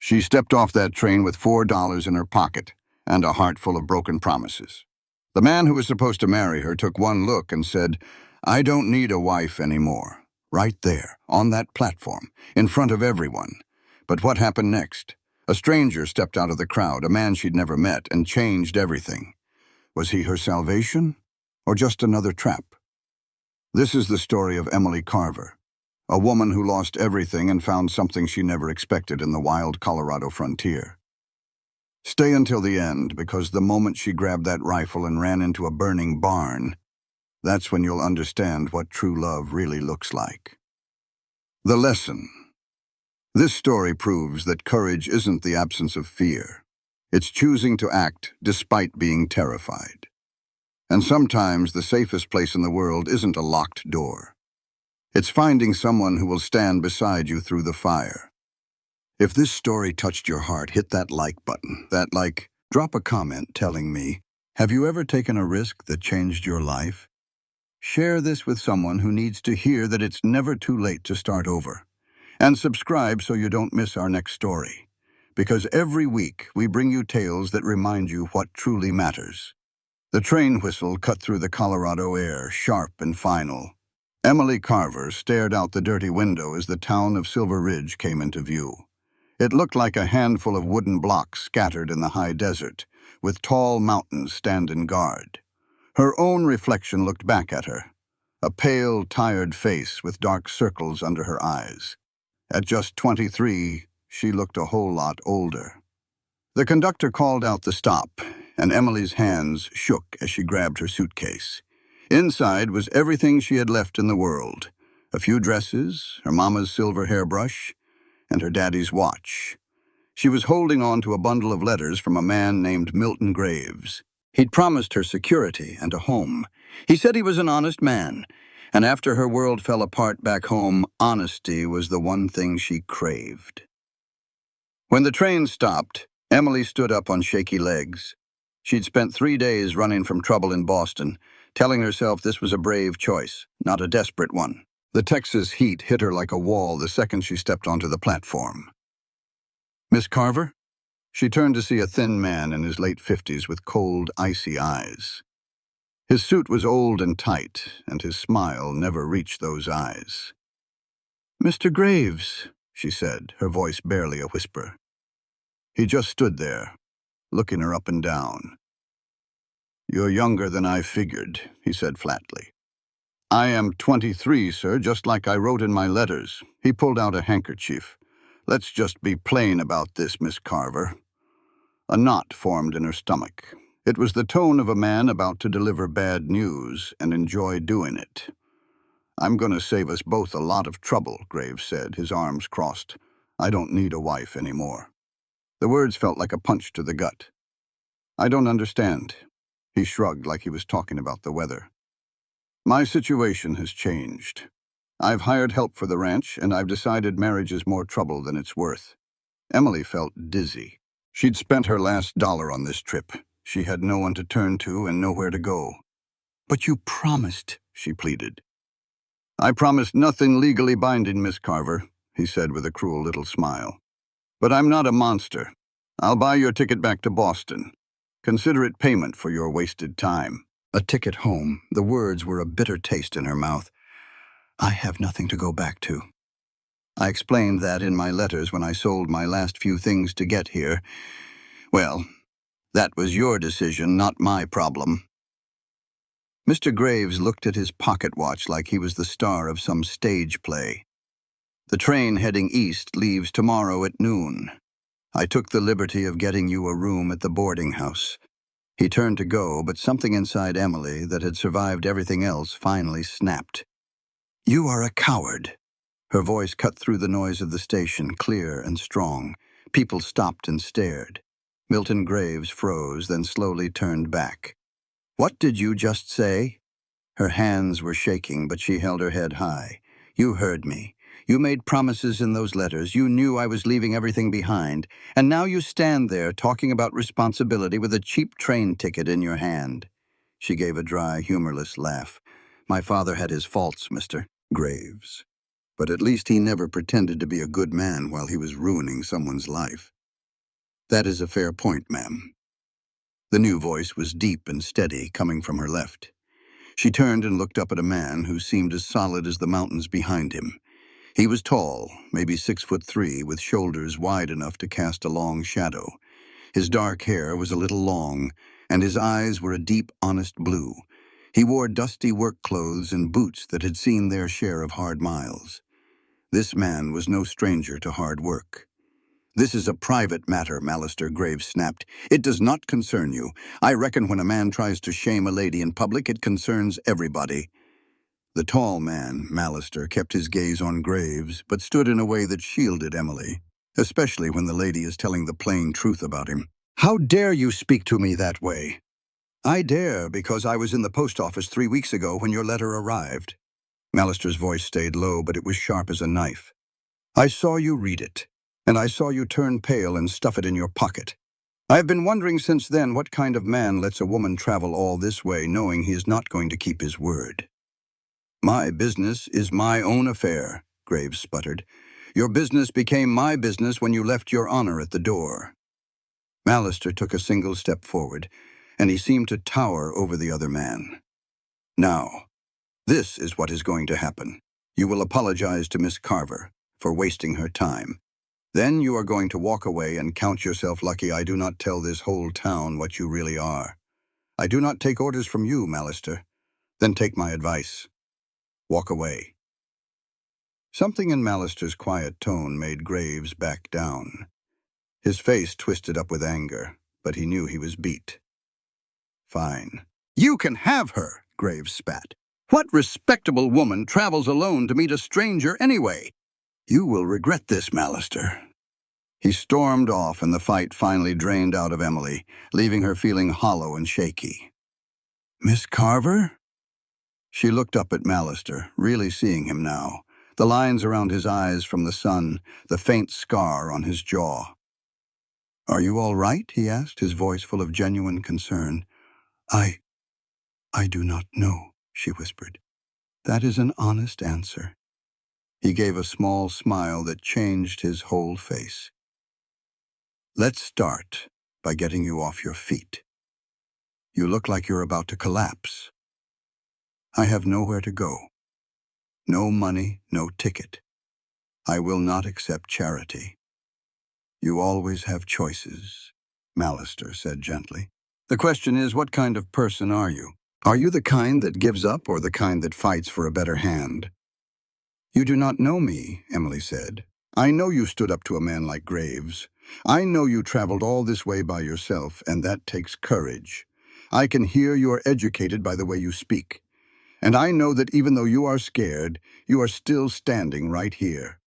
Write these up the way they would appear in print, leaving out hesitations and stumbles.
She stepped off that train with $4 in her pocket and a heart full of broken promises. The man who was supposed to marry her took one look and said, "I don't need a wife anymore." Right there, on that platform, in front of everyone. But what happened next? A stranger stepped out of the crowd, a man she'd never met, and changed everything. Was he her salvation, or just another trap? This is the story of Emily Carver, a woman who lost everything and found something she never expected in the wild Colorado frontier. Stay until the end, because the moment she grabbed that rifle and ran into a burning barn, that's when you'll understand what true love really looks like. The lesson. This story proves that courage isn't the absence of fear. It's choosing to act despite being terrified. And sometimes the safest place in the world isn't a locked door. It's finding someone who will stand beside you through the fire. If this story touched your heart, hit that like button. Drop a comment telling me, have you ever taken a risk that changed your life? Share this with someone who needs to hear that it's never too late to start over. And subscribe so you don't miss our next story. Because every week we bring you tales that remind you what truly matters. The train whistle cut through the Colorado air, sharp and final. Emily Carver stared out the dirty window as the town of Silver Ridge came into view. It looked like a handful of wooden blocks scattered in the high desert, with tall mountains standing guard. Her own reflection looked back at her, a pale, tired face with dark circles under her eyes. At just 23, she looked a whole lot older. The conductor called out the stop, and Emily's hands shook as she grabbed her suitcase. Inside was everything she had left in the world: a few dresses, her mama's silver hairbrush, and her daddy's watch. She was holding on to a bundle of letters from a man named Milton Graves. He'd promised her security and a home. He said he was an honest man, and after her world fell apart back home, honesty was the one thing she craved. When the train stopped, Emily stood up on shaky legs. She'd spent 3 days running from trouble in Boston, telling herself this was a brave choice, not a desperate one. The Texas heat hit her like a wall the second she stepped onto the platform. "Miss Carver?" She turned to see a thin man in his late 50s with cold, icy eyes. His suit was old and tight, and his smile never reached those eyes. "Mr. Graves," she said, her voice barely a whisper. He just stood there, looking her up and down. "You're younger than I figured," he said flatly. "I am 23, sir, just like I wrote in my letters." He pulled out a handkerchief. "Let's just be plain about this, Miss Carver." A knot formed in her stomach. It was the tone of a man about to deliver bad news and enjoy doing it. "I'm going to save us both a lot of trouble," Graves said, his arms crossed. "I don't need a wife anymore." The words felt like a punch to the gut. "I don't understand." He shrugged like he was talking about the weather. "My situation has changed. I've hired help for the ranch, and I've decided marriage is more trouble than it's worth." Emily felt dizzy. She'd spent her last dollar on this trip. She had no one to turn to and nowhere to go. "But you promised," she pleaded. "I promised nothing legally binding, Miss Carver," he said with a cruel little smile. "But I'm not a monster. I'll buy your ticket back to Boston. Consider it payment for your wasted time." A ticket home. The words were a bitter taste in her mouth. "I have nothing to go back to. I explained that in my letters when I sold my last few things to get here. Well, that was your decision, not my problem." Mr. Graves looked at his pocket watch like he was the star of some stage play. "The train heading east leaves tomorrow at noon. I took the liberty of getting you a room at the boarding house." He turned to go, but something inside Emily that had survived everything else finally snapped. "You are a coward." Her voice cut through the noise of the station, clear and strong. People stopped and stared. Milton Graves froze, then slowly turned back. "What did you just say?" Her hands were shaking, but she held her head high. "You heard me. You made promises in those letters. You knew I was leaving everything behind. And now you stand there talking about responsibility with a cheap train ticket in your hand." She gave a dry, humorless laugh. "My father had his faults, Mr. Graves. But at least he never pretended to be a good man while he was ruining someone's life. That is a fair point, ma'am. The new voice was deep and steady, coming from her left. She turned and looked up at a man who seemed as solid as the mountains behind him. He was tall, maybe 6'3", with shoulders wide enough to cast a long shadow. His dark hair was a little long, and his eyes were a deep, honest blue. He wore dusty work clothes and boots that had seen their share of hard miles. This man was no stranger to hard work. "This is a private matter," Mallister Graves snapped. "It does not concern you. I reckon when a man tries to shame a lady in public, it concerns everybody." The tall man, Mallister, kept his gaze on Graves, but stood in a way that shielded Emily, especially when the lady is telling the plain truth about him. "How dare you speak to me that way?" "I dare because I was in the post office 3 weeks ago when your letter arrived." Mallister's voice stayed low, but it was sharp as a knife. "I saw you read it, and I saw you turn pale and stuff it in your pocket. I have been wondering since then what kind of man lets a woman travel all this way knowing he is not going to keep his word." "My business is my own affair," Graves sputtered. "Your business became my business when you left your honor at the door." Mallister took a single step forward, and he seemed to tower over the other man. "Now, this is what is going to happen. You will apologize to Miss Carver for wasting her time. Then you are going to walk away and count yourself lucky I do not tell this whole town what you really are. I do not take orders from you, Mallister. Then take my advice. Walk away." Something in Mallister's quiet tone made Graves back down. His face twisted up with anger, but he knew he was beat. "Fine. You can have her," Graves spat. "What respectable woman travels alone to meet a stranger anyway? You will regret this, Mallister." He stormed off, and the fight finally drained out of Emily, leaving her feeling hollow and shaky. "Miss Carver?" She looked up at Mallister, really seeing him now, the lines around his eyes from the sun, the faint scar on his jaw. "Are you all right?" he asked, his voice full of genuine concern. I do not know," she whispered. "That is an honest answer." He gave a small smile that changed his whole face. "Let's start by getting you off your feet. You look like you're about to collapse. I have nowhere to go. No money, no ticket. I will not accept charity. You always have choices," Mallister said gently. "The question is, what kind of person are you? Are you the kind that gives up or the kind that fights for a better hand?" "You do not know me," Emily said. "I know you stood up to a man like Graves. I know you traveled all this way by yourself, and that takes courage. I can hear you are educated by the way you speak. And I know that even though you are scared, you are still standing right here."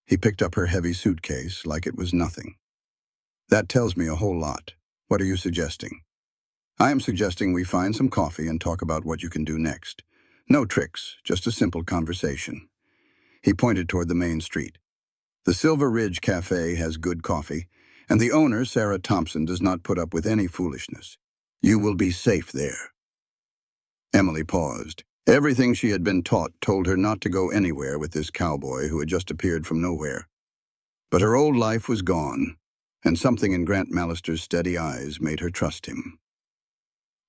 He picked up her heavy suitcase like it was nothing. "That tells me a whole lot. What are you suggesting?" "I am suggesting we find some coffee and talk about what you can do next. No tricks, just a simple conversation." He pointed toward the main street. "The Silver Ridge Cafe has good coffee, and the owner, Sarah Thompson, does not put up with any foolishness. You will be safe there." Emily paused. Everything she had been taught told her not to go anywhere with this cowboy who had just appeared from nowhere. But her old life was gone, and something in Grant Mallister's steady eyes made her trust him.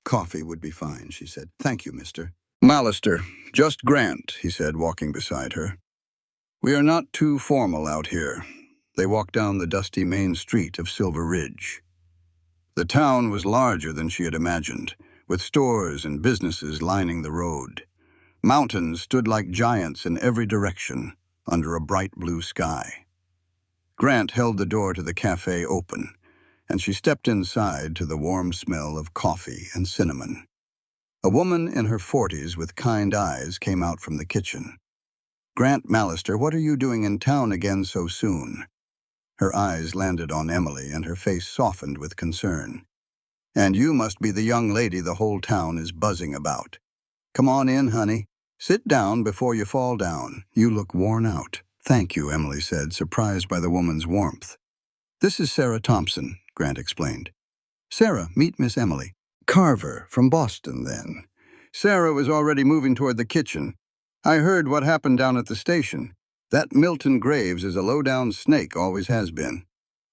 "Coffee would be fine," she said. "Thank you, Mr. Mallister. Just Grant," he said, walking beside her. "We are not too formal out here." They walked down the dusty main street of Silver Ridge. The town was larger than she had imagined, with stores and businesses lining the road. Mountains stood like giants in every direction, under a bright blue sky. Grant held the door to the cafe open, and she stepped inside to the warm smell of coffee and cinnamon. A woman in her 40s with kind eyes came out from the kitchen. "Grant Mallister, what are you doing in town again so soon?" Her eyes landed on Emily, and her face softened with concern. "And you must be the young lady the whole town is buzzing about. Come on in, honey. Sit down before you fall down. You look worn out." "Thank you," Emily said, surprised by the woman's warmth. "This is Sarah Thompson," Grant explained. "Sarah, meet Miss Emily Carver from Boston, then." Sarah was already moving toward the kitchen. "I heard what happened down at the station. That Milton Graves is a low-down snake, always has been.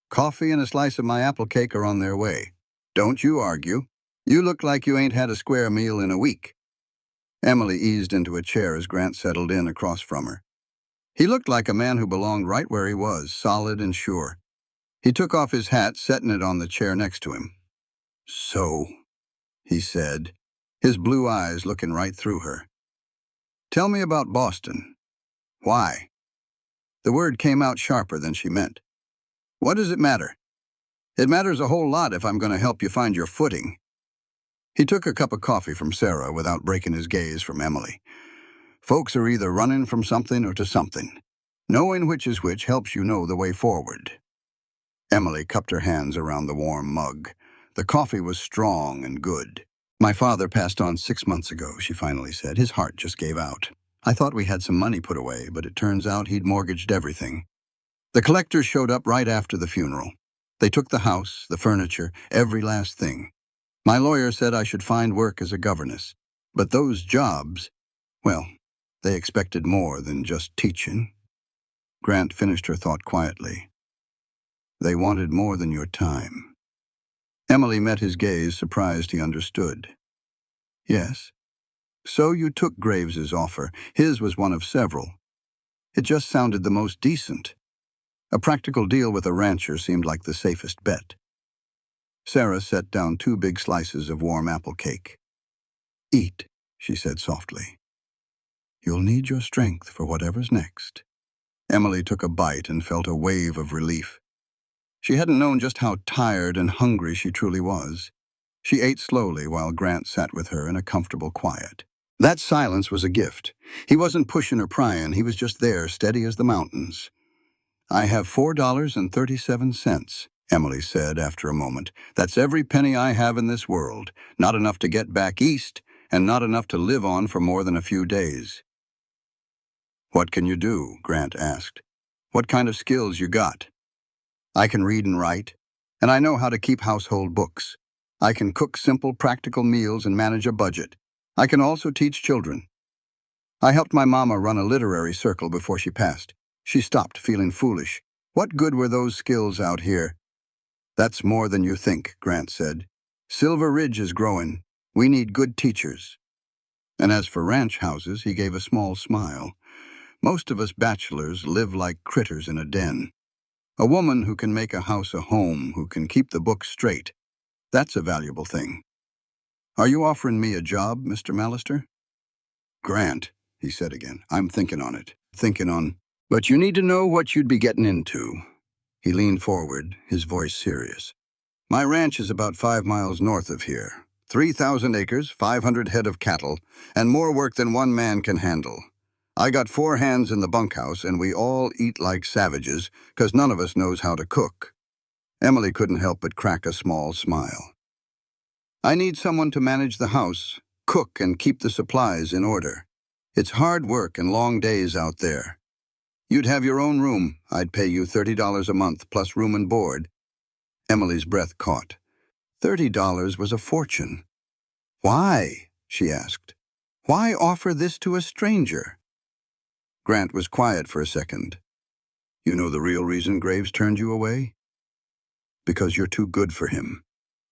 Coffee and a slice of my apple cake are on their way. Don't you argue. You look like you ain't had a square meal in a week. Emily eased into a chair as Grant settled in across from her. He looked like a man who belonged right where he was, solid and sure. He took off his hat, setting it on the chair next to him. "So," he said, his blue eyes looking right through her. "Tell me about Boston. Why?" The word came out sharper than she meant. "What does it matter?" "It matters a whole lot if I'm going to help you find your footing." He took a cup of coffee from Sarah without breaking his gaze from Emily. Folks are either running from something or to something. Knowing which is which helps you know the way forward. Emily cupped her hands around the warm mug. The coffee was strong and good. "My father passed on 6 months ago," she finally said. "His heart just gave out. I thought we had some money put away, but it turns out he'd mortgaged everything." The collectors showed up right after the funeral. They took the house, the furniture, every last thing. My lawyer said I should find work as a governess. But those jobs, well, they expected more than just teaching. Grant finished her thought quietly. They wanted more than your time. Emily met his gaze, surprised he understood. "Yes. So you took Graves's offer. His was one of several. It just sounded the most decent. A practical deal with a rancher seemed like the safest bet." Sarah set down 2 big slices of warm apple cake. "Eat," she said softly. "You'll need your strength for whatever's next." Emily took a bite and felt a wave of relief. She hadn't known just how tired and hungry she truly was. She ate slowly while Grant sat with her in a comfortable quiet. That silence was a gift. He wasn't pushing or prying, he was just there, steady as the mountains. "I have $4.37, Emily said after a moment. "That's every penny I have in this world. Not enough to get back east, and not enough to live on for more than a few days." "What can you do?" Grant asked. "What kind of skills you got?" "I can read and write, and I know how to keep household books. I can cook simple, practical meals and manage a budget. I can also teach children. I helped my mama run a literary circle before she passed." She stopped, feeling foolish. What good were those skills out here? "That's more than you think," Grant said. "Silver Ridge is growing. We need good teachers." And as for ranch houses, he gave a small smile. "Most of us bachelors live like critters in a den. A woman who can make a house a home, who can keep the books straight, that's a valuable thing. Are you offering me a job, Mr. Mallister?" "Grant," he said again, "I'm thinking on it. Thinking on... But you need to know what you'd be getting into." He leaned forward, his voice serious. "My ranch is about 5 miles north of here. 3,000 acres, 500 head of cattle, and more work than one man can handle. I got 4 hands in the bunkhouse, and we all eat like savages, 'cause none of us knows how to cook." Emily couldn't help but crack a small smile. "I need someone to manage the house, cook, and keep the supplies in order. It's hard work and long days out there. You'd have your own room. I'd pay you $30 a month, plus room and board." Emily's breath caught. $30 was a fortune. "Why?" she asked. "Why offer this to a stranger?" Grant was quiet for a second. "You know the real reason Graves turned you away? Because you're too good for him."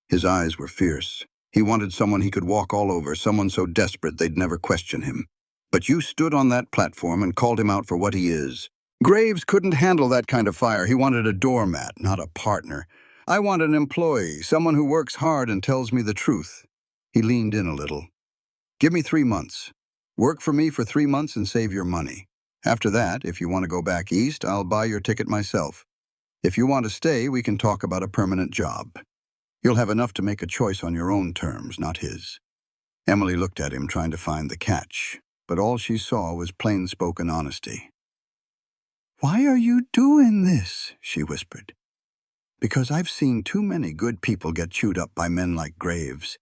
His eyes were fierce. He wanted someone he could walk all over, someone so desperate they'd never question him. But you stood on that platform and called him out for what he is. Graves couldn't handle that kind of fire. He wanted a doormat, not a partner. "I want an employee, someone who works hard and tells me the truth." He leaned in a little. "Give me 3 months. Work for me for 3 months and save your money. After that, if you want to go back east, I'll buy your ticket myself. If you want to stay, we can talk about a permanent job. You'll have enough to make a choice on your own terms, not his." Emily looked at him, trying to find the catch, but all she saw was plain-spoken honesty. "Why are you doing this?" she whispered. "Because I've seen too many good people get chewed up by men like Graves.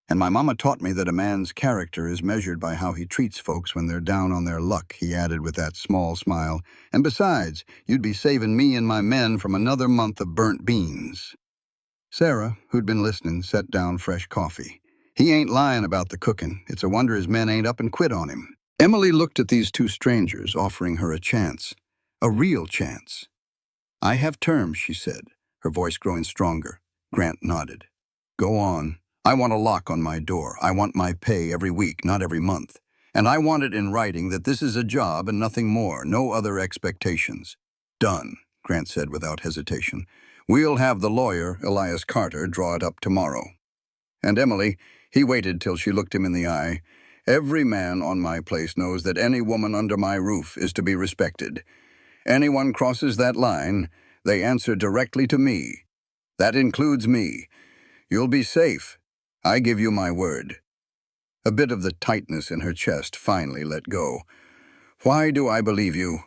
And my mama taught me that a man's character is measured by how he treats folks when they're down on their luck," he added with that small smile. "And besides, you'd be saving me and my men from another month of burnt beans." Sarah, who'd been listening, set down fresh coffee. "He ain't lying about the cooking. It's a wonder his men ain't up and quit on him." Emily looked at these 2 strangers, offering her a chance. A real chance. I have terms, she said, her voice growing stronger. Grant nodded. Go on. I want a lock on my door. I want my pay every week, not every month. And I want it in writing that this is a job and nothing more, no other expectations. Done, Grant said without hesitation. We'll have the lawyer, Elias Carter, draw it up tomorrow. And Emily, he waited till she looked him in the eye. Every man on my place knows that any woman under my roof is to be respected. Anyone crosses that line, they answer directly to me. That includes me. You'll be safe. I give you my word. A bit of the tightness in her chest finally let go. Why do I believe you?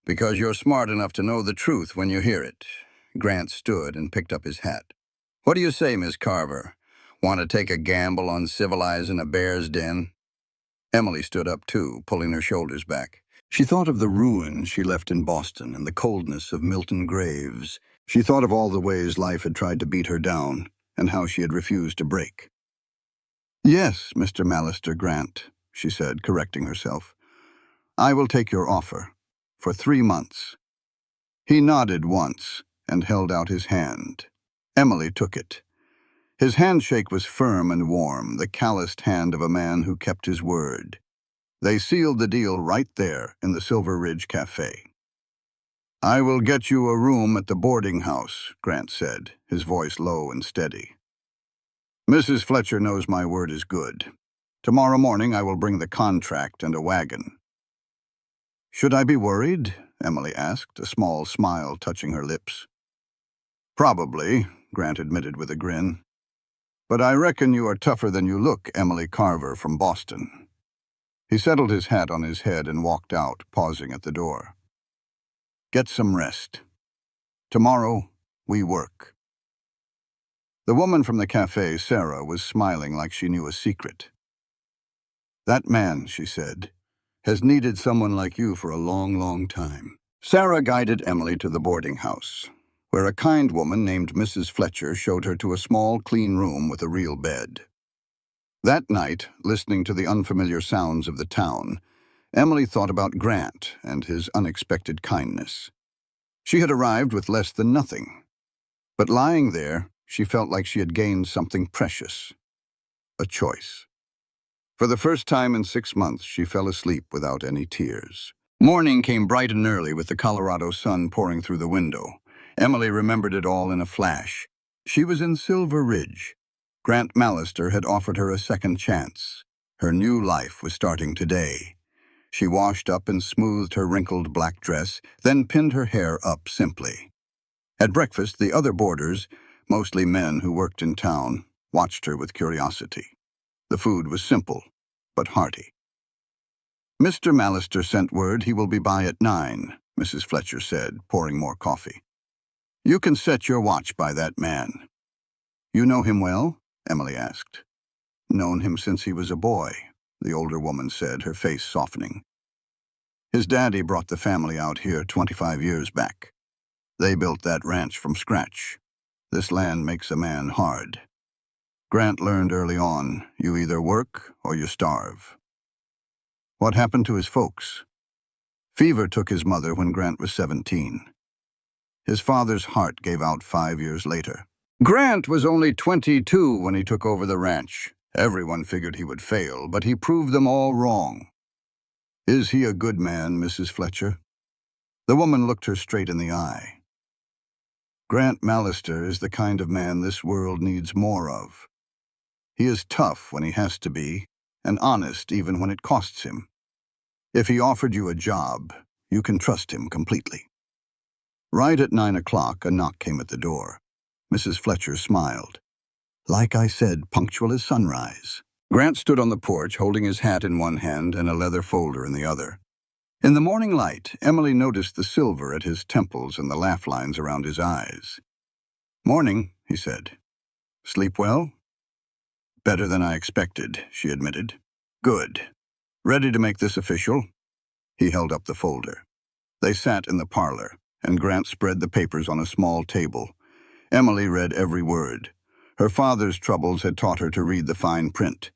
Because you're smart enough to know the truth when you hear it. Grant stood and picked up his hat. What do you say, Miss Carver? Want to take a gamble on civilizing a bear's den? Emily stood up too, pulling her shoulders back. She thought of the ruin she left in Boston and the coldness of Milton graves. She thought of all the ways life had tried to beat her down and how she had refused to break. Yes, Mr. Mallister Grant, she said, correcting herself. I will take your offer. For 3 months. He nodded once and held out his hand. Emily took it. His handshake was firm and warm, the calloused hand of a man who kept his word. They sealed the deal right there in the Silver Ridge Cafe. I will get you a room at the boarding house, Grant said, his voice low and steady. Mrs. Fletcher knows my word is good. Tomorrow morning I will bring the contract and a wagon. Should I be worried? Emily asked, a small smile touching her lips. Probably, Grant admitted with a grin. But I reckon you are tougher than you look, Emily Carver from Boston. He settled his hat on his head and walked out, pausing at the door. Get some rest. Tomorrow, we work. The woman from the cafe, Sarah, was smiling like she knew a secret. That man, she said, has needed someone like you for a long, long time. Sarah guided Emily to the boarding house, where a kind woman named Mrs. Fletcher showed her to a small, clean room with a real bed. That night, listening to the unfamiliar sounds of the town, Emily thought about Grant and his unexpected kindness. She had arrived with less than nothing, but lying there, she felt like she had gained something precious, a choice. For the first time in 6 months, she fell asleep without any tears. Morning came bright and early with the Colorado sun pouring through the window. Emily remembered it all in a flash. She was in Silver Ridge. Grant Mallister had offered her a second chance. Her new life was starting today. She washed up and smoothed her wrinkled black dress, then pinned her hair up simply. At breakfast, the other boarders, mostly men who worked in town, watched her with curiosity. The food was simple, but hearty. Mr. Mallister sent word he will be by at 9, Mrs. Fletcher said, pouring more coffee. You can set your watch by that man. You know him well? Emily asked. Known him since he was a boy, the older woman said, her face softening. His daddy brought the family out here 25 years back. They built that ranch from scratch. This land makes a man hard. Grant learned early on, you either work or you starve. What happened to his folks? Fever took his mother when Grant was 17. His father's heart gave out 5 years later. Grant was only 22 when he took over the ranch. Everyone figured he would fail, but he proved them all wrong. Is he a good man, Mrs. Fletcher? The woman looked her straight in the eye. Grant Mallister is the kind of man this world needs more of. He is tough when he has to be, and honest even when it costs him. If he offered you a job, you can trust him completely. Right at 9 o'clock, a knock came at the door. Mrs. Fletcher smiled. Like I said, punctual as sunrise. Grant stood on the porch, holding his hat in one hand and a leather folder in the other. In the morning light, Emily noticed the silver at his temples and the laugh lines around his eyes. Morning, he said. Sleep well? Better than I expected, she admitted. Good. Ready to make this official? He held up the folder. They sat in the parlor, and Grant spread the papers on a small table. Emily read every word. Her father's troubles had taught her to read the fine print,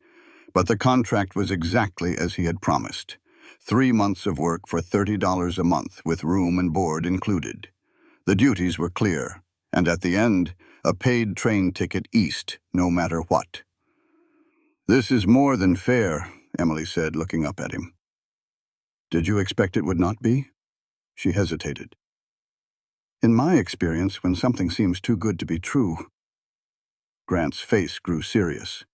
but the contract was exactly as he had promised. 3 months of work for $30 a month, with room and board included. The duties were clear, and at the end, a paid train ticket east, no matter what. "This is more than fair," Emily said, looking up at him. "Did you expect it would not be?" She hesitated. "In my experience, when something seems too good to be true..." Grant's face grew serious.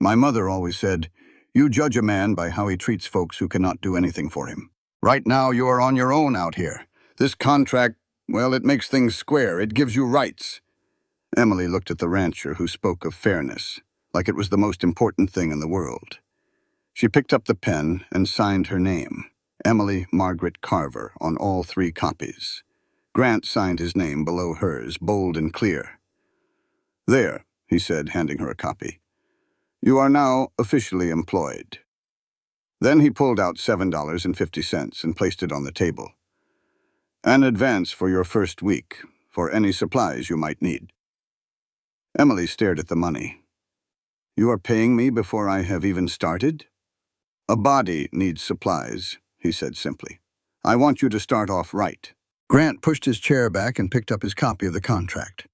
"My mother always said, 'You judge a man by how he treats folks who cannot do anything for him.' Right now, you are on your own out here. This contract, well, it makes things square. It gives you rights." Emily looked at the rancher, who spoke of fairness, like it was the most important thing in the world. She picked up the pen and signed her name, Emily Margaret Carver, on all 3 copies. Grant signed his name below hers, bold and clear. "There," he said, handing her a copy. "You are now officially employed." Then he pulled out $7.50 and placed it on the table. "An advance for your first week, for any supplies you might need." Emily stared at the money. "You are paying me before I have even started?" "A body needs supplies," he said simply. "I want you to start off right." Grant pushed his chair back and picked up his copy of the contract.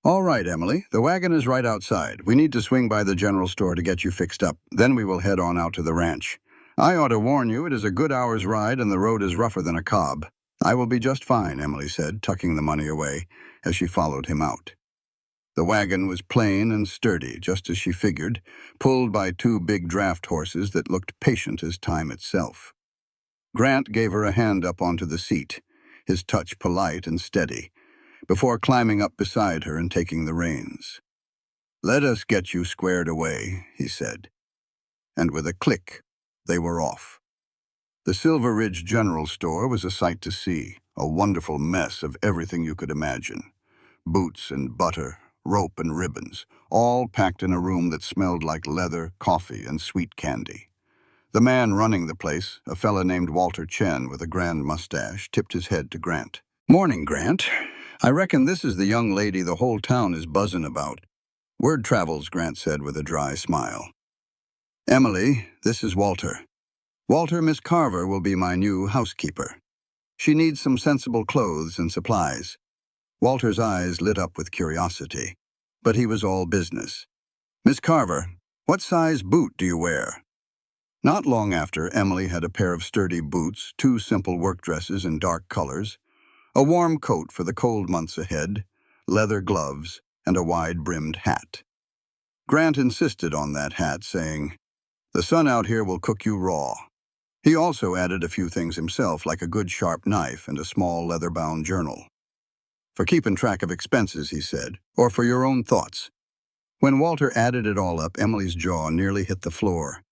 "All right, Emily, the wagon is right outside. We need to swing by the general store to get you fixed up. Then we will head on out to the ranch. I ought to warn you, it is a good hour's ride and the road is rougher than a cob." "I will be just fine," Emily said, tucking the money away as she followed him out. The wagon was plain and sturdy, just as she figured, pulled by 2 big draft horses that looked patient as time itself. Grant gave her a hand up onto the seat, his touch polite and steady, before climbing up beside her and taking the reins. "Let us get you squared away," he said. And with a click, they were off. The Silver Ridge General Store was a sight to see, a wonderful mess of everything you could imagine. Boots and butter, rope and ribbons, all packed in a room that smelled like leather, coffee, and sweet candy. The man running the place, a fella named Walter Chen with a grand mustache, tipped his head to Grant. "Morning, Grant. I reckon this is the young lady the whole town is buzzing about." "Word travels," Grant said with a dry smile. "Emily, this is Walter. Walter, Miss Carver will be my new housekeeper. She needs some sensible clothes and supplies." Walter's eyes lit up with curiosity, but he was all business. "Miss Carver, what size boot do you wear?" Not long after, Emily had a pair of sturdy boots, 2 simple work dresses in dark colors, a warm coat for the cold months ahead, leather gloves, and a wide-brimmed hat. Grant insisted on that hat, saying, "The sun out here will cook you raw." He also added a few things himself, like a good sharp knife and a small leather-bound journal. "For keeping track of expenses," he said, "or for your own thoughts." When Walter added it all up, Emily's jaw nearly hit the floor.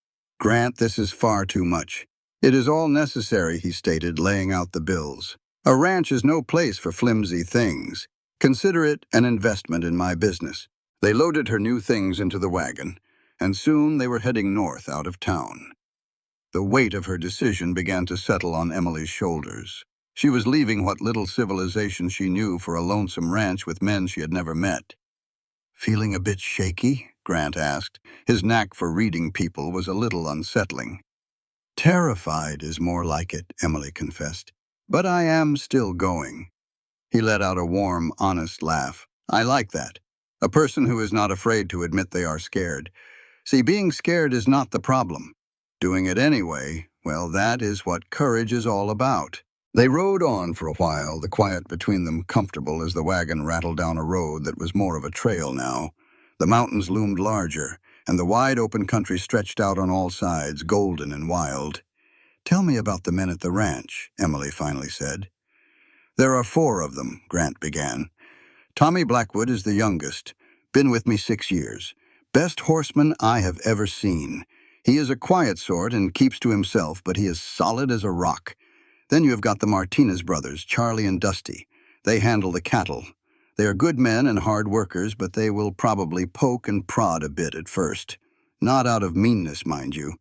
"Grant, this is far too much." "It is all necessary," he stated, laying out the bills. "A ranch is no place for flimsy things. Consider it an investment in my business." They loaded her new things into the wagon, and soon they were heading north out of town. The weight of her decision began to settle on Emily's shoulders. She was leaving what little civilization she knew for a lonesome ranch with men she had never met. "Feeling a bit shaky?" Grant asked. His knack for reading people was a little unsettling. "Terrified is more like it," Emily confessed. "But I am still going." He let out a warm, honest laugh. "I like that. A person who is not afraid to admit they are scared. See, being scared is not the problem. Doing it anyway, well, that is what courage is all about." They rode on for a while, the quiet between them comfortable as the wagon rattled down a road that was more of a trail now. The mountains loomed larger, and the wide open country stretched out on all sides, golden and wild. "Tell me about the men at the ranch," Emily finally said. "There are 4 of them," Grant began. "Tommy Blackwood is the youngest. Been with me 6 years. Best horseman I have ever seen. He is a quiet sort and keeps to himself, but he is solid as a rock. Then you have got the Martinez brothers, Charlie and Dusty. They handle the cattle. They are good men and hard workers, but they will probably poke and prod a bit at first. Not out of meanness, mind you.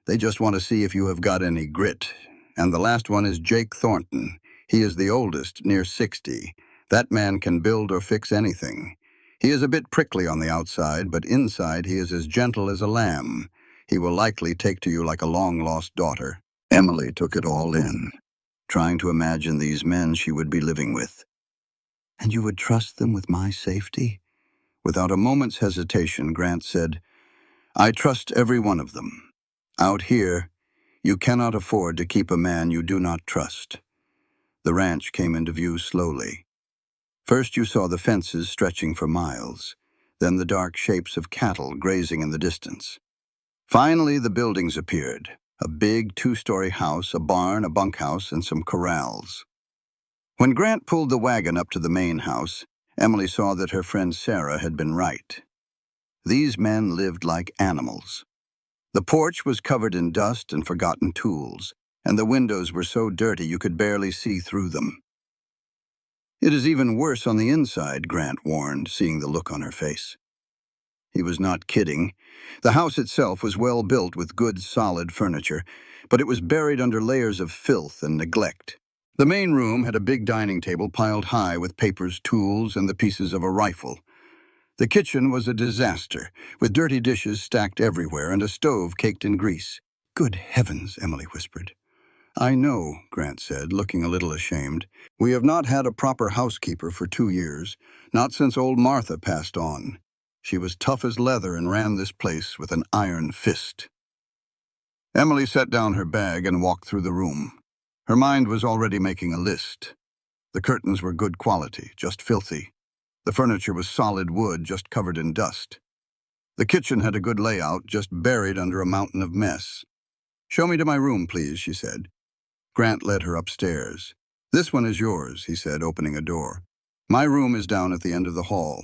They just want to see if you have got any grit. And the last one is Jake Thornton. He is the oldest, near 60. That man can build or fix anything. He is a bit prickly on the outside, but inside he is as gentle as a lamb. He will likely take to you like a long-lost daughter." Emily took it all in, trying to imagine these men she would be living with. And you would trust them with my safety? Without a moment's hesitation, Grant said, I trust every one of them. Out here, you cannot afford to keep a man you do not trust. The ranch came into view slowly. First you saw the fences stretching for miles, then the dark shapes of cattle grazing in the distance. Finally, the buildings appeared, a big two-story house, a barn, a bunkhouse, and some corrals. When Grant pulled the wagon up to the main house, Emily saw that her friend Sarah had been right. These men lived like animals. The porch was covered in dust and forgotten tools, and the windows were so dirty you could barely see through them. It is even worse on the inside, Grant warned, seeing the look on her face. He was not kidding. The house itself was well built with good, solid furniture, but it was buried under layers of filth and neglect. The main room had a big dining table piled high with papers, tools, and the pieces of a rifle. The kitchen was a disaster, with dirty dishes stacked everywhere and a stove caked in grease. Good heavens, Emily whispered. I know, Grant said, looking a little ashamed. We have not had a proper housekeeper for 2 years, not since old Martha passed on. She was tough as leather and ran this place with an iron fist. Emily set down her bag and walked through the room. Her mind was already making a list. The curtains were good quality, just filthy. The furniture was solid wood, just covered in dust. The kitchen had a good layout, just buried under a mountain of mess. Show me to my room, please, she said. Grant led her upstairs. This one is yours, he said, opening a door. My room is down at the end of the hall.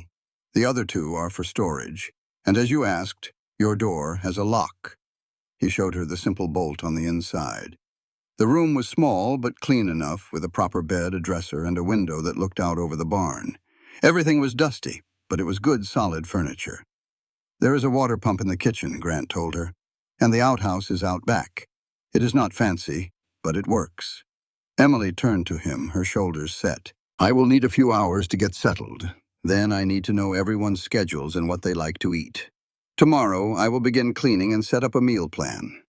The other 2 are for storage. And as you asked, your door has a lock. He showed her the simple bolt on the inside. The room was small, but clean enough, with a proper bed, a dresser, and a window that looked out over the barn. Everything was dusty, but it was good, solid furniture. There is a water pump in the kitchen, Grant told her, and the outhouse is out back. It is not fancy, but it works. Emily turned to him, her shoulders set. I will need a few hours to get settled. Then I need to know everyone's schedules and what they like to eat. Tomorrow, I will begin cleaning and set up a meal plan.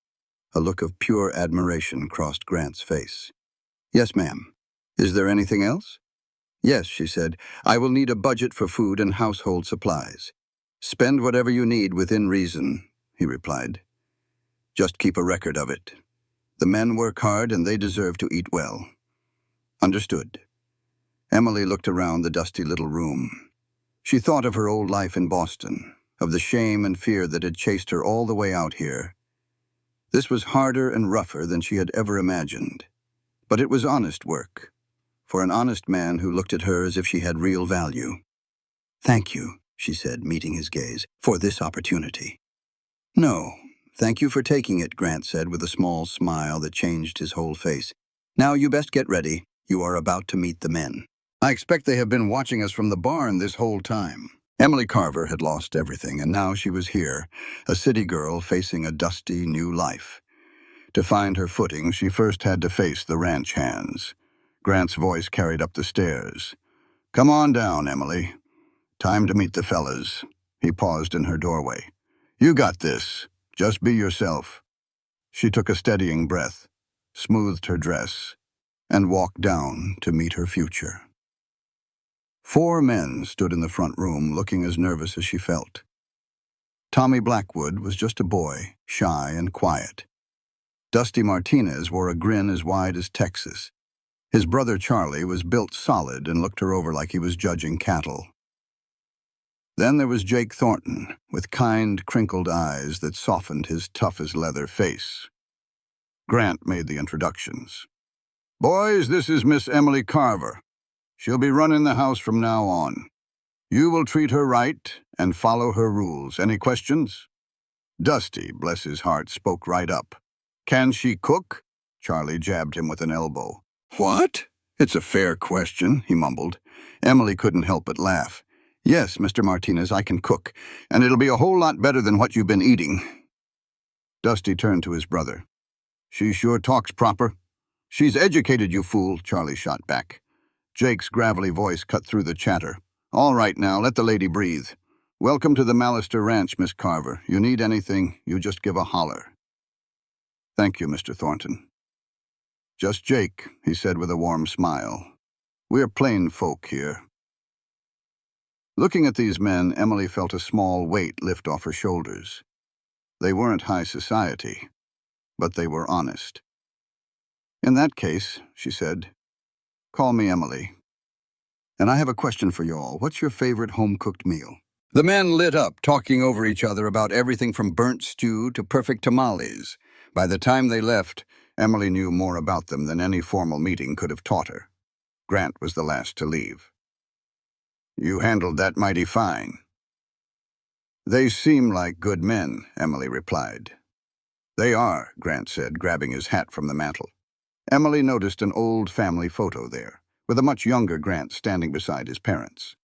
A look of pure admiration crossed Grant's face. Yes, ma'am. Is there anything else? Yes, she said. I will need a budget for food and household supplies. Spend whatever you need within reason, he replied. Just keep a record of it. The men work hard and they deserve to eat well. Understood. Emily looked around the dusty little room. She thought of her old life in Boston, of the shame and fear that had chased her all the way out here. This was harder and rougher than she had ever imagined. But it was honest work, for an honest man who looked at her as if she had real value. Thank you, she said, meeting his gaze, for this opportunity. No, thank you for taking it, Grant said with a small smile that changed his whole face. Now you best get ready. You are about to meet the men. I expect they have been watching us from the barn this whole time. Emily Carver had lost everything, and now she was here, a city girl facing a dusty new life. To find her footing, she first had to face the ranch hands. Grant's voice carried up the stairs. Come on down, Emily. Time to meet the fellas. He paused in her doorway. You got this. Just be yourself. She took a steadying breath, smoothed her dress, and walked down to meet her future. 4 men stood in the front room, looking as nervous as she felt. Tommy Blackwood was just a boy, shy and quiet. Dusty Martinez wore a grin as wide as Texas. His brother Charlie was built solid and looked her over like he was judging cattle. Then there was Jake Thornton, with kind, crinkled eyes that softened his tough-as-leather face. Grant made the introductions. Boys, this is Miss Emily Carver. She'll be running the house from now on. You will treat her right and follow her rules. Any questions? Dusty, bless his heart, spoke right up. Can she cook? Charlie jabbed him with an elbow. What? It's a fair question, he mumbled. Emily couldn't help but laugh. Yes, Mr. Martinez, I can cook, and it'll be a whole lot better than what you've been eating. Dusty turned to his brother. She sure talks proper. She's educated, you fool, Charlie shot back. Jake's gravelly voice cut through the chatter. All right now, let the lady breathe. Welcome to the Mallister Ranch, Miss Carver. You need anything, you just give a holler. Thank you, Mr. Thornton. Just Jake, he said with a warm smile. We're plain folk here. Looking at these men, Emily felt a small weight lift off her shoulders. They weren't high society, but they were honest. In that case, she said, call me Emily. And I have a question for you all. What's your favorite home-cooked meal? The men lit up, talking over each other about everything from burnt stew to perfect tamales. By the time they left, Emily knew more about them than any formal meeting could have taught her. Grant was the last to leave. You handled that mighty fine. They seem like good men, Emily replied. They are, Grant said, grabbing his hat from the mantel. Emily noticed an old family photo there, with a much younger Grant standing beside his parents.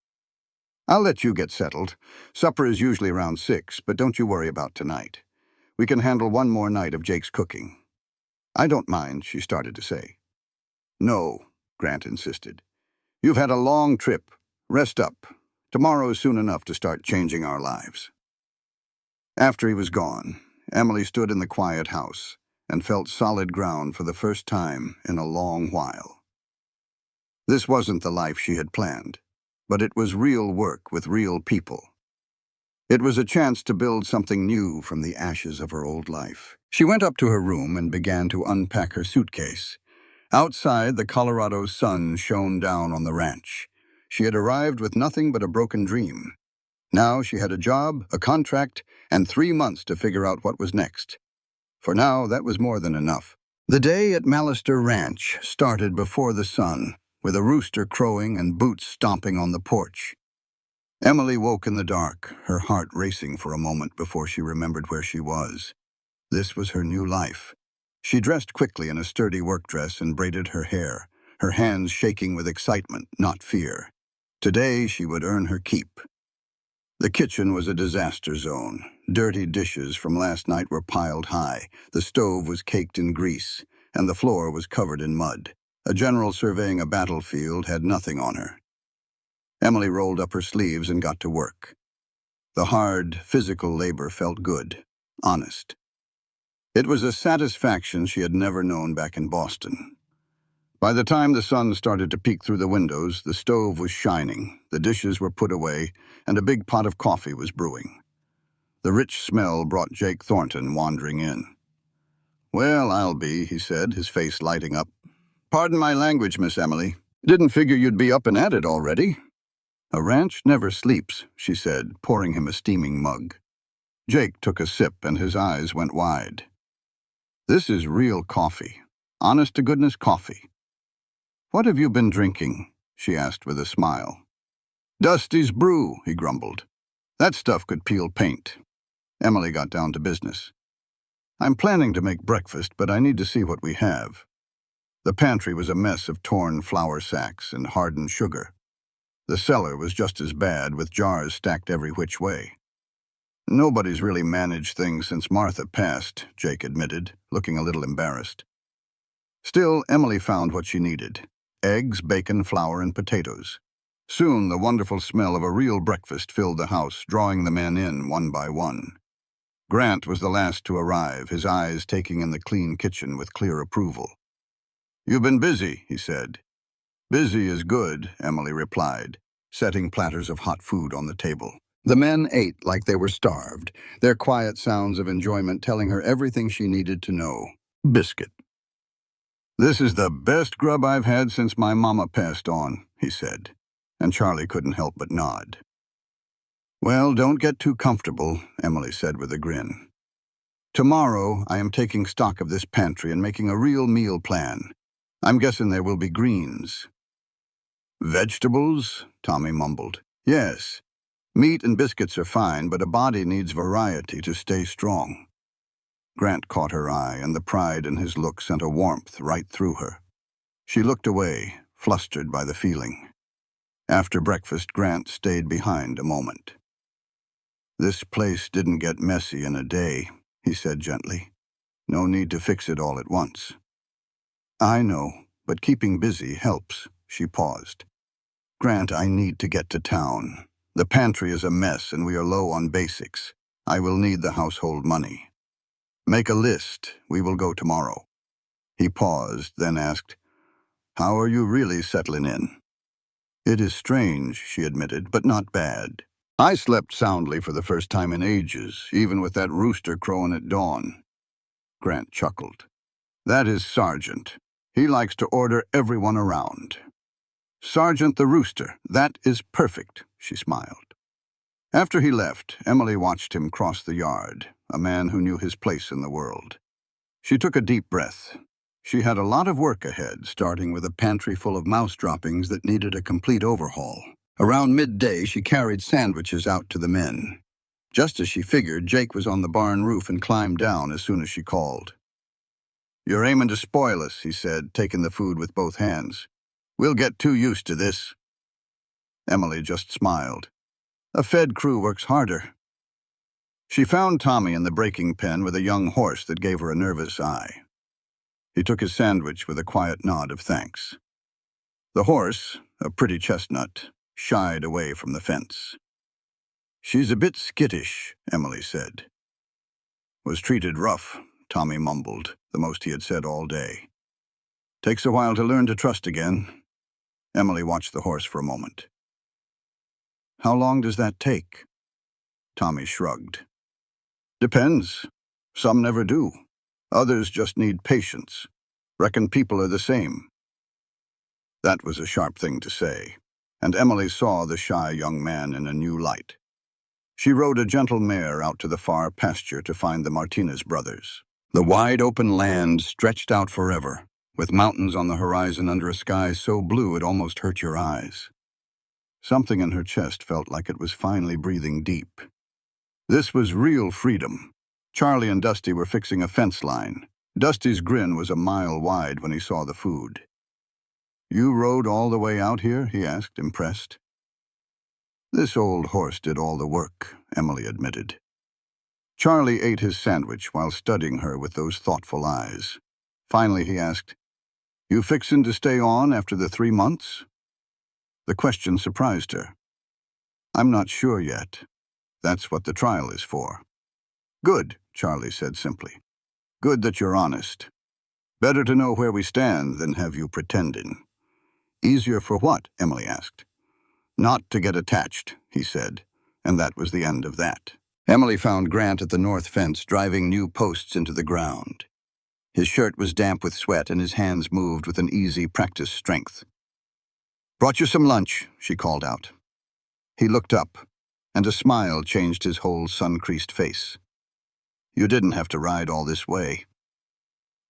I'll let you get settled. Supper is usually around 6, but don't you worry about tonight. We can handle one more night of Jake's cooking. I don't mind, she started to say. No, Grant insisted. You've had a long trip. Rest up. Tomorrow is soon enough to start changing our lives. After he was gone, Emily stood in the quiet house and felt solid ground for the first time in a long while. This wasn't the life she had planned, but it was real work with real people. It was a chance to build something new from the ashes of her old life. She went up to her room and began to unpack her suitcase. Outside, the Colorado sun shone down on the ranch. She had arrived with nothing but a broken dream. Now she had a job, a contract, and 3 months to figure out what was next. For now, that was more than enough. The day at Mallister Ranch started before the sun, with a rooster crowing and boots stomping on the porch. Emily woke in the dark, her heart racing for a moment before she remembered where she was. This was her new life. She dressed quickly in a sturdy work dress and braided her hair, her hands shaking with excitement, not fear. Today she would earn her keep. The kitchen was a disaster zone. Dirty dishes from last night were piled high, the stove was caked in grease, and the floor was covered in mud. A general surveying a battlefield had nothing on her. Emily rolled up her sleeves and got to work. The hard, physical labor felt good, honest. It was a satisfaction she had never known back in Boston. By the time the sun started to peek through the windows, the stove was shining, the dishes were put away, and a big pot of coffee was brewing. The rich smell brought Jake Thornton wandering in. Well, I'll be, he said, his face lighting up. Pardon my language, Miss Emily. Didn't figure you'd be up and at it already. A ranch never sleeps, she said, pouring him a steaming mug. Jake took a sip and his eyes went wide. This is real coffee. Honest-to-goodness coffee. What have you been drinking? She asked with a smile. Dusty's brew, he grumbled. That stuff could peel paint. Emily got down to business. I'm planning to make breakfast, but I need to see what we have. The pantry was a mess of torn flour sacks and hardened sugar. The cellar was just as bad, with jars stacked every which way. Nobody's really managed things since Martha passed, Jake admitted, looking a little embarrassed. Still, Emily found what she needed: eggs, bacon, flour, and potatoes. Soon, the wonderful smell of a real breakfast filled the house, drawing the men in one by one. Grant was the last to arrive, his eyes taking in the clean kitchen with clear approval. You've been busy, he said. Busy is good, Emily replied, setting platters of hot food on the table. The men ate like they were starved, their quiet sounds of enjoyment telling her everything she needed to know. Biscuit. This is the best grub I've had since my mama passed on, he said, and Charlie couldn't help but nod. Well, don't get too comfortable, Emily said with a grin. Tomorrow, I am taking stock of this pantry and making a real meal plan. I'm guessing there will be greens. Vegetables? Tommy mumbled. Yes. Meat and biscuits are fine, but a body needs variety to stay strong. Grant caught her eye, and the pride in his look sent a warmth right through her. She looked away, flustered by the feeling. After breakfast, Grant stayed behind a moment. This place didn't get messy in a day, he said gently. No need to fix it all at once. I know, but keeping busy helps, she paused. Grant, I need to get to town. The pantry is a mess and we are low on basics. I will need the household money. Make a list. We will go tomorrow. He paused, then asked, "How are you really settling in?" "It is strange," she admitted, "but not bad. I slept soundly for the first time in ages, even with that rooster crowing at dawn." Grant chuckled. "That is Sergeant. He likes to order everyone around." "Sergeant the Rooster, that is perfect," she smiled. After he left, Emily watched him cross the yard, a man who knew his place in the world. She took a deep breath. She had a lot of work ahead, starting with a pantry full of mouse droppings that needed a complete overhaul. Around midday, she carried sandwiches out to the men. Just as she figured, Jake was on the barn roof and climbed down as soon as she called. "You're aiming to spoil us," he said, taking the food with both hands. "We'll get too used to this." Emily just smiled. "A fed crew works harder." She found Tommy in the breaking pen with a young horse that gave her a nervous eye. He took his sandwich with a quiet nod of thanks. The horse, a pretty chestnut, shied away from the fence. "She's a bit skittish," Emily said. "Was treated rough," Tommy mumbled, the most he had said all day. "Takes a while to learn to trust again." Emily watched the horse for a moment. "How long does that take?" Tommy shrugged. "Depends. Some never do. Others just need patience. Reckon people are the same." That was a sharp thing to say, and Emily saw the shy young man in a new light. She rode a gentle mare out to the far pasture to find the Martinez brothers. The wide open land stretched out forever, with mountains on the horizon under a sky so blue it almost hurt your eyes. Something in her chest felt like it was finally breathing deep. This was real freedom. Charlie and Dusty were fixing a fence line. Dusty's grin was a mile wide when he saw the food. "You rode all the way out here?" he asked, impressed. "This old horse did all the work," Emily admitted. Charlie ate his sandwich while studying her with those thoughtful eyes. Finally he asked, "You fixin' to stay on after the 3 months?" The question surprised her. "I'm not sure yet. That's what the trial is for." "Good," Charlie said simply. "Good that you're honest. Better to know where we stand than have you pretending." "Easier for what?" Emily asked. "Not to get attached," he said, and that was the end of that. Emily found Grant at the north fence driving new posts into the ground. His shirt was damp with sweat and his hands moved with an easy, practiced strength. "Brought you some lunch," she called out. He looked up, and a smile changed his whole sun-creased face. "You didn't have to ride all this way."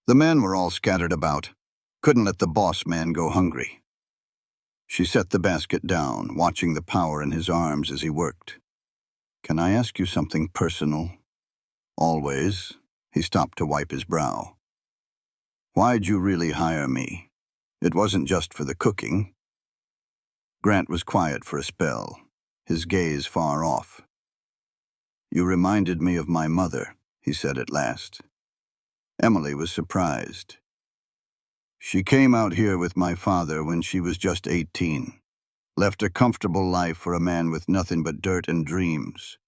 The men were all scattered about. Couldn't let the boss man go hungry. She set the basket down, watching the power in his arms as he worked. "Can I ask you something personal?" "Always." He stopped to wipe his brow. "Why'd you really hire me? It wasn't just for the cooking." Grant was quiet for a spell, his gaze far off. "You reminded me of my mother," he said at last. Emily was surprised. "She came out here with my father when she was just 18. Left a comfortable life for a man with nothing but dirt and dreams.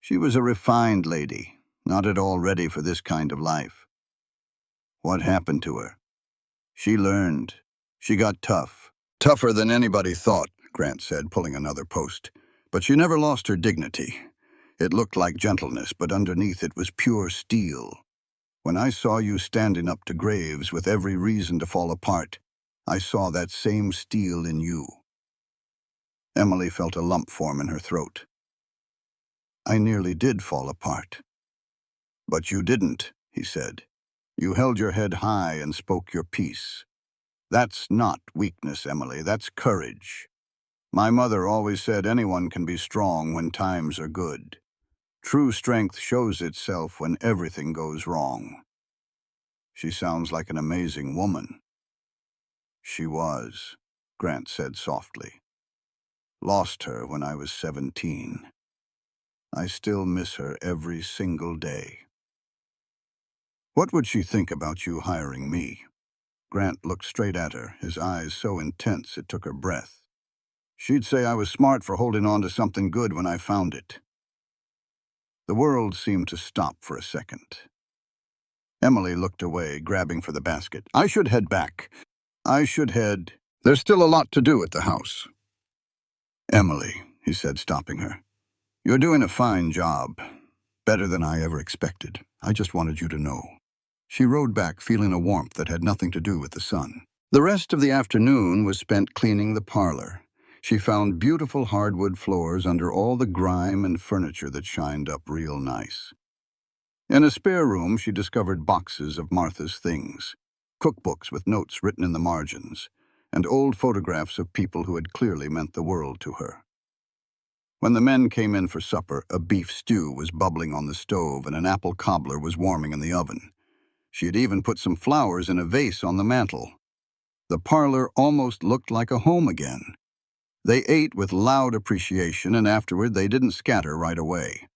She was a refined lady, not at all ready for this kind of life. What happened to her? She learned. She got tough. Tougher than anybody thought," Grant said, pulling another post. "But she never lost her dignity. It looked like gentleness, but underneath it was pure steel. When I saw you standing up to graves with every reason to fall apart, I saw that same steel in you." Emily felt a lump form in her throat. "I nearly did fall apart." "But you didn't," he said. "You held your head high and spoke your piece. That's not weakness, Emily, that's courage. My mother always said anyone can be strong when times are good. True strength shows itself when everything goes wrong." "She sounds like an amazing woman." "She was," Grant said softly. "Lost her when I was 17. I still miss her every single day." "What would she think about you hiring me?" Grant looked straight at her, his eyes so intense it took her breath. "She'd say I was smart for holding on to something good when I found it." The world seemed to stop for a second. Emily looked away, grabbing for the basket. I should head back. I should head. There's still a lot to do at the house. Emily, he said, stopping her. You're doing a fine job. Better than I ever expected. I just wanted you to know. She rode back, feeling a warmth that had nothing to do with the sun. The rest of the afternoon was spent cleaning the parlor. She found beautiful hardwood floors under all the grime and furniture that shined up real nice. In a spare room, she discovered boxes of Martha's things, cookbooks with notes written in the margins, and old photographs of people who had clearly meant the world to her. When the men came in for supper, a beef stew was bubbling on the stove and an apple cobbler was warming in the oven. She had even put some flowers in a vase on the mantel. The parlor almost looked like a home again. They ate with loud appreciation, and afterward they didn't scatter right away.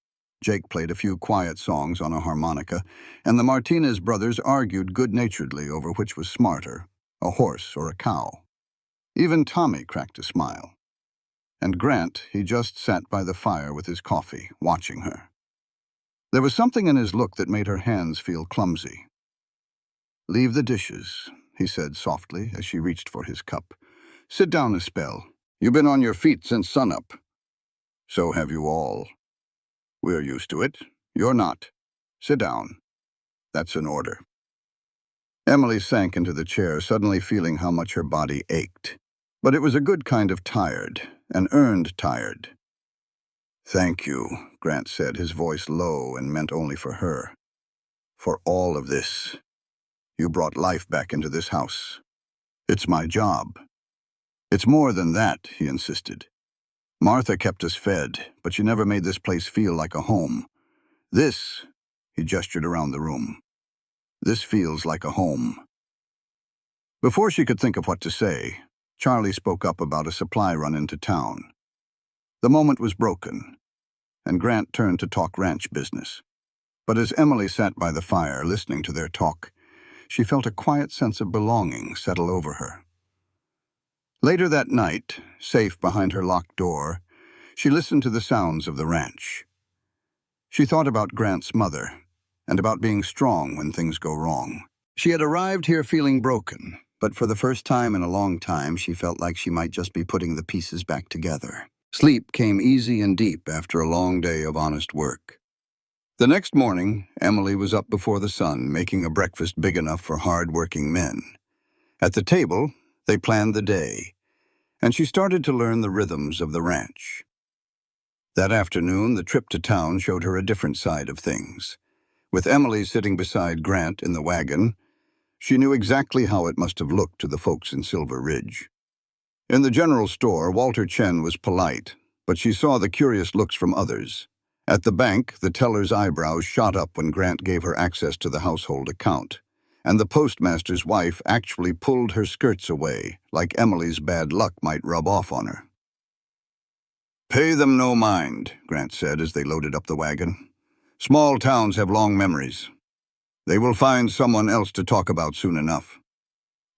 Jake played a few quiet songs on a harmonica, and the Martinez brothers argued good-naturedly over which was smarter, a horse or a cow. Even Tommy cracked a smile. And Grant, he just sat by the fire with his coffee, watching her. There was something in his look that made her hands feel clumsy. Leave the dishes, he said softly as she reached for his cup. Sit down a spell. You've been on your feet since sunup. So have you all. We're used to it. You're not. Sit down. That's an order. Emily sank into the chair, suddenly feeling how much her body ached. But it was a good kind of tired, an earned tired. Thank you, Grant said, his voice low and meant only for her. For all of this. You brought life back into this house. It's my job. It's more than that, he insisted. Martha kept us fed, but she never made this place feel like a home. This, he gestured around the room. This feels like a home. Before she could think of what to say, Charlie spoke up about a supply run into town. The moment was broken, and Grant turned to talk ranch business. But as Emily sat by the fire, listening to their talk, she felt a quiet sense of belonging settle over her. Later that night, safe behind her locked door, she listened to the sounds of the ranch. She thought about Grant's mother, and about being strong when things go wrong. She had arrived here feeling broken, but for the first time in a long time, she felt like she might just be putting the pieces back together. Sleep came easy and deep after a long day of honest work. The next morning, Emily was up before the sun, making a breakfast big enough for hard-working men. At the table, they planned the day, and she started to learn the rhythms of the ranch. That afternoon, the trip to town showed her a different side of things. With Emily sitting beside Grant in the wagon, she knew exactly how it must have looked to the folks in Silver Ridge. In the general store, Walter Chen was polite, but she saw the curious looks from others. At the bank, the teller's eyebrows shot up when Grant gave her access to the household account, and the postmaster's wife actually pulled her skirts away, like Emily's bad luck might rub off on her. Pay them no mind, Grant said as they loaded up the wagon. Small towns have long memories. They will find someone else to talk about soon enough.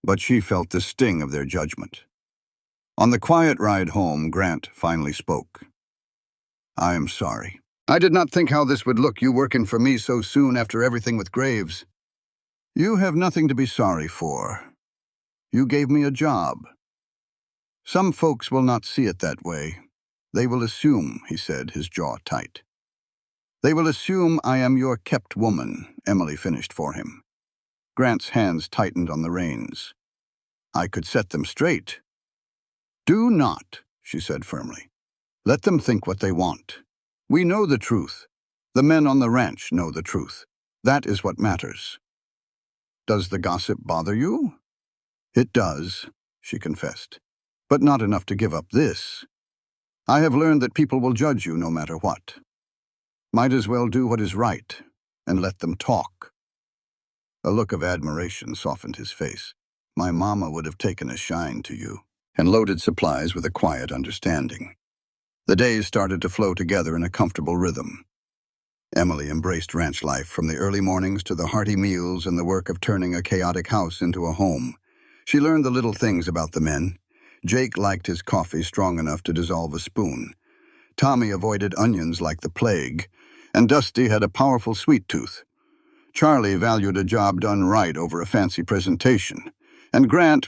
But she felt the sting of their judgment. On the quiet ride home, Grant finally spoke. I am sorry. I did not think how this would look, you working for me so soon after everything with Graves. You have nothing to be sorry for. You gave me a job. Some folks will not see it that way. They will assume, he said, his jaw tight. They will assume I am your kept woman, Emily finished for him. Grant's hands tightened on the reins. I could set them straight. Do not, she said firmly. Let them think what they want. We know the truth. The men on the ranch know the truth. That is what matters. Does the gossip bother you? It does, she confessed, but not enough to give up this. I have learned that people will judge you no matter what. Might as well do what is right and let them talk. A look of admiration softened his face. My mama would have taken a shine to you, and loaded supplies with a quiet understanding. The days started to flow together in a comfortable rhythm. Emily embraced ranch life from the early mornings to the hearty meals and the work of turning a chaotic house into a home. She learned the little things about the men. Jake liked his coffee strong enough to dissolve a spoon. Tommy avoided onions like the plague, and Dusty had a powerful sweet tooth. Charlie valued a job done right over a fancy presentation. And Grant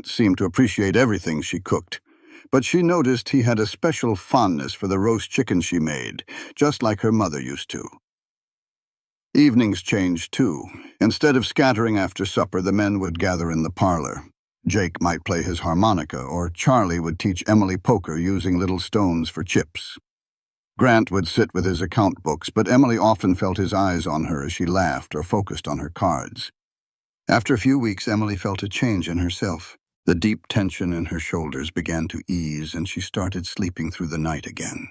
seemed to appreciate everything she cooked. But she noticed he had a special fondness for the roast chicken she made, just like her mother used to. Evenings changed, too. Instead of scattering after supper, the men would gather in the parlor. Jake might play his harmonica, or Charlie would teach Emily poker using little stones for chips. Grant would sit with his account books, but Emily often felt his eyes on her as she laughed or focused on her cards. After a few weeks, Emily felt a change in herself. The deep tension in her shoulders began to ease, and she started sleeping through the night again.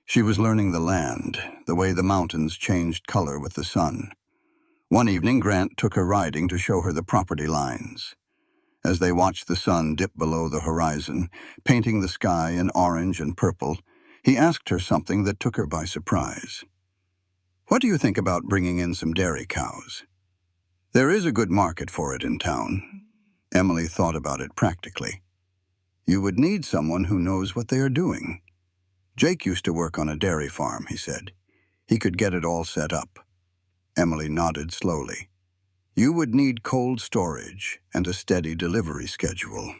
She was learning the land, the way the mountains changed color with the sun. One evening, Grant took her riding to show her the property lines. As they watched the sun dip below the horizon, painting the sky in orange and purple, he asked her something that took her by surprise. "What do you think about bringing in some dairy cows? There is a good market for it in town." Emily thought about it practically. "You would need someone who knows what they are doing." "Jake used to work on a dairy farm," he said. "He could get it all set up." Emily nodded slowly. "You would need cold storage and a steady delivery schedule.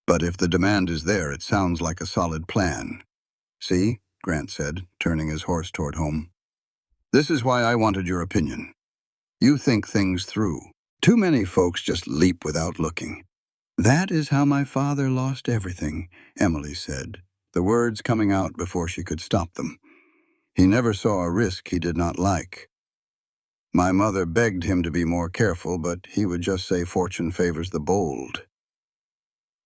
But if the demand is there, it sounds like a solid plan." "See," Grant said, turning his horse toward home. "This is why I wanted your opinion. You think things through. Too many folks just leap without looking." "That is how my father lost everything," Emily said, the words coming out before she could stop them. "He never saw a risk he did not like. My mother begged him to be more careful, but he would just say fortune favors the bold."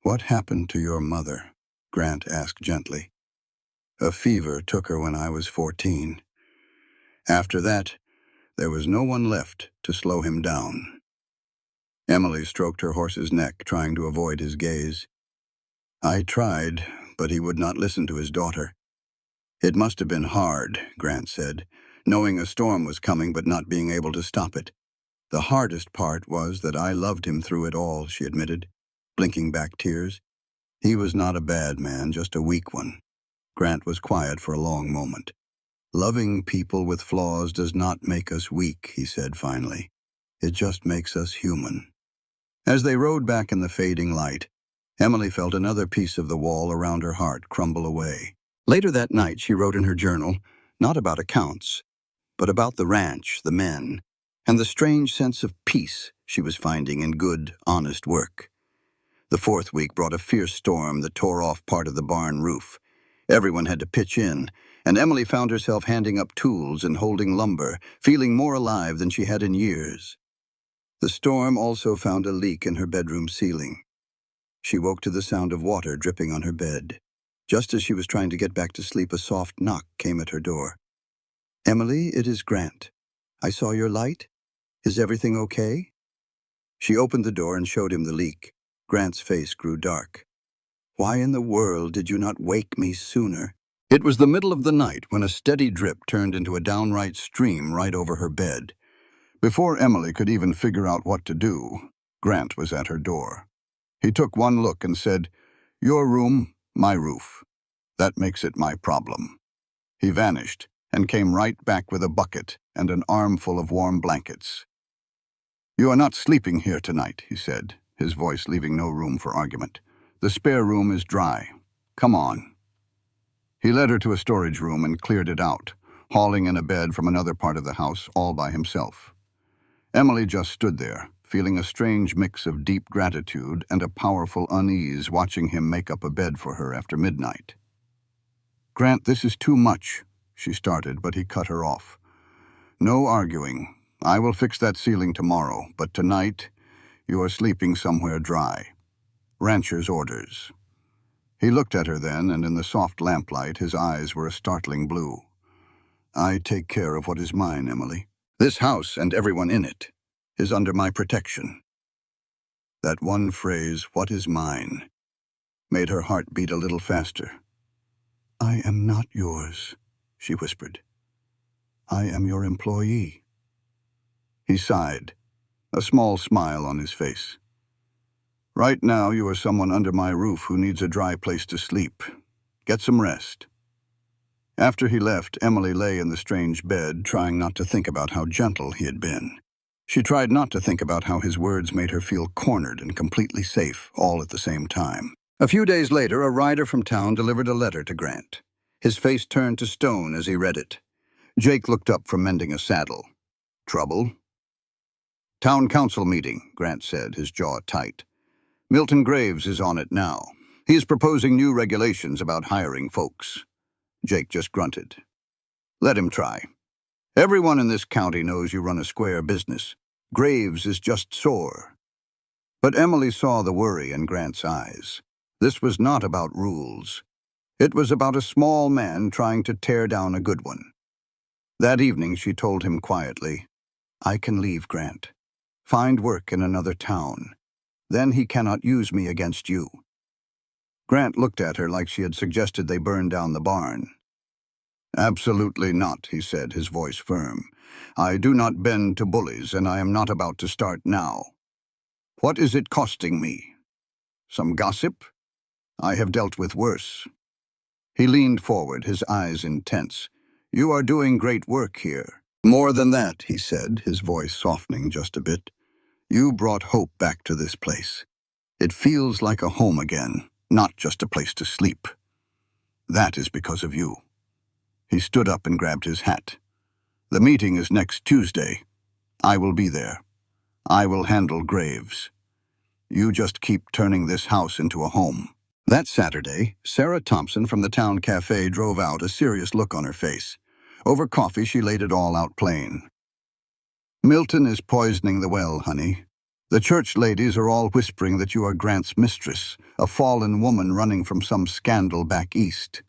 "What happened to your mother?" Grant asked gently. "A fever took her when I was 14. After that, there was no one left to slow him down." Emily stroked her horse's neck, trying to avoid his gaze. "I tried, but he would not listen to his daughter." "It must have been hard," Grant said, "knowing a storm was coming but not being able to stop it." "The hardest part was that I loved him through it all," she admitted, blinking back tears. "He was not a bad man, just a weak one." Grant was quiet for a long moment. "Loving people with flaws does not make us weak," he said finally. "It just makes us human." As they rode back in the fading light, Emily felt another piece of the wall around her heart crumble away. Later that night, she wrote in her journal, not about accounts, but about the ranch, the men, and the strange sense of peace she was finding in good, honest work. The fourth week brought a fierce storm that tore off part of the barn roof. Everyone had to pitch in, and Emily found herself handing up tools and holding lumber, feeling more alive than she had in years. The storm also found a leak in her bedroom ceiling. She woke to the sound of water dripping on her bed. Just as she was trying to get back to sleep, a soft knock came at her door. "Emily, it is Grant. I saw your light. Is everything okay?" She opened the door and showed him the leak. Grant's face grew dark. "Why in the world did you not wake me sooner?" It was the middle of the night when a steady drip turned into a downright stream right over her bed. Before Emily could even figure out what to do, Grant was at her door. He took one look and said, "Your room, my roof. That makes it my problem." He vanished and came right back with a bucket and an armful of warm blankets. "You are not sleeping here tonight," he said, his voice leaving no room for argument. "The spare room is dry. Come on." He led her to a storage room and cleared it out, hauling in a bed from another part of the house all by himself. Emily just stood there, feeling a strange mix of deep gratitude and a powerful unease watching him make up a bed for her after midnight. "Grant, this is too much," she started, but he cut her off. "No arguing. I will fix that ceiling tomorrow, but tonight you are sleeping somewhere dry. Rancher's orders." He looked at her then, and in the soft lamplight his eyes were a startling blue. "I take care of what is mine, Emily. This house and everyone in it is under my protection." That one phrase, "what is mine," made her heart beat a little faster. "I am not yours," she whispered. "I am your employee." He sighed, a small smile on his face. "Right now you are someone under my roof who needs a dry place to sleep. Get some rest." After he left, Emily lay in the strange bed, trying not to think about how gentle he had been. She tried not to think about how his words made her feel cornered and completely safe, all at the same time. A few days later, a rider from town delivered a letter to Grant. His face turned to stone as he read it. Jake looked up from mending a saddle. Trouble? Town council meeting, Grant said, his jaw tight. Milton Graves is on it now. He is proposing new regulations about hiring folks. Jake just grunted. Let him try. Everyone in this county knows you run a square business. Graves is just sore. But Emily saw the worry in Grant's eyes. This was not about rules. It was about a small man trying to tear down a good one. That evening she told him quietly, I can leave, Grant. Find work in another town. Then he cannot use me against you. Grant looked at her like she had suggested they burn down the barn. Absolutely not, he said, his voice firm. I do not bend to bullies, and I am not about to start now. What is it costing me? Some gossip? I have dealt with worse. He leaned forward, his eyes intense. You are doing great work here. More than that, he said, his voice softening just a bit. You brought hope back to this place. It feels like a home again, not just a place to sleep. That is because of you. He stood up and grabbed his hat. The meeting is next Tuesday. I will be there. I will handle Graves. You just keep turning this house into a home. That Saturday, Sarah Thompson from the town cafe drove out, a serious look on her face. Over coffee, she laid it all out plain. Milton is poisoning the well, honey. The church ladies are all whispering that you are Grant's mistress, a fallen woman running from some scandal back east.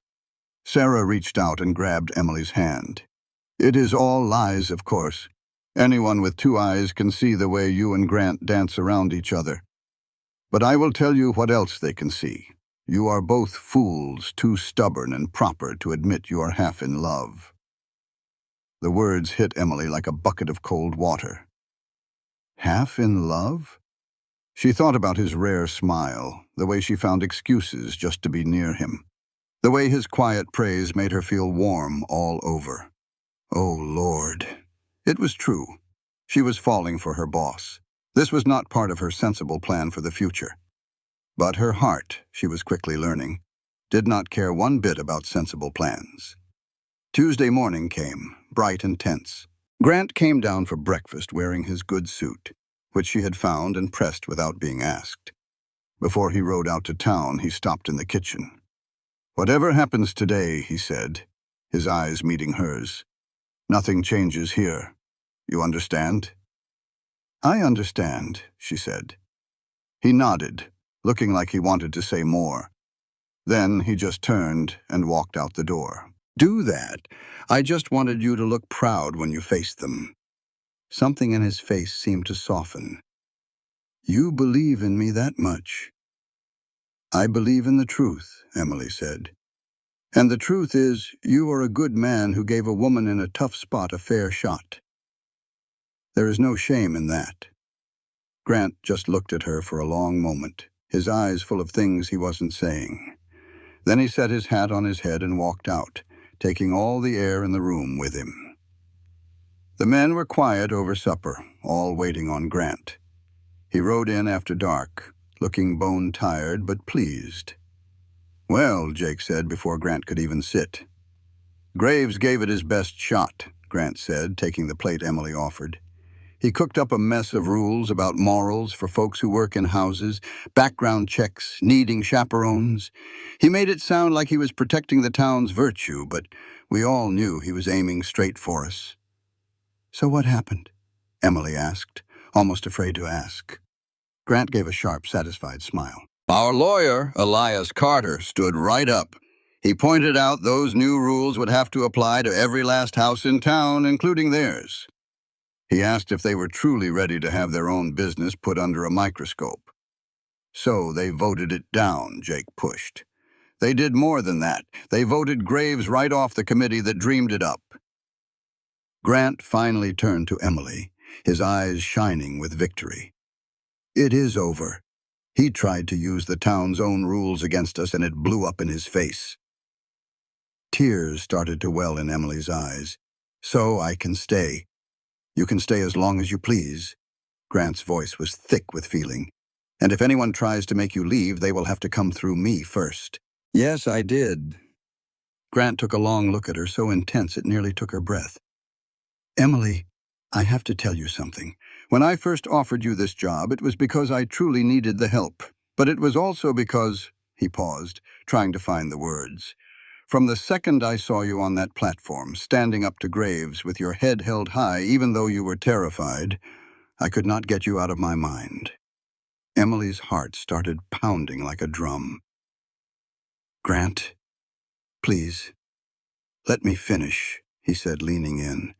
Sarah reached out and grabbed Emily's hand. It is all lies, of course. Anyone with 2 eyes can see the way you and Grant dance around each other. But I will tell you what else they can see. You are both fools, too stubborn and proper to admit you are half in love. The words hit Emily like a bucket of cold water. Half in love? She thought about his rare smile, the way she found excuses just to be near him. The way his quiet praise made her feel warm all over. Oh, Lord. It was true. She was falling for her boss. This was not part of her sensible plan for the future. But her heart, she was quickly learning, did not care one bit about sensible plans. Tuesday morning came, bright and tense. Grant came down for breakfast wearing his good suit, which she had found and pressed without being asked. Before he rode out to town, he stopped in the kitchen. Whatever happens today, he said, his eyes meeting hers. Nothing changes here. You understand? I understand, she said. He nodded, looking like he wanted to say more. Then he just turned and walked out the door. Do that. I just wanted you to look proud when you faced them. Something in his face seemed to soften. You believe in me that much. I believe in the truth, Emily said. And the truth is, you are a good man who gave a woman in a tough spot a fair shot. There is no shame in that. Grant just looked at her for a long moment, his eyes full of things he wasn't saying. Then he set his hat on his head and walked out, taking all the air in the room with him. The men were quiet over supper, all waiting on Grant. He rode in after dark, looking bone-tired but pleased. Well, Jake said before Grant could even sit. Graves gave it his best shot, Grant said, taking the plate Emily offered. He cooked up a mess of rules about morals for folks who work in houses, background checks, needing chaperones. He made it sound like he was protecting the town's virtue, but we all knew he was aiming straight for us. So what happened? Emily asked, almost afraid to ask. Grant gave a sharp, satisfied smile. Our lawyer, Elias Carter, stood right up. He pointed out those new rules would have to apply to every last house in town, including theirs. He asked if they were truly ready to have their own business put under a microscope. So they voted it down, Jake pushed. They did more than that. They voted Graves right off the committee that dreamed it up. Grant finally turned to Emily, his eyes shining with victory. It is over. He tried to use the town's own rules against us, and it blew up in his face. Tears started to well in Emily's eyes. "So I can stay. You can stay as long as you please." Grant's voice was thick with feeling. "And if anyone tries to make you leave, they will have to come through me first." "Yes, I did." Grant took a long look at her, so intense it nearly took her breath. "Emily, I have to tell you something. When I first offered you this job, it was because I truly needed the help. But it was also because—" He paused, trying to find the words. "From the second I saw you on that platform, standing up to Graves with your head held high, even though you were terrified, I could not get you out of my mind." Emily's heart started pounding like a drum. "Grant, please, let me finish," he said, leaning in.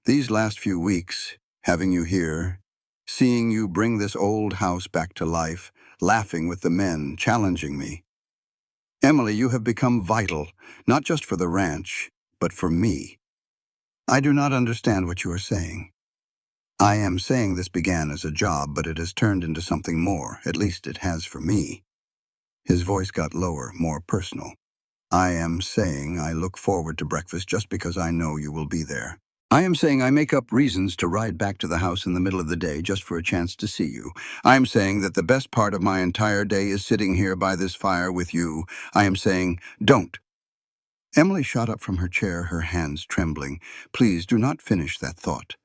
"These last few weeks, having you here, seeing you bring this old house back to life, laughing with the men, challenging me. Emily, you have become vital, not just for the ranch, but for me. I do not understand what you are saying. I am saying this began as a job, but it has turned into something more. At least it has for me." His voice got lower, more personal. "I am saying I look forward to breakfast just because I know you will be there. I am saying I make up reasons to ride back to the house in the middle of the day just for a chance to see you. I am saying that the best part of my entire day is sitting here by this fire with you. I am saying, don't." Emily shot up from her chair, her hands trembling. "Please do not finish that thought."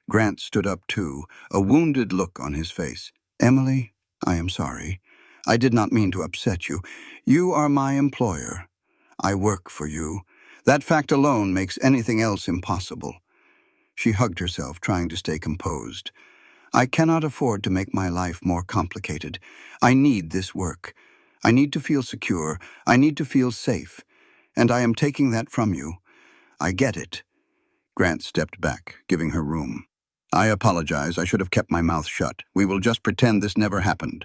Grant stood up too, a wounded look on his face. "Emily, I am sorry. I did not mean to upset you. You are my employer. I work for you. That fact alone makes anything else impossible." She hugged herself, trying to stay composed. "I cannot afford to make my life more complicated. I need this work. I need to feel secure. I need to feel safe. And I am taking that from you. I get it." Grant stepped back, giving her room. "I apologize. I should have kept my mouth shut. We will just pretend this never happened."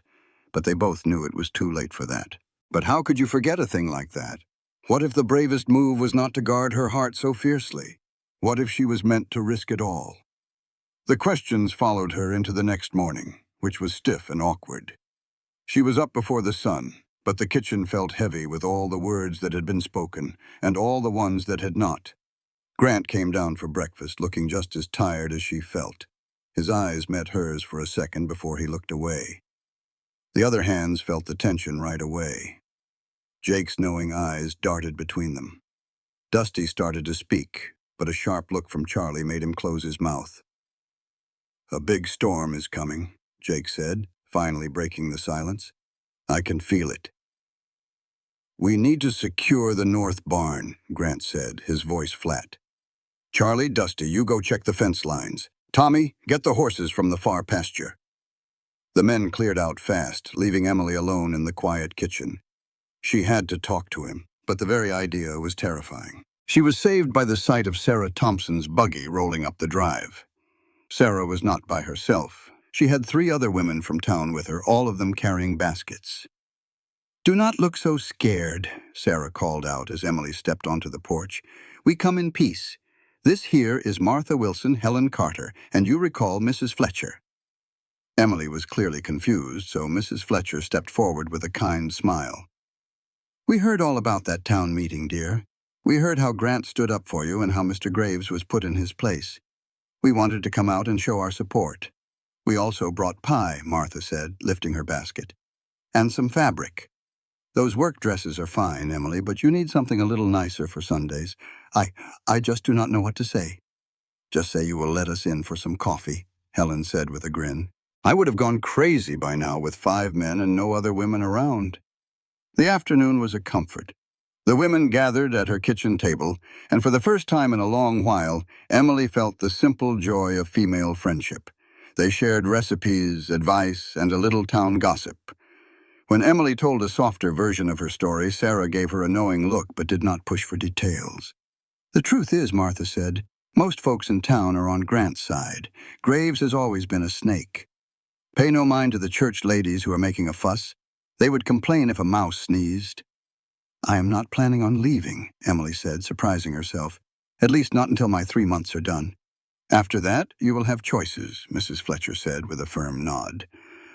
But they both knew it was too late for that. But how could you forget a thing like that? What if the bravest move was not to guard her heart so fiercely? What if she was meant to risk it all? The questions followed her into the next morning, which was stiff and awkward. She was up before the sun, but the kitchen felt heavy with all the words that had been spoken, and all the ones that had not. Grant came down for breakfast, looking just as tired as she felt. His eyes met hers for a second before he looked away. The other hands felt the tension right away. Jake's knowing eyes darted between them. Dusty started to speak, but a sharp look from Charlie made him close his mouth. "A big storm is coming," Jake said, finally breaking the silence. "I can feel it." "We need to secure the north barn," Grant said, his voice flat. "Charlie, Dusty, you go check the fence lines. Tommy, get the horses from the far pasture." The men cleared out fast, leaving Emily alone in the quiet kitchen. She had to talk to him, but the very idea was terrifying. She was saved by the sight of Sarah Thompson's buggy rolling up the drive. Sarah was not by herself. She had 3 other women from town with her, all of them carrying baskets. "Do not look so scared," Sarah called out as Emily stepped onto the porch. "We come in peace. This here is Martha Wilson, Helen Carter, and you recall Mrs. Fletcher." Emily was clearly confused, so Mrs. Fletcher stepped forward with a kind smile. "We heard all about that town meeting, dear. We heard how Grant stood up for you and how Mr. Graves was put in his place. We wanted to come out and show our support. We also brought pie," Martha said, lifting her basket, "and some fabric. Those work dresses are fine, Emily, but you need something a little nicer for Sundays. I just do not know what to say." "Just say you will let us in for some coffee," Helen said with a grin. "I would have gone crazy by now with 5 men and no other women around." The afternoon was a comfort. The women gathered at her kitchen table, and for the first time in a long while, Emily felt the simple joy of female friendship. They shared recipes, advice, and a little town gossip. When Emily told a softer version of her story, Sarah gave her a knowing look but did not push for details. "The truth is," Martha said, "most folks in town are on Grant's side. Graves has always been a snake. Pay no mind to the church ladies who are making a fuss. They would complain if a mouse sneezed." "I am not planning on leaving," Emily said, surprising herself. "At least not until my 3 months are done." "After that, you will have choices," Mrs. Fletcher said with a firm nod.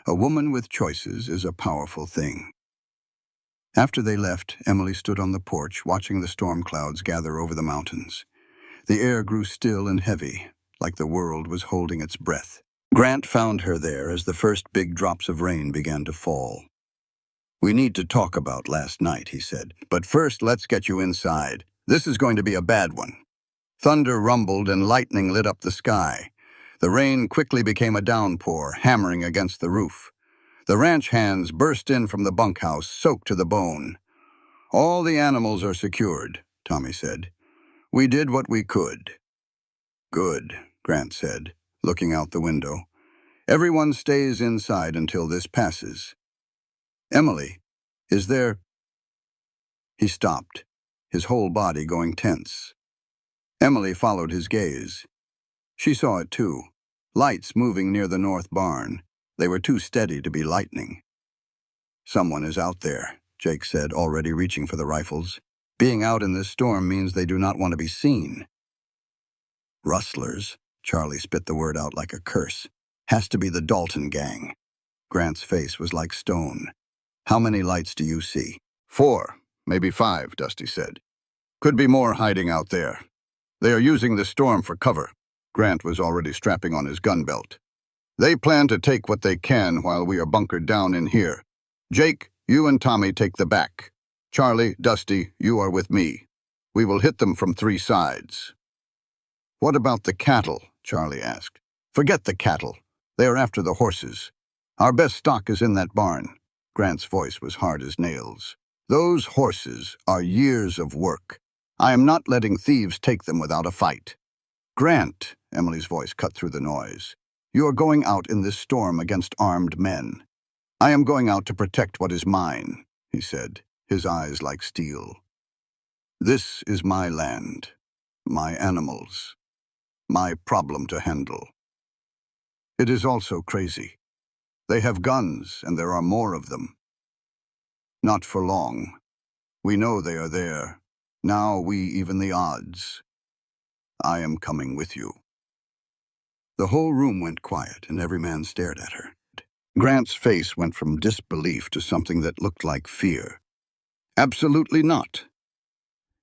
"A woman with choices is a powerful thing." After they left, Emily stood on the porch, watching the storm clouds gather over the mountains. The air grew still and heavy, like the world was holding its breath. Grant found her there as the first big drops of rain began to fall. "We need to talk about last night," he said. "But first, let's get you inside. This is going to be a bad one." Thunder rumbled and lightning lit up the sky. The rain quickly became a downpour, hammering against the roof. The ranch hands burst in from the bunkhouse, soaked to the bone. "All the animals are secured," Tommy said. "We did what we could." "Good," Grant said, looking out the window. "Everyone stays inside until this passes. Emily, is there—" He stopped, his whole body going tense. Emily followed his gaze. She saw it too. Lights moving near the north barn. They were too steady to be lightning. "Someone is out there," Jake said, already reaching for the rifles. "Being out in this storm means they do not want to be seen." "Rustlers," Charlie spit the word out like a curse. "Has to be the Dalton gang." Grant's face was like stone. "How many lights do you see?" "4, maybe 5, Dusty said. "Could be more hiding out there. They are using the storm for cover." Grant was already strapping on his gun belt. "They plan to take what they can while we are bunkered down in here. Jake, you and Tommy take the back. Charlie, Dusty, you are with me. We will hit them from 3 sides." "What about the cattle?" Charlie asked. "Forget the cattle. They are after the horses. Our best stock is in that barn." Grant's voice was hard as nails. "Those horses are years of work. I am not letting thieves take them without a fight." "Grant," Emily's voice cut through the noise, "you are going out in this storm against armed men." "I am going out to protect what is mine," he said, his eyes like steel. "This is my land, my animals, my problem to handle. It is also crazy. They have guns, and there are more of them. Not for long. We know they are there. Now we even the odds. I am coming with you." The whole room went quiet, and every man stared at her. Grant's face went from disbelief to something that looked like fear. "Absolutely not.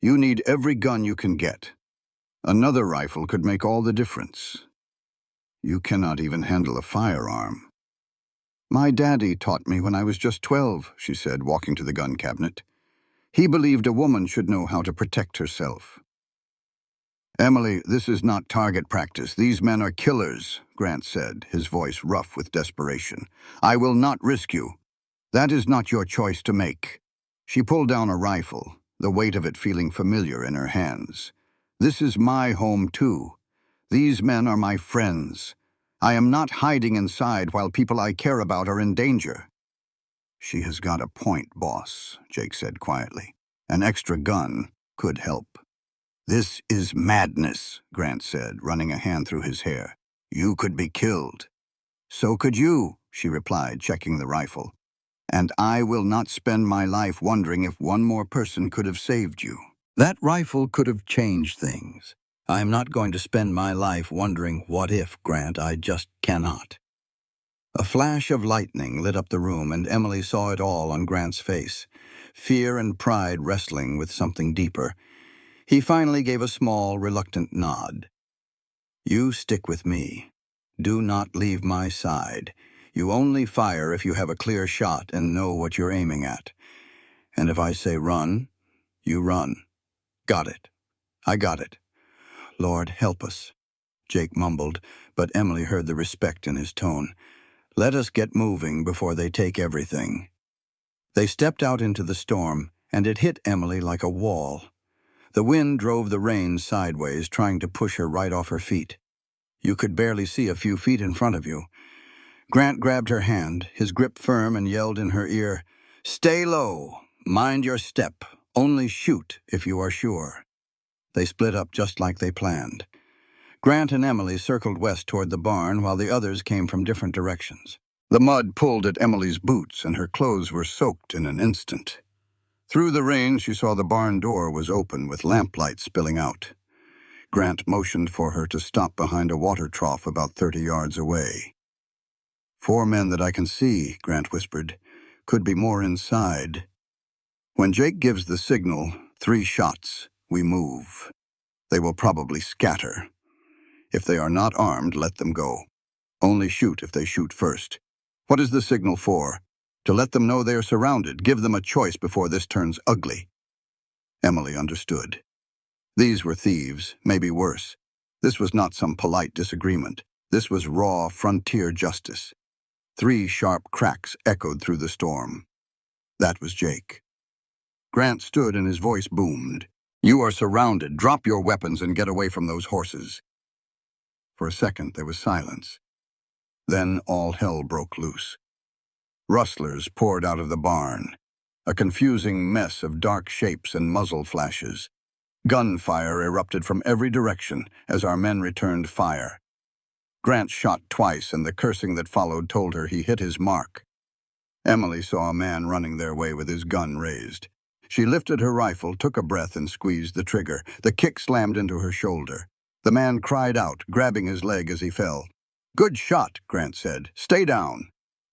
You need every gun you can get. Another rifle could make all the difference. You cannot even handle a firearm." "My daddy taught me when I was just 12, she said, walking to the gun cabinet. "He believed a woman should know how to protect herself." "Emily, this is not target practice. These men are killers," Grant said, his voice rough with desperation. "I will not risk you. That is not your choice to make." She pulled down a rifle, the weight of it feeling familiar in her hands. "This is my home, too. These men are my friends. I am not hiding inside while people I care about are in danger." "She has got a point, boss," Jake said quietly. "An extra gun could help." "This is madness," Grant said, running a hand through his hair. "You could be killed." "So could you," she replied, checking the rifle. "And I will not spend my life wondering if one more person could have saved you. That rifle could have changed things. I am not going to spend my life wondering what if, Grant. I just cannot." A flash of lightning lit up the room, and Emily saw it all on Grant's face, fear and pride wrestling with something deeper. He finally gave a small, reluctant nod. "You stick with me. Do not leave my side. You only fire if you have a clear shot and know what you're aiming at. And if I say run, you run. Got it. I got it. Lord, help us," Jake mumbled, but Emily heard the respect in his tone. "Let us get moving before they take everything." They stepped out into the storm, and it hit Emily like a wall. The wind drove the rain sideways, trying to push her right off her feet. You could barely see a few feet in front of you. Grant grabbed her hand, his grip firm, and yelled in her ear, "Stay low. Mind your step. Only shoot if you are sure." They split up just like they planned. Grant and Emily circled west toward the barn, while the others came from different directions. The mud pulled at Emily's boots, and her clothes were soaked in an instant. Through the rain, she saw the barn door was open, with lamplight spilling out. Grant motioned for her to stop behind a water trough about 30 yards away. "4 men that I can see," Grant whispered. "Could be more inside." When Jake gives the signal, 3 shots, we move. They will probably scatter. If they are not armed, let them go. Only shoot if they shoot first. What is the signal for? To let them know they are surrounded. Give them a choice before this turns ugly. Emily understood. These were thieves, maybe worse. This was not some polite disagreement. This was raw frontier justice. 3 sharp cracks echoed through the storm. That was Jake. Grant stood and his voice boomed. "You are surrounded. Drop your weapons and get away from those horses." For a second, there was silence. Then all hell broke loose. Rustlers poured out of the barn, a confusing mess of dark shapes and muzzle flashes. Gunfire erupted from every direction as our men returned fire. Grant shot twice, and the cursing that followed told her he hit his mark. Emily saw a man running their way with his gun raised. She lifted her rifle, took a breath, and squeezed the trigger. The kick slammed into her shoulder. The man cried out, grabbing his leg as he fell. "Good shot," Grant said. "Stay down."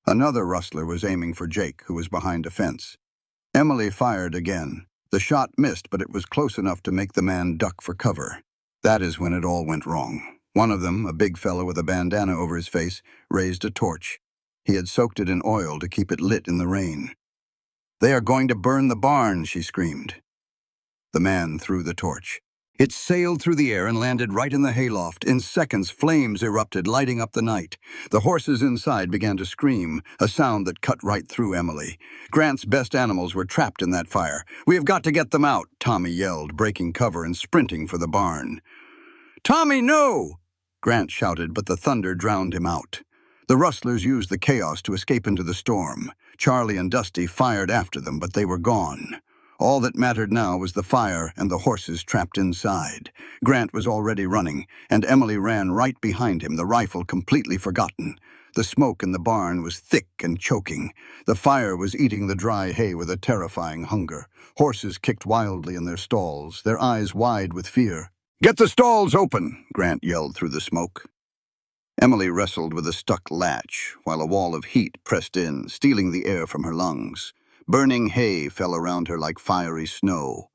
Another rustler was aiming for Jake, who was behind a fence. Emily fired again. The shot missed, but it was close enough to make the man duck for cover. That is when it all went wrong. One of them, a big fellow with a bandana over his face, raised a torch. He had soaked it in oil to keep it lit in the rain. "They are going to burn the barn," she screamed. The man threw the torch. It sailed through the air and landed right in the hayloft. In seconds, flames erupted, lighting up the night. The horses inside began to scream, a sound that cut right through Emily. Grant's best animals were trapped in that fire. "We have got to get them out," Tommy yelled, breaking cover and sprinting for the barn. "Tommy, no!" Grant shouted, but the thunder drowned him out. The rustlers used the chaos to escape into the storm. Charlie and Dusty fired after them, but they were gone. All that mattered now was the fire and the horses trapped inside. Grant was already running, and Emily ran right behind him, the rifle completely forgotten. The smoke in the barn was thick and choking. The fire was eating the dry hay with a terrifying hunger. Horses kicked wildly in their stalls, their eyes wide with fear. "Get the stalls open!" Grant yelled through the smoke. Emily wrestled with a stuck latch, while a wall of heat pressed in, stealing the air from her lungs. Burning hay fell around her like fiery snow.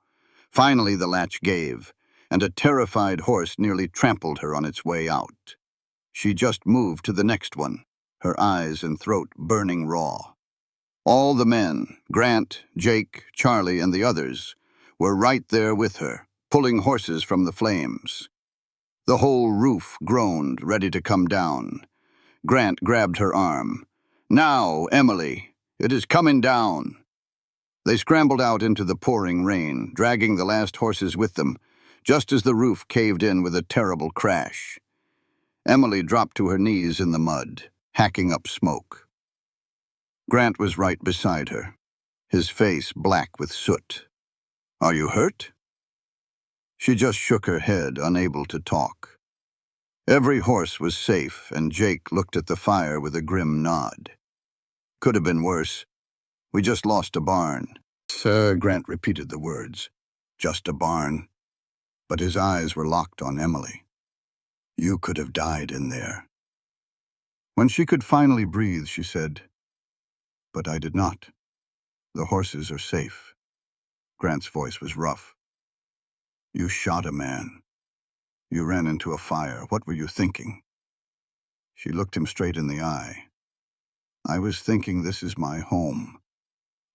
Finally, the latch gave, and a terrified horse nearly trampled her on its way out. She just moved to the next one, her eyes and throat burning raw. All the men, Grant, Jake, Charlie, and the others, were right there with her, pulling horses from the flames. The whole roof groaned, ready to come down. Grant grabbed her arm. "Now, Emily, it is coming down." They scrambled out into the pouring rain, dragging the last horses with them, just as the roof caved in with a terrible crash. Emily dropped to her knees in the mud, hacking up smoke. Grant was right beside her, his face black with soot. "Are you hurt?" She just shook her head, unable to talk. Every horse was safe, and Jake looked at the fire with a grim nod. "Could have been worse. We just lost a barn." "Sir," Grant repeated the words. "Just a barn." But his eyes were locked on Emily. "You could have died in there." When she could finally breathe, she said, "But I did not. The horses are safe." Grant's voice was rough. "You shot a man. You ran into a fire. What were you thinking?" She looked him straight in the eye. "I was thinking this is my home.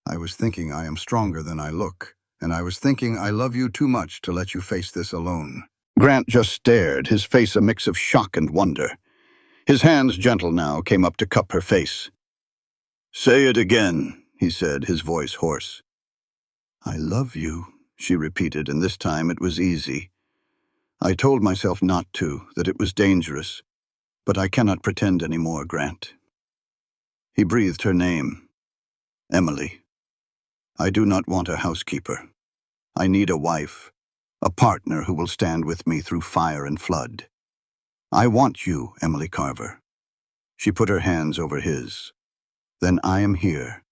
I was thinking I am stronger than I look, and I was thinking I love you too much to let you face this alone." Grant just stared, his face a mix of shock and wonder. His hands, gentle now, came up to cup her face. "Say it again," he said, his voice hoarse. "I love you," she repeated, and this time it was easy. "I told myself not to, that it was dangerous, but I cannot pretend any more, Grant." He breathed her name. "Emily. I do not want a housekeeper. I need a wife, a partner who will stand with me through fire and flood. I want you, Emily Carver." She put her hands over his. "Then I am here,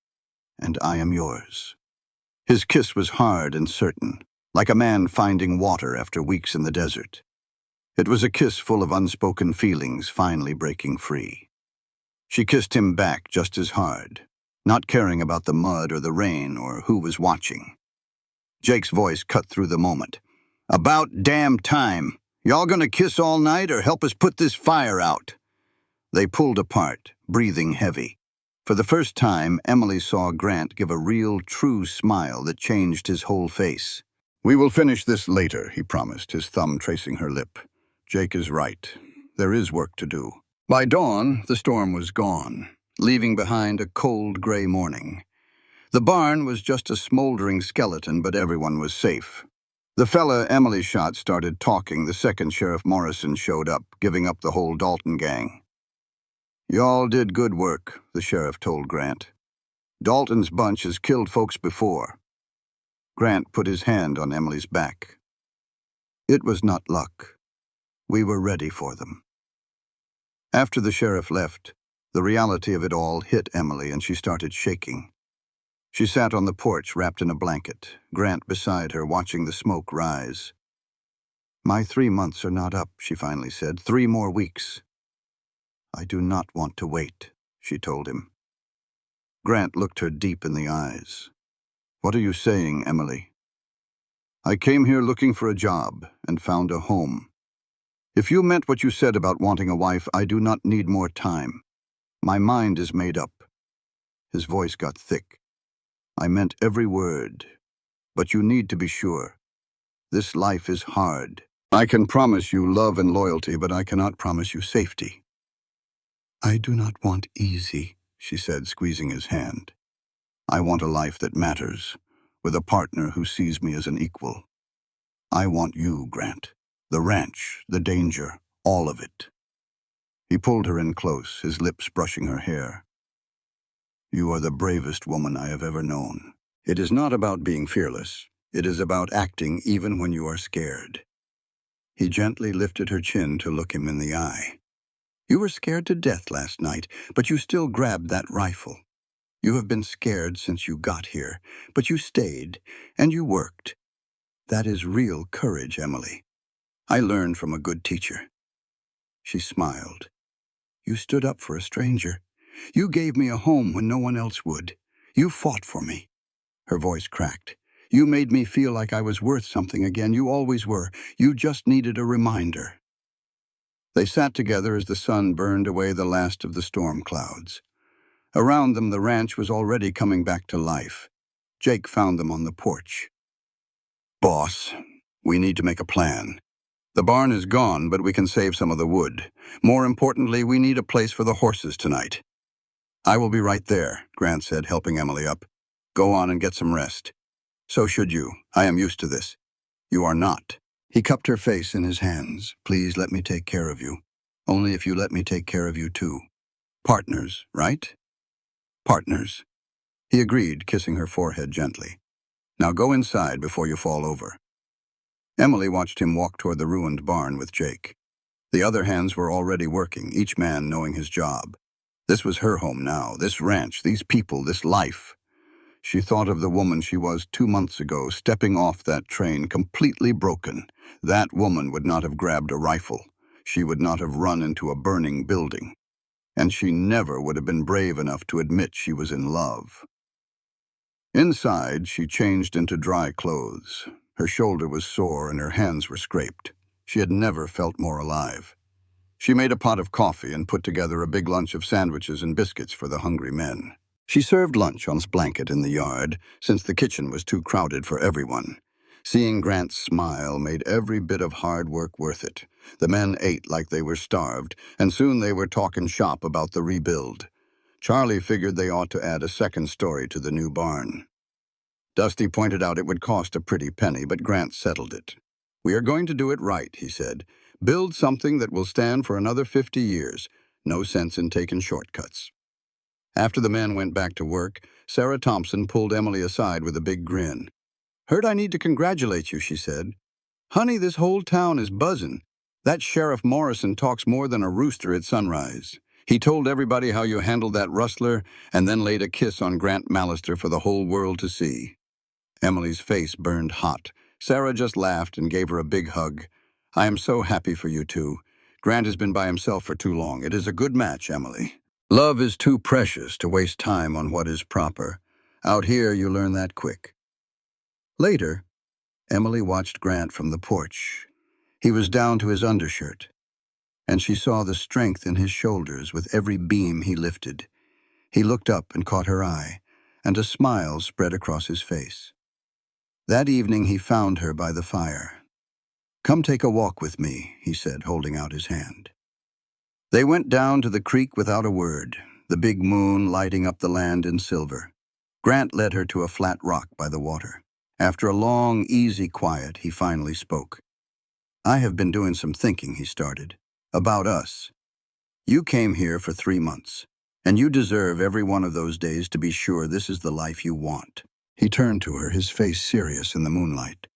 and I am yours." His kiss was hard and certain, like a man finding water after weeks in the desert. It was a kiss full of unspoken feelings finally breaking free. She kissed him back just as hard. not caring about the mud or the rain or who was watching. Jake's voice cut through the moment. "About damn time. Y'all gonna kiss all night or help us put this fire out?" They pulled apart, breathing heavy. For the first time, Emily saw Grant give a real, true smile that changed his whole face. "We will finish this later," he promised, his thumb tracing her lip. "Jake is right. There is work to do." By dawn, the storm was gone, leaving behind a cold, gray morning. The barn was just a smoldering skeleton, but everyone was safe. The fella Emily shot started talking the second Sheriff Morrison showed up, giving up the whole Dalton gang. "Y'all did good work," the sheriff told Grant. "Dalton's bunch has killed folks before." Grant put his hand on Emily's back. "It was not luck. We were ready for them." After the sheriff left, the reality of it all hit Emily and she started shaking. She sat on the porch wrapped in a blanket, Grant beside her watching the smoke rise. "My 3 months are not up," she finally said. 3 more weeks." "I do not want to wait," she told him. Grant looked her deep in the eyes. "What are you saying, Emily?" "I came here looking for a job and found a home. If you meant what you said about wanting a wife, I do not need more time. My mind is made up." His voice got thick. "I meant every word. But you need to be sure. This life is hard. I can promise you love and loyalty, but I cannot promise you safety." "I do not want easy," she said, squeezing his hand. "I want a life that matters, with a partner who sees me as an equal. I want you, Grant. The ranch, the danger, all of it." He pulled her in close, his lips brushing her hair. "You are the bravest woman I have ever known. It is not about being fearless. It is about acting even when you are scared." He gently lifted her chin to look him in the eye. "You were scared to death last night, but you still grabbed that rifle. You have been scared since you got here, but you stayed, and you worked. That is real courage, Emily. I learned from a good teacher." She smiled. "You stood up for a stranger. You gave me a home when no one else would. You fought for me." Her voice cracked. "You made me feel like I was worth something again. You always were. You just needed a reminder." They sat together as the sun burned away the last of the storm clouds. Around them, the ranch was already coming back to life. Jake found them on the porch. "Boss, we need to make a plan. The barn is gone, but we can save some of the wood. More importantly, we need a place for the horses tonight." "I will be right there," Grant said, helping Emily up. "Go on and get some rest." "So should you. I am used to this." "You are not." He cupped her face in his hands. "Please let me take care of you. Only if you let me take care of you too. Partners, right?" "Partners." He agreed, kissing her forehead gently. "Now go inside before you fall over." Emily watched him walk toward the ruined barn with Jake. The other hands were already working, each man knowing his job. This was her home now, this ranch, these people, this life. She thought of the woman she was 2 months ago, stepping off that train, completely broken. That woman would not have grabbed a rifle. She would not have run into a burning building. And she never would have been brave enough to admit she was in love. Inside, she changed into dry clothes. Her shoulder was sore and her hands were scraped. She had never felt more alive. She made a pot of coffee and put together a big lunch of sandwiches and biscuits for the hungry men. She served lunch on his blanket in the yard, since the kitchen was too crowded for everyone. Seeing Grant smile made every bit of hard work worth it. The men ate like they were starved, and soon they were talking shop about the rebuild. Charlie figured they ought to add a second story to the new barn. Dusty pointed out it would cost a pretty penny, but Grant settled it. "We are going to do it right," he said. "Build something that will stand for another 50 years. No sense in taking shortcuts." After the men went back to work, Sarah Thompson pulled Emily aside with a big grin. "Heard I need to congratulate you," she said. "Honey, this whole town is buzzing. That Sheriff Morrison talks more than a rooster at sunrise. He told everybody how you handled that rustler and then laid a kiss on Grant Mallister for the whole world to see." Emily's face burned hot. Sarah just laughed and gave her a big hug. "I am so happy for you two. Grant has been by himself for too long. It is a good match, Emily." Love is too precious to waste time on what is proper. Out here, you learn that quick. Later, Emily watched Grant from the porch. He was down to his undershirt, and she saw the strength in his shoulders with every beam he lifted. He looked up and caught her eye, and a smile spread across his face. That evening he found her by the fire. "Come take a walk with me," he said, holding out his hand. They went down to the creek without a word, the big moon lighting up the land in silver. Grant led her to a flat rock by the water. After a long, easy quiet, he finally spoke. "I have been doing some thinking," he started, "about us. You came here for 3 months, and you deserve every one of those days to be sure this is the life you want." He turned to her, his face serious in the moonlight.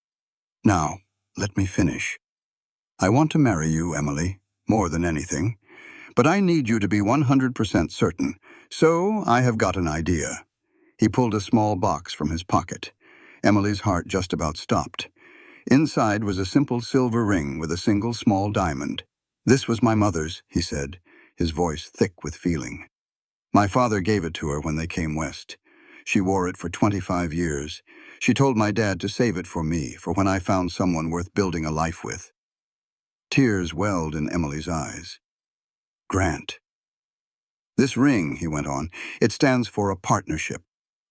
"Now, let me finish. I want to marry you, Emily, more than anything. But I need you to be 100% certain, so I have got an idea." He pulled a small box from his pocket. Emily's heart just about stopped. Inside was a simple silver ring with a single small diamond. "This was my mother's," he said, his voice thick with feeling. "My father gave it to her when they came west. She wore it for 25 years. She told my dad to save it for me, for when I found someone worth building a life with." Tears welled in Emily's eyes. "Grant." "This ring," he went on, "it stands for a partnership.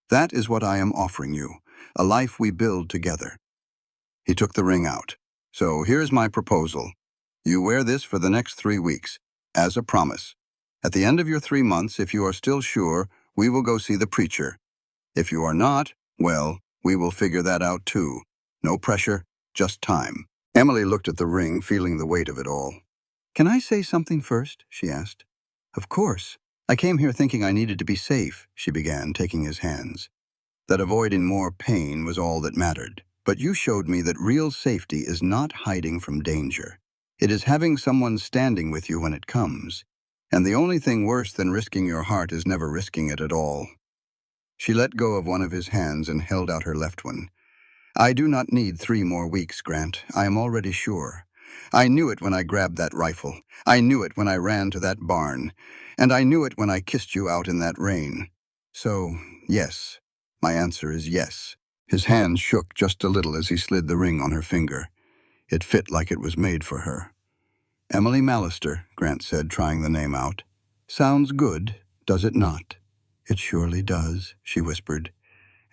That is what I am offering you, a life we build together." He took the ring out. "So here's my proposal. You wear this for the next 3 weeks, as a promise. At the end of your 3 months, if you are still sure, we will go see the preacher. If you are not, well, we will figure that out too. No pressure, just time." Emily looked at the ring, feeling the weight of it all. "Can I say something first?" she asked. "Of course. I came here thinking I needed to be safe," she began, taking his hands. "That avoiding more pain was all that mattered. But you showed me that real safety is not hiding from danger. It is having someone standing with you when it comes. And the only thing worse than risking your heart is never risking it at all." She let go of one of his hands and held out her left one. "I do not need 3 more weeks, Grant. I am already sure. I knew it when I grabbed that rifle. I knew it when I ran to that barn. And I knew it when I kissed you out in that rain. So, yes. My answer is yes." His hand shook just a little as he slid the ring on her finger. It fit like it was made for her. "Emily Mallister," Grant said, trying the name out. "Sounds good, does it not?" "It surely does," she whispered.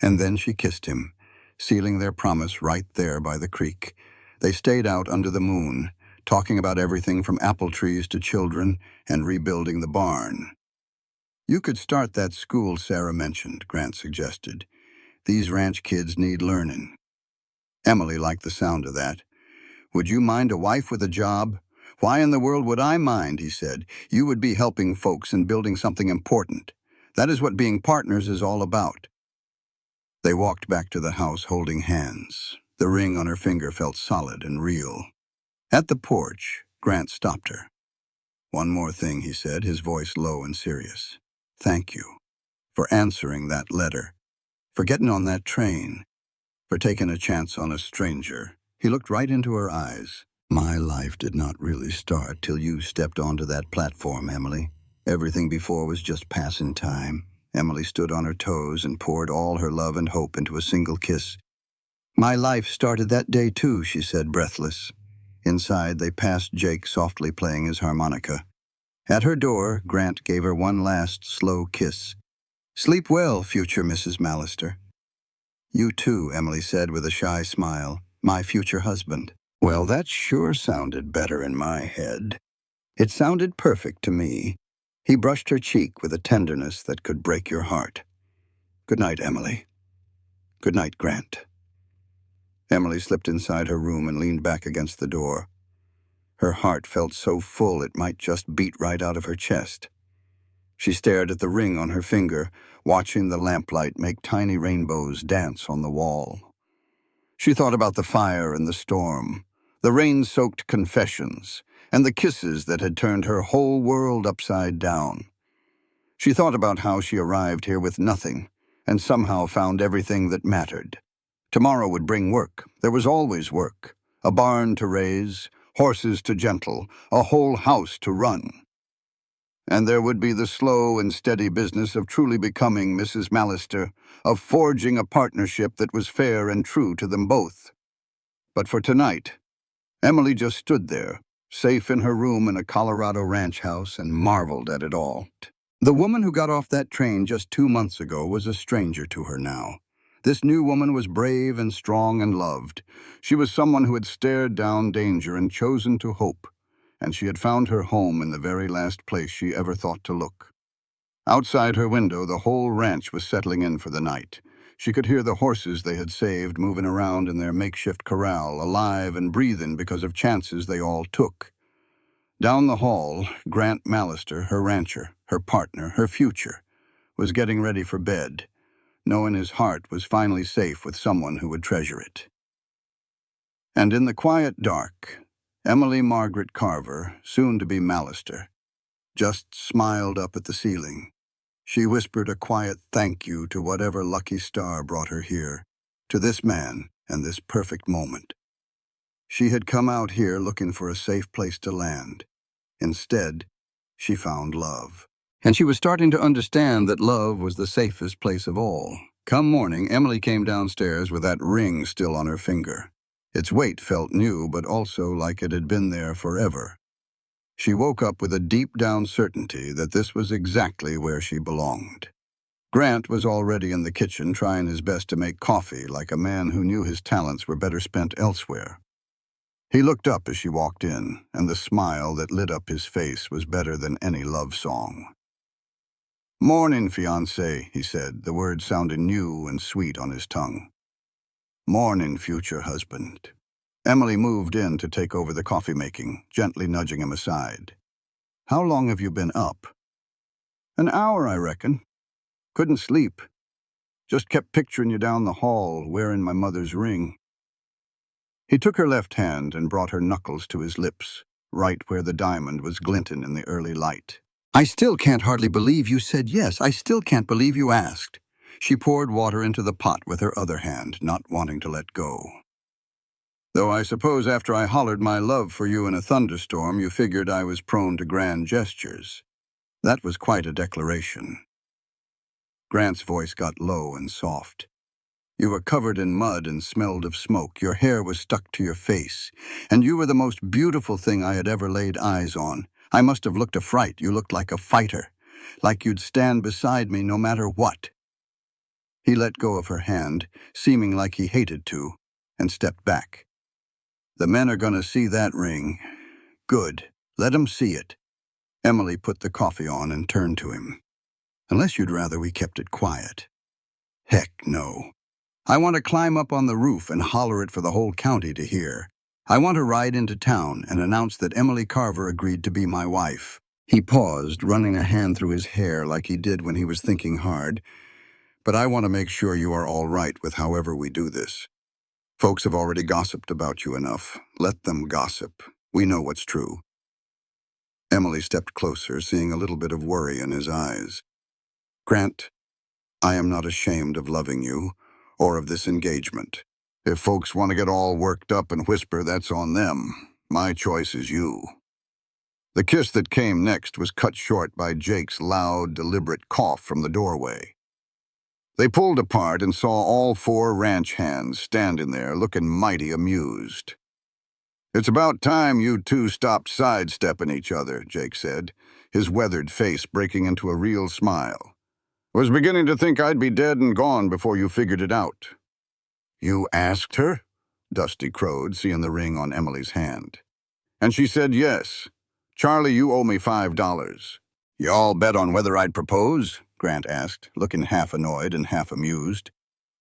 And then she kissed him, sealing their promise right there by the creek. They stayed out under the moon, talking about everything from apple trees to children and rebuilding the barn. "You could start that school Sarah mentioned," Grant suggested. "These ranch kids need learning." Emily liked the sound of that. "Would you mind a wife with a job?" "Why in the world would I mind?" he said. "You would be helping folks and building something important. That is what being partners is all about." They walked back to the house holding hands. The ring on her finger felt solid and real. At the porch, Grant stopped her. "One more thing," he said, his voice low and serious. "Thank you for answering that letter, for getting on that train, for taking a chance on a stranger." He looked right into her eyes. "My life did not really start till you stepped onto that platform, Emily. Everything before was just passing time." Emily stood on her toes and poured all her love and hope into a single kiss. "My life started that day too," she said, breathless. Inside, they passed Jake softly playing his harmonica. At her door, Grant gave her one last slow kiss. "Sleep well, future Mrs. Mallister." "You too," Emily said with a shy smile. "My future husband." Well, that sure sounded better in my head. It sounded perfect to me. He brushed her cheek with a tenderness that could break your heart. "Good night, Emily." "Good night, Grant." Emily slipped inside her room and leaned back against the door. Her heart felt so full it might just beat right out of her chest. She stared at the ring on her finger, watching the lamplight make tiny rainbows dance on the wall. She thought about the fire and the storm, the rain-soaked confessions, and the kisses that had turned her whole world upside down. She thought about how she arrived here with nothing, and somehow found everything that mattered. Tomorrow would bring work. There was always work. A barn to raise, horses to gentle, a whole house to run. And there would be the slow and steady business of truly becoming Mrs. Mallister, of forging a partnership that was fair and true to them both. But for tonight, Emily just stood there, safe in her room in a Colorado ranch house, and marveled at it all. The woman who got off that train just 2 months ago was a stranger to her now. This new woman was brave and strong and loved. She was someone who had stared down danger and chosen to hope, and she had found her home in the very last place she ever thought to look. Outside her window, the whole ranch was settling in for the night. She could hear the horses they had saved moving around in their makeshift corral, alive and breathing because of chances they all took. Down the hall, Grant Mallister, her rancher, her partner, her future, was getting ready for bed, knowing his heart was finally safe with someone who would treasure it. And in the quiet dark, Emily Margaret Carver, soon to be Mallister, just smiled up at the ceiling. She whispered a quiet thank you to whatever lucky star brought her here, to this man and this perfect moment. She had come out here looking for a safe place to land. Instead, she found love. And she was starting to understand that love was the safest place of all. Come morning, Emily came downstairs with that ring still on her finger. Its weight felt new, but also like it had been there forever. She woke up with a deep-down certainty that this was exactly where she belonged. Grant was already in the kitchen trying his best to make coffee like a man who knew his talents were better spent elsewhere. He looked up as she walked in, and the smile that lit up his face was better than any love song. "Morning, fiancé," he said, the words sounding new and sweet on his tongue. "Morning, future husband." Emily moved in to take over the coffee-making, gently nudging him aside. "How long have you been up?" "An hour, I reckon. Couldn't sleep. Just kept picturing you down the hall, wearing my mother's ring." He took her left hand and brought her knuckles to his lips, right where the diamond was glinting in the early light. "I still can't hardly believe you said yes. I still can't believe you asked." She poured water into the pot with her other hand, not wanting to let go. "Though I suppose after I hollered my love for you in a thunderstorm, you figured I was prone to grand gestures. That was quite a declaration." Grant's voice got low and soft. "You were covered in mud and smelled of smoke. Your hair was stuck to your face. And you were the most beautiful thing I had ever laid eyes on. I must have looked a fright. You looked like a fighter. Like you'd stand beside me no matter what." He let go of her hand, seeming like he hated to, and stepped back. "The men are going to see that ring. Good. Let 'em see it." Emily put the coffee on and turned to him. "Unless you'd rather we kept it quiet." "Heck no. I want to climb up on the roof and holler it for the whole county to hear. I want to ride into town and announce that Emily Carver agreed to be my wife." He paused, running a hand through his hair like he did when he was thinking hard. "But I want to make sure you are all right with however we do this. Folks have already gossiped about you enough. Let them gossip. We know what's true." Emily stepped closer, seeing a little bit of worry in his eyes. "Grant, I am not ashamed of loving you, or of this engagement. If folks want to get all worked up and whisper, that's on them. My choice is you." The kiss that came next was cut short by Jake's loud, deliberate cough from the doorway. They pulled apart and saw all four ranch hands standing there looking mighty amused. "It's about time you two stopped sidestepping each other," Jake said, his weathered face breaking into a real smile. "Was beginning to think I'd be dead and gone before you figured it out." "You asked her?" Dusty crowed, seeing the ring on Emily's hand. "And she said yes. Charlie, you owe me $5. "You all bet on whether I'd propose?" Grant asked, looking half annoyed and half amused.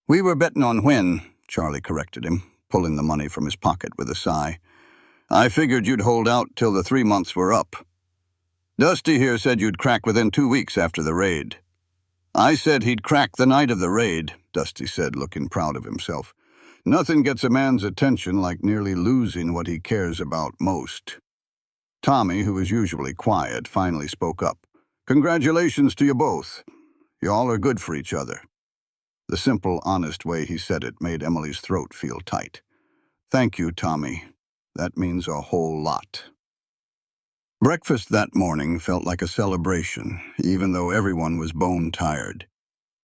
"We were betting on when," Charlie corrected him, pulling the money from his pocket with a sigh. "I figured you'd hold out till the 3 months were up. Dusty here said you'd crack within 2 weeks after the raid." "I said he'd crack the night of the raid," Dusty said, looking proud of himself. "Nothing gets a man's attention like nearly losing what he cares about most." Tommy, who was usually quiet, finally spoke up. "Congratulations to you both. Y'all are good for each other." The simple, honest way he said it made Emily's throat feel tight. "Thank you, Tommy. That means a whole lot." Breakfast that morning felt like a celebration, even though everyone was bone-tired.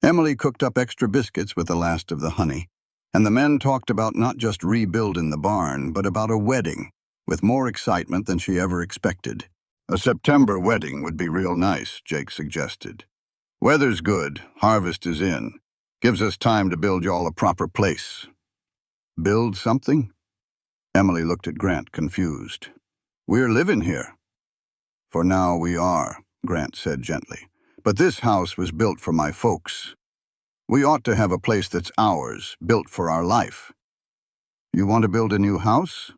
Emily cooked up extra biscuits with the last of the honey, and the men talked about not just rebuilding the barn, but about a wedding, with more excitement than she ever expected. A September wedding would be real nice, Jake suggested. Weather's good, harvest is in. Gives us time to build y'all a proper place. Build something? Emily looked at Grant, confused. We're living here. For now we are, Grant said gently. But this house was built for my folks. We ought to have a place that's ours, built for our life. You want to build a new house?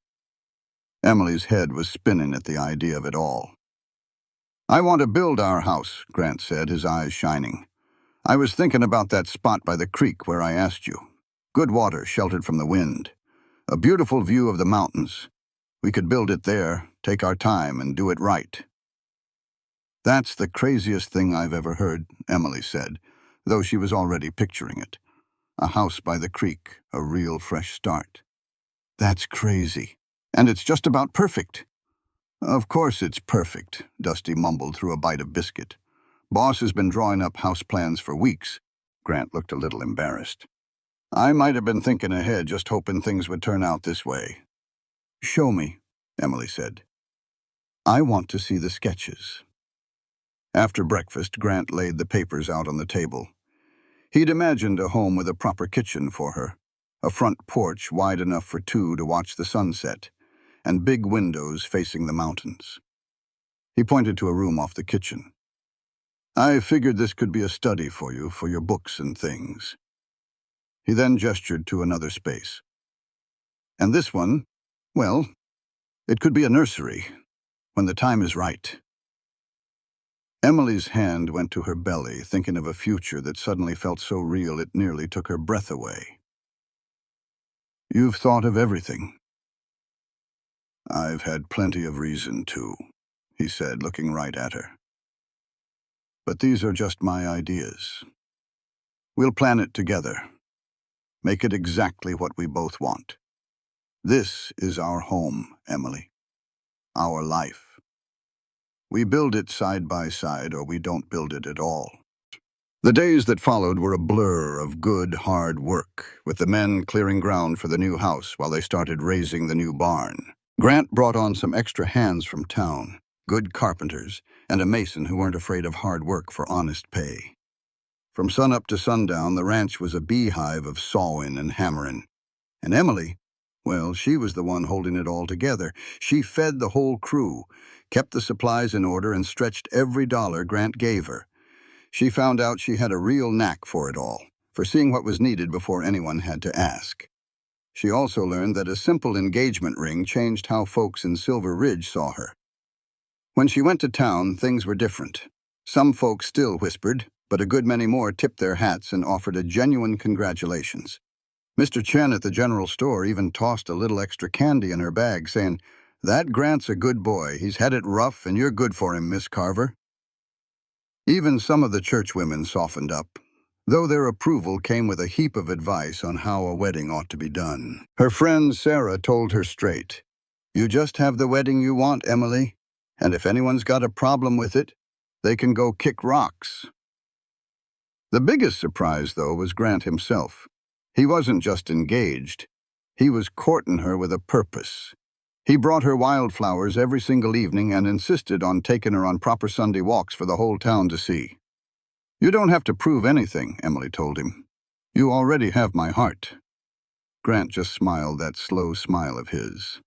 Emily's head was spinning at the idea of it all. I want to build our house, Grant said, his eyes shining. I was thinking about that spot by the creek where I asked you. Good water, sheltered from the wind. A beautiful view of the mountains. We could build it there, take our time, and do it right. That's the craziest thing I've ever heard, Emily said, though she was already picturing it. A house by the creek, a real fresh start. That's crazy. And it's just about perfect. Of course it's perfect, Dusty mumbled through a bite of biscuit. Boss has been drawing up house plans for weeks. Grant looked a little embarrassed. I might have been thinking ahead, just hoping things would turn out this way. Show me, Emily said. I want to see the sketches. After breakfast, Grant laid the papers out on the table. He'd imagined a home with a proper kitchen for her, a front porch wide enough for two to watch the sunset, and big windows facing the mountains. He pointed to a room off the kitchen. I figured this could be a study for you, for your books and things. He then gestured to another space. And this one, well, it could be a nursery, when the time is right. Emily's hand went to her belly, thinking of a future that suddenly felt so real it nearly took her breath away. You've thought of everything. I've had plenty of reason to, he said, looking right at her. But these are just my ideas. We'll plan it together. Make it exactly what we both want. This is our home, Emily. Our life. We build it side by side, or we don't build it at all. The days that followed were a blur of good, hard work, with the men clearing ground for the new house while they started raising the new barn. Grant brought on some extra hands from town, good carpenters, and a mason who weren't afraid of hard work for honest pay. From sunup to sundown, the ranch was a beehive of sawing and hammering. And Emily, well, she was the one holding it all together. She fed the whole crew, kept the supplies in order, and stretched every dollar Grant gave her. She found out she had a real knack for it all, for seeing what was needed before anyone had to ask. She also learned that a simple engagement ring changed how folks in Silver Ridge saw her. When she went to town, things were different. Some folks still whispered, but a good many more tipped their hats and offered a genuine congratulations. Mr. Chen at the general store even tossed a little extra candy in her bag, saying, "That Grant's a good boy. He's had it rough, and you're good for him, Miss Carver." Even some of the churchwomen softened up, though their approval came with a heap of advice on how a wedding ought to be done. Her friend Sarah told her straight, "You just have the wedding you want, Emily, and if anyone's got a problem with it, they can go kick rocks." The biggest surprise, though, was Grant himself. He wasn't just engaged. He was courting her with a purpose. He brought her wildflowers every single evening and insisted on taking her on proper Sunday walks for the whole town to see. "You don't have to prove anything," Emily told him. "You already have my heart." Grant just smiled that slow smile of his.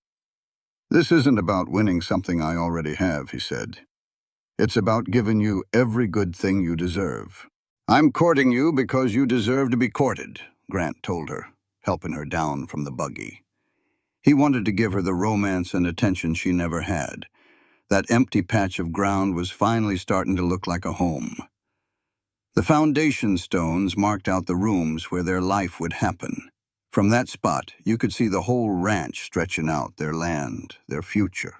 "This isn't about winning something I already have," he said. "It's about giving you every good thing you deserve." "I'm courting you because you deserve to be courted," Grant told her, helping her down from the buggy. He wanted to give her the romance and attention she never had. That empty patch of ground was finally starting to look like a home. The foundation stones marked out the rooms where their life would happen. From that spot, you could see the whole ranch stretching out, their land, their future.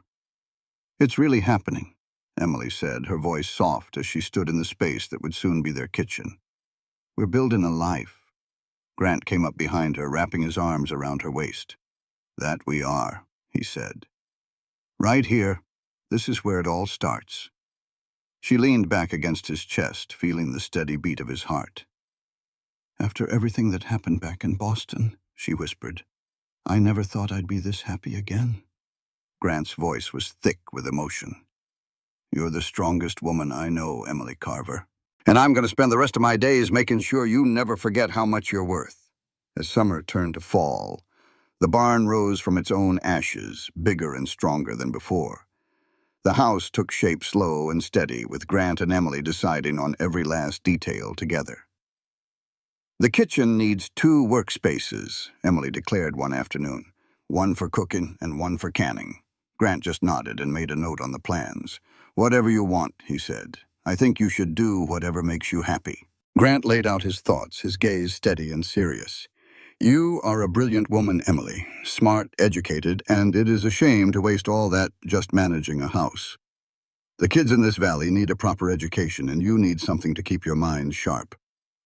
"It's really happening," Emily said, her voice soft as she stood in the space that would soon be their kitchen. "We're building a life." Grant came up behind her, wrapping his arms around her waist. "That we are," he said. "Right here, This is where it all starts." She leaned back against his chest, feeling the steady beat of his heart. "After everything that happened back in Boston," she whispered, "I never thought I'd be this happy again." Grant's voice was thick with emotion. "You're the strongest woman I know, Emily Carver. And I'm going to spend the rest of my days making sure you never forget how much you're worth." As summer turned to fall, the barn rose from its own ashes, bigger and stronger than before. The house took shape slow and steady, with Grant and Emily deciding on every last detail together. "The kitchen needs 2 workspaces," Emily declared one afternoon. "One for cooking and one for canning." Grant just nodded and made a note on the plans. "Whatever you want," he said. "I think you should do whatever makes you happy." Grant laid out his thoughts, his gaze steady and serious. "You are a brilliant woman, Emily, smart, educated, and it is a shame to waste all that just managing a house. The kids in this valley need a proper education, and you need something to keep your mind sharp.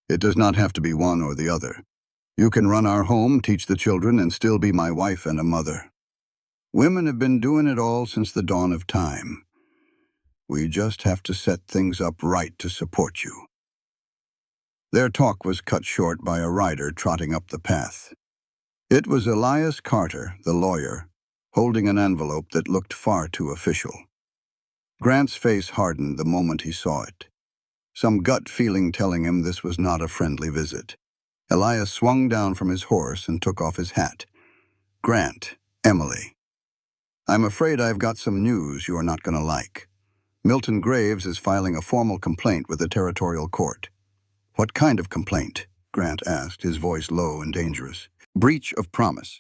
It does not have to be one or the other. You can run our home, teach the children, and still be my wife and a mother. Women have been doing it all since the dawn of time. We just have to set things up right to support you." Their talk was cut short by a rider trotting up the path. It was Elias Carter, the lawyer, holding an envelope that looked far too official. Grant's face hardened the moment he saw it, some gut feeling telling him this was not a friendly visit. Elias swung down from his horse and took off his hat. "Grant, Emily, I'm afraid I've got some news you are not going to like. Milton Graves is filing a formal complaint with the territorial court." "What kind of complaint?" Grant asked, his voice low and dangerous. "Breach of promise.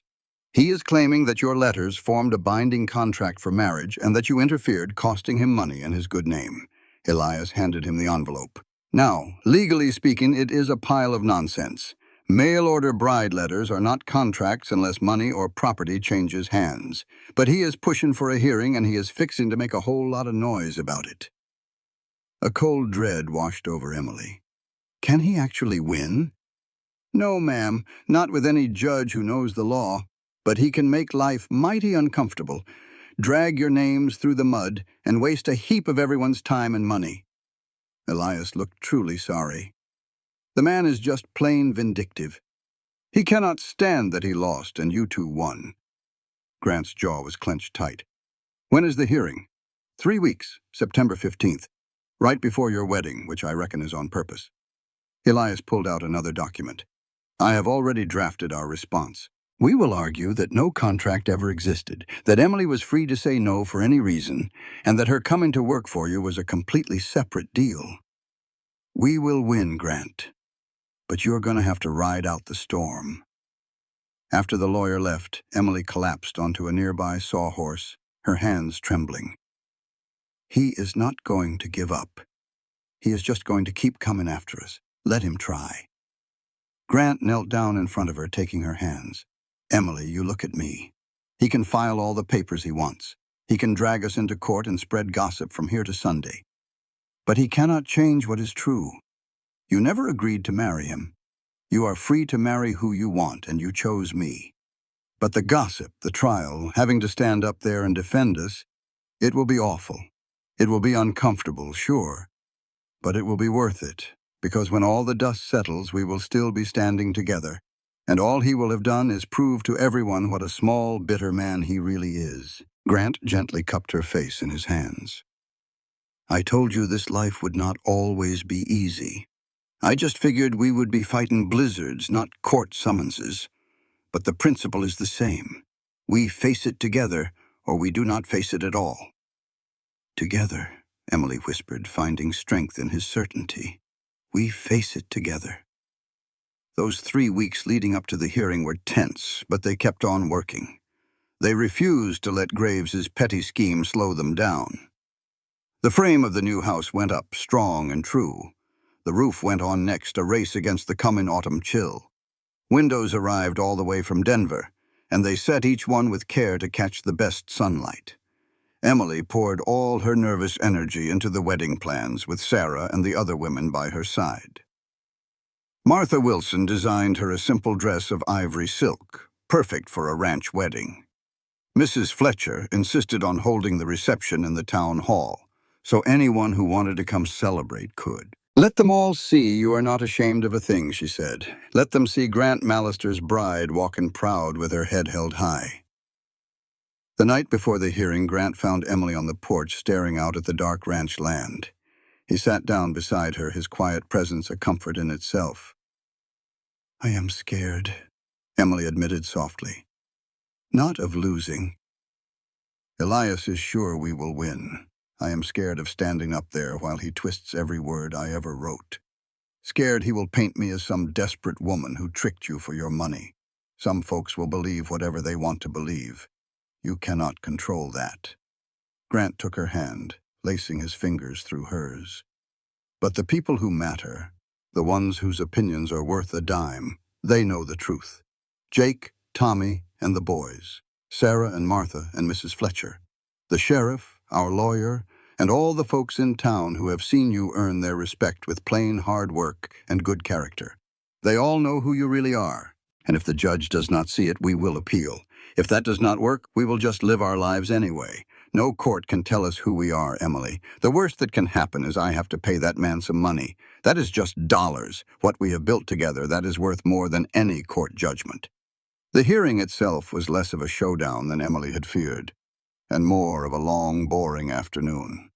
He is claiming that your letters formed a binding contract for marriage and that you interfered, costing him money and his good name." Elias handed him the envelope. "Now, legally speaking, it is a pile of nonsense. Mail-order bride letters are not contracts unless money or property changes hands. But he is pushing for a hearing, and he is fixing to make a whole lot of noise about it." A cold dread washed over Emily. Can he actually win? "No, ma'am, not with any judge who knows the law. But he can make life mighty uncomfortable, drag your names through the mud, and waste a heap of everyone's time and money." Elias looked truly sorry. The man is just plain vindictive. He cannot stand that he lost and you two won. Grant's jaw was clenched tight. "When is the hearing?" 3 weeks, September 15th, right before your wedding, which I reckon is on purpose." Elias pulled out another document. "I have already drafted our response. We will argue that no contract ever existed, that Emily was free to say no for any reason, and that her coming to work for you was a completely separate deal. We will win, Grant, but you're going to have to ride out the storm." After the lawyer left, Emily collapsed onto a nearby sawhorse, her hands trembling. He is not going to give up. He is just going to keep coming after us. Let him try. Grant knelt down in front of her, taking her hands. "Emily, you look at me. He can file all the papers he wants. He can drag us into court and spread gossip from here to Sunday. But he cannot change what is true. You never agreed to marry him. You are free to marry who you want, and you chose me. But the gossip, the trial, having to stand up there and defend us, it will be awful. It will be uncomfortable, sure. But it will be worth it, because when all the dust settles, we will still be standing together, and all he will have done is prove to everyone what a small, bitter man he really is." Grant gently cupped her face in his hands. "I told you this life would not always be easy. I just figured we would be fighting blizzards, not court summonses. But the principle is the same. We face it together, or we do not face it at all." "Together," Emily whispered, finding strength in his certainty. "We face it together." Those 3 weeks leading up to the hearing were tense, but they kept on working. They refused to let Graves's petty scheme slow them down. The frame of the new house went up, strong and true. The roof went on next, a race against the coming autumn chill. Windows arrived all the way from Denver, and they set each one with care to catch the best sunlight. Emily poured all her nervous energy into the wedding plans, with Sarah and the other women by her side. Martha Wilson designed her a simple dress of ivory silk, perfect for a ranch wedding. Mrs. Fletcher insisted on holding the reception in the town hall, so anyone who wanted to come celebrate could. "Let them all see you are not ashamed of a thing," she said. "Let them see Grant Mallister's bride walking proud with her head held high." The night before the hearing, Grant found Emily on the porch staring out at the dark ranch land. He sat down beside her, his quiet presence a comfort in itself. "I am scared," Emily admitted softly. "Not of losing. Elias is sure we will win. I am scared of standing up there while he twists every word I ever wrote. Scared he will paint me as some desperate woman who tricked you for your money. Some folks will believe whatever they want to believe. You cannot control that." Grant took her hand, lacing his fingers through hers. "But the people who matter, the ones whose opinions are worth a dime, they know the truth. Jake, Tommy, and the boys. Sarah and Martha and Mrs. Fletcher. The sheriff, our lawyer, and all the folks in town who have seen you earn their respect with plain hard work and good character. They all know who you really are. And if the judge does not see it, we will appeal. If that does not work, we will just live our lives anyway. No court can tell us who we are, Emily. The worst that can happen is I have to pay that man some money. That is just dollars. What we have built together, that is worth more than any court judgment." The hearing itself was less of a showdown than Emily had feared, and more of a long, boring afternoon.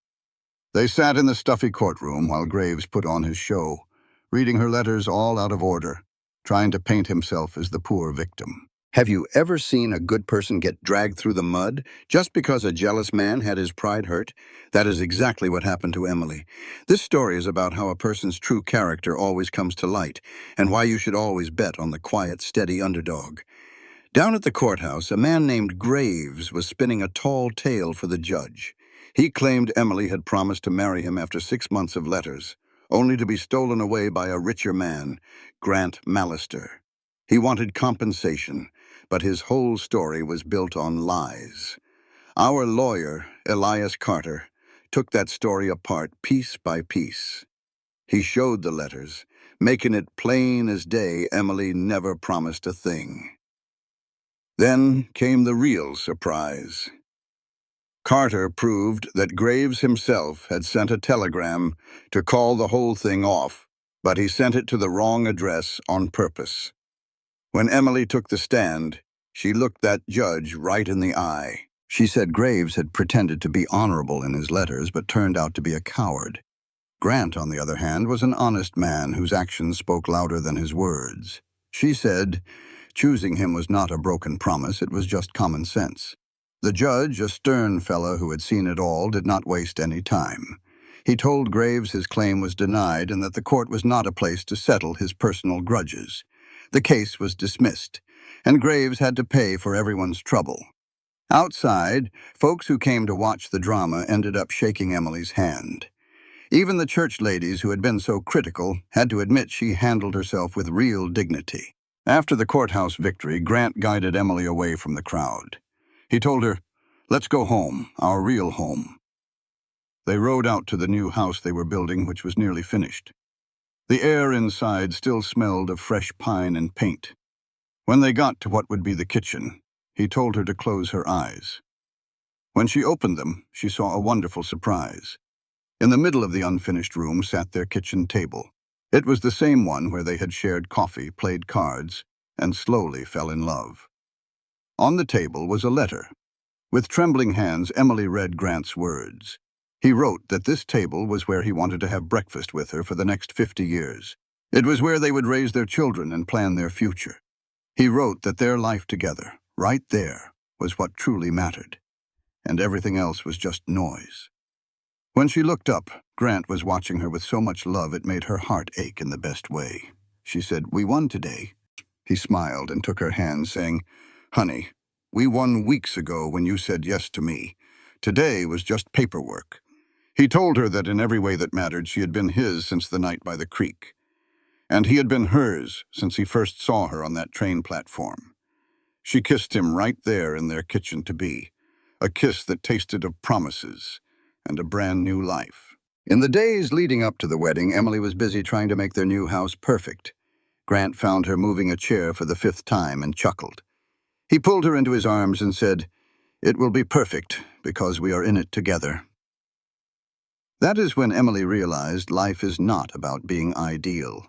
They sat in the stuffy courtroom while Graves put on his show, reading her letters all out of order, trying to paint himself as the poor victim. Have you ever seen a good person get dragged through the mud just because a jealous man had his pride hurt? That is exactly what happened to Emily. This story is about how a person's true character always comes to light, and why you should always bet on the quiet, steady underdog. Down at the courthouse, a man named Graves was spinning a tall tale for the judge. He claimed Emily had promised to marry him after 6 months of letters, only to be stolen away by a richer man, Grant Mallister. He wanted compensation, but his whole story was built on lies. Our lawyer, Elias Carter, took that story apart piece by piece. He showed the letters, making it plain as day Emily never promised a thing. Then came the real surprise. Carter proved that Graves himself had sent a telegram to call the whole thing off, but he sent it to the wrong address on purpose. When Emily took the stand, she looked that judge right in the eye. She said Graves had pretended to be honorable in his letters, but turned out to be a coward. Grant, on the other hand, was an honest man whose actions spoke louder than his words. She said choosing him was not a broken promise, it was just common sense. The judge, a stern fellow who had seen it all, did not waste any time. He told Graves his claim was denied and that the court was not a place to settle his personal grudges. The case was dismissed, and Graves had to pay for everyone's trouble. Outside, folks who came to watch the drama ended up shaking Emily's hand. Even the church ladies who had been so critical had to admit she handled herself with real dignity. After the courthouse victory, Grant guided Emily away from the crowd. He told her, "Let's go home, our real home." They rode out to the new house they were building, which was nearly finished. The air inside still smelled of fresh pine and paint. When they got to what would be the kitchen, he told her to close her eyes. When she opened them, she saw a wonderful surprise. In the middle of the unfinished room sat their kitchen table. It was the same one where they had shared coffee, played cards, and slowly fell in love. On the table was a letter. With trembling hands, Emily read Grant's words. He wrote that this table was where he wanted to have breakfast with her for the next 50 years. It was where they would raise their children and plan their future. He wrote that their life together, right there, was what truly mattered, and everything else was just noise. When she looked up, Grant was watching her with so much love it made her heart ache in the best way. She said, "We won today." He smiled and took her hand, saying, "Honey, we won weeks ago when you said yes to me. Today was just paperwork." He told her that in every way that mattered, she had been his since the night by the creek. And he had been hers since he first saw her on that train platform. She kissed him right there in their kitchen-to-be, a kiss that tasted of promises and a brand new life. In the days leading up to the wedding, Emily was busy trying to make their new house perfect. Grant found her moving a chair for the 5th time and chuckled. He pulled her into his arms and said, It will be perfect because we are in it together. That is when Emily realized life is not about being ideal.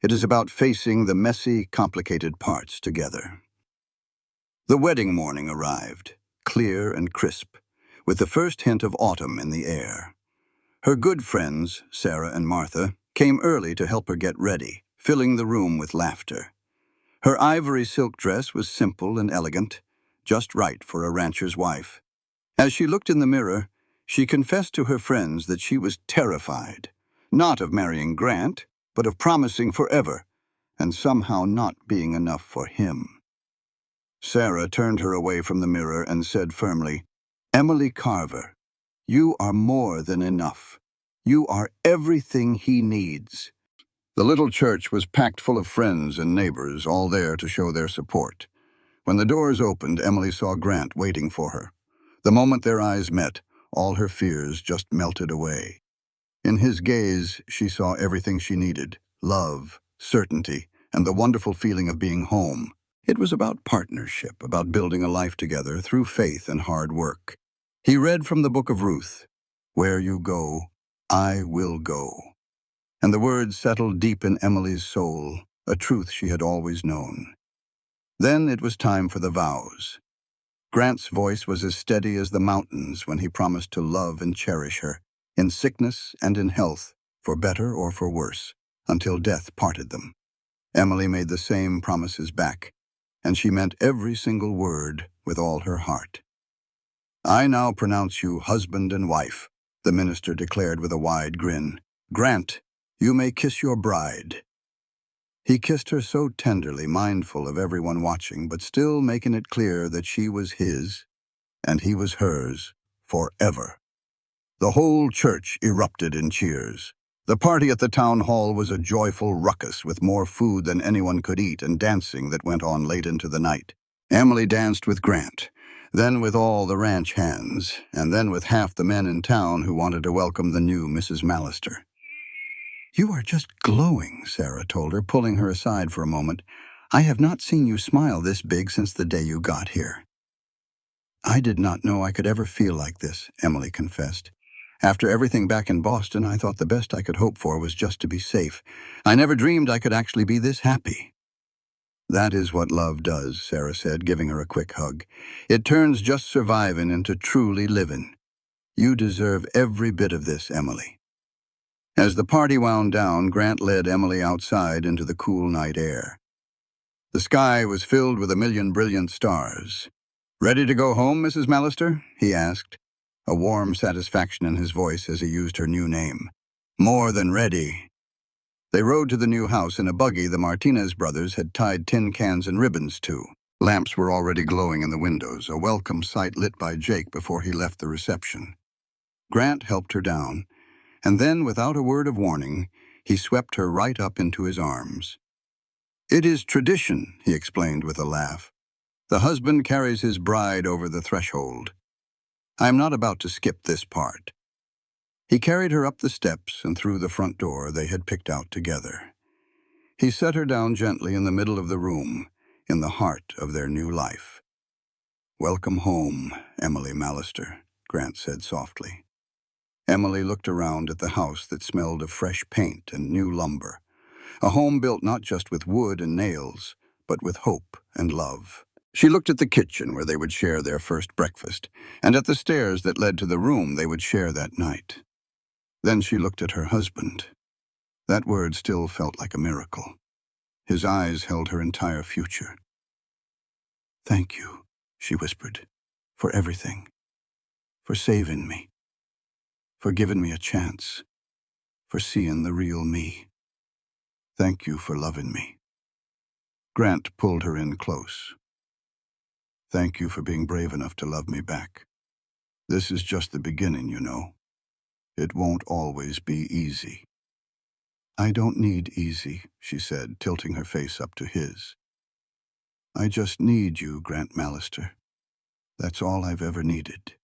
It is about facing the messy, complicated parts together. The wedding morning arrived, clear and crisp, with the first hint of autumn in the air. Her good friends, Sarah and Martha, came early to help her get ready, filling the room with laughter. Her ivory silk dress was simple and elegant, just right for a rancher's wife. As she looked in the mirror, she confessed to her friends that she was terrified, not of marrying Grant, but of promising forever, and somehow not being enough for him. Sarah turned her away from the mirror and said firmly, "Emily Carver, you are more than enough. You are everything he needs." The little church was packed full of friends and neighbors, all there to show their support. When the doors opened, Emily saw Grant waiting for her. The moment their eyes met, all her fears just melted away. In his gaze, she saw everything she needed: love, certainty, and the wonderful feeling of being home. It was about partnership, about building a life together through faith and hard work. He read from the book of Ruth, "Where you go, I will go." And the words settled deep in Emily's soul, a truth she had always known. Then it was time for the vows. Grant's voice was as steady as the mountains when he promised to love and cherish her, in sickness and in health, for better or for worse, until death parted them. Emily made the same promises back, and she meant every single word with all her heart. "I now pronounce you husband and wife," the minister declared with a wide grin. "Grant, you may kiss your bride." He kissed her so tenderly, mindful of everyone watching, but still making it clear that she was his, and he was hers, forever. The whole church erupted in cheers. The party at the town hall was a joyful ruckus with more food than anyone could eat and dancing that went on late into the night. Emily danced with Grant, then with all the ranch hands, and then with half the men in town who wanted to welcome the new Mrs. Mallister. "You are just glowing," Sarah told her, pulling her aside for a moment. "I have not seen you smile this big since the day you got here." "I did not know I could ever feel like this," Emily confessed. "After everything back in Boston, I thought the best I could hope for was just to be safe. I never dreamed I could actually be this happy." "That is what love does," Sarah said, giving her a quick hug. "It turns just surviving into truly living. You deserve every bit of this, Emily." As the party wound down, Grant led Emily outside into the cool night air. The sky was filled with a million brilliant stars. "Ready to go home, Mrs. Mallister?" he asked, a warm satisfaction in his voice as he used her new name. "More than ready." They rode to the new house in a buggy the Martinez brothers had tied tin cans and ribbons to. Lamps were already glowing in the windows, a welcome sight lit by Jake before he left the reception. Grant helped her down, and then, without a word of warning, he swept her right up into his arms. "It is tradition," he explained with a laugh. "The husband carries his bride over the threshold. I am not about to skip this part." He carried her up the steps and through the front door they had picked out together. He set her down gently in the middle of the room, in the heart of their new life. "Welcome home, Emily Mallister," Grant said softly. Emily looked around at the house that smelled of fresh paint and new lumber, a home built not just with wood and nails, but with hope and love. She looked at the kitchen where they would share their first breakfast, and at the stairs that led to the room they would share that night. Then she looked at her husband. That word still felt like a miracle. His eyes held her entire future. "Thank you," she whispered, "for everything, for saving me, for giving me a chance, for seeing the real me. Thank you for loving me." Grant pulled her in close. "Thank you for being brave enough to love me back. This is just the beginning, you know. It won't always be easy." "I don't need easy," she said, tilting her face up to his. "I just need you, Grant Mallister. That's all I've ever needed."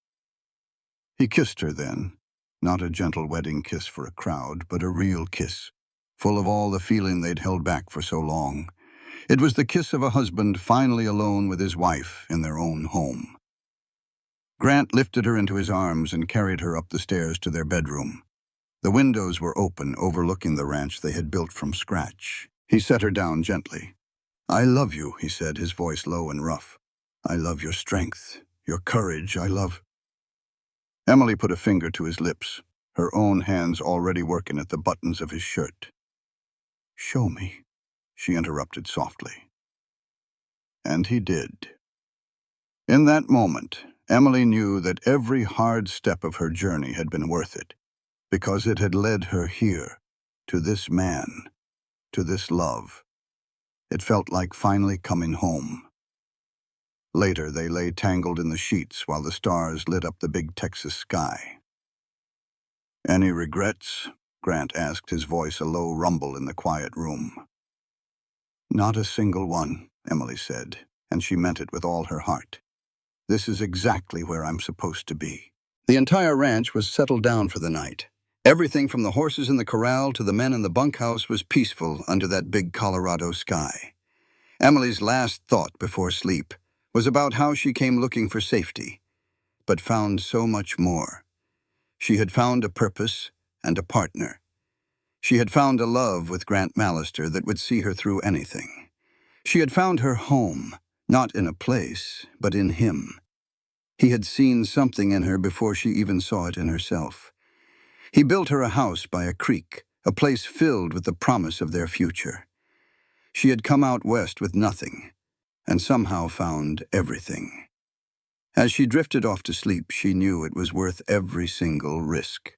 He kissed her then, not a gentle wedding kiss for a crowd, but a real kiss, full of all the feeling they'd held back for so long. It was the kiss of a husband finally alone with his wife in their own home. Grant lifted her into his arms and carried her up the stairs to their bedroom. The windows were open, overlooking the ranch they had built from scratch. He set her down gently. "I love you," he said, his voice low and rough. "I love your strength, your courage, I love—" Emily put a finger to his lips, her own hands already working at the buttons of his shirt. "Show me," she interrupted softly. And he did. In that moment, Emily knew that every hard step of her journey had been worth it, because it had led her here, to this man, to this love. It felt like finally coming home. Later, they lay tangled in the sheets while the stars lit up the big Texas sky. "Any regrets?" Grant asked, his voice a low rumble in the quiet room. "Not a single one," Emily said, and she meant it with all her heart. "This is exactly where I'm supposed to be." The entire ranch was settled down for the night. Everything from the horses in the corral to the men in the bunkhouse was peaceful under that big Colorado sky. Emily's last thought before sleep was about how she came looking for safety, but found so much more. She had found a purpose and a partner. She had found a love with Grant Mallister that would see her through anything. She had found her home, not in a place, but in him. He had seen something in her before she even saw it in herself. He built her a house by a creek, a place filled with the promise of their future. She had come out west with nothing, and somehow found everything. As she drifted off to sleep, she knew it was worth every single risk.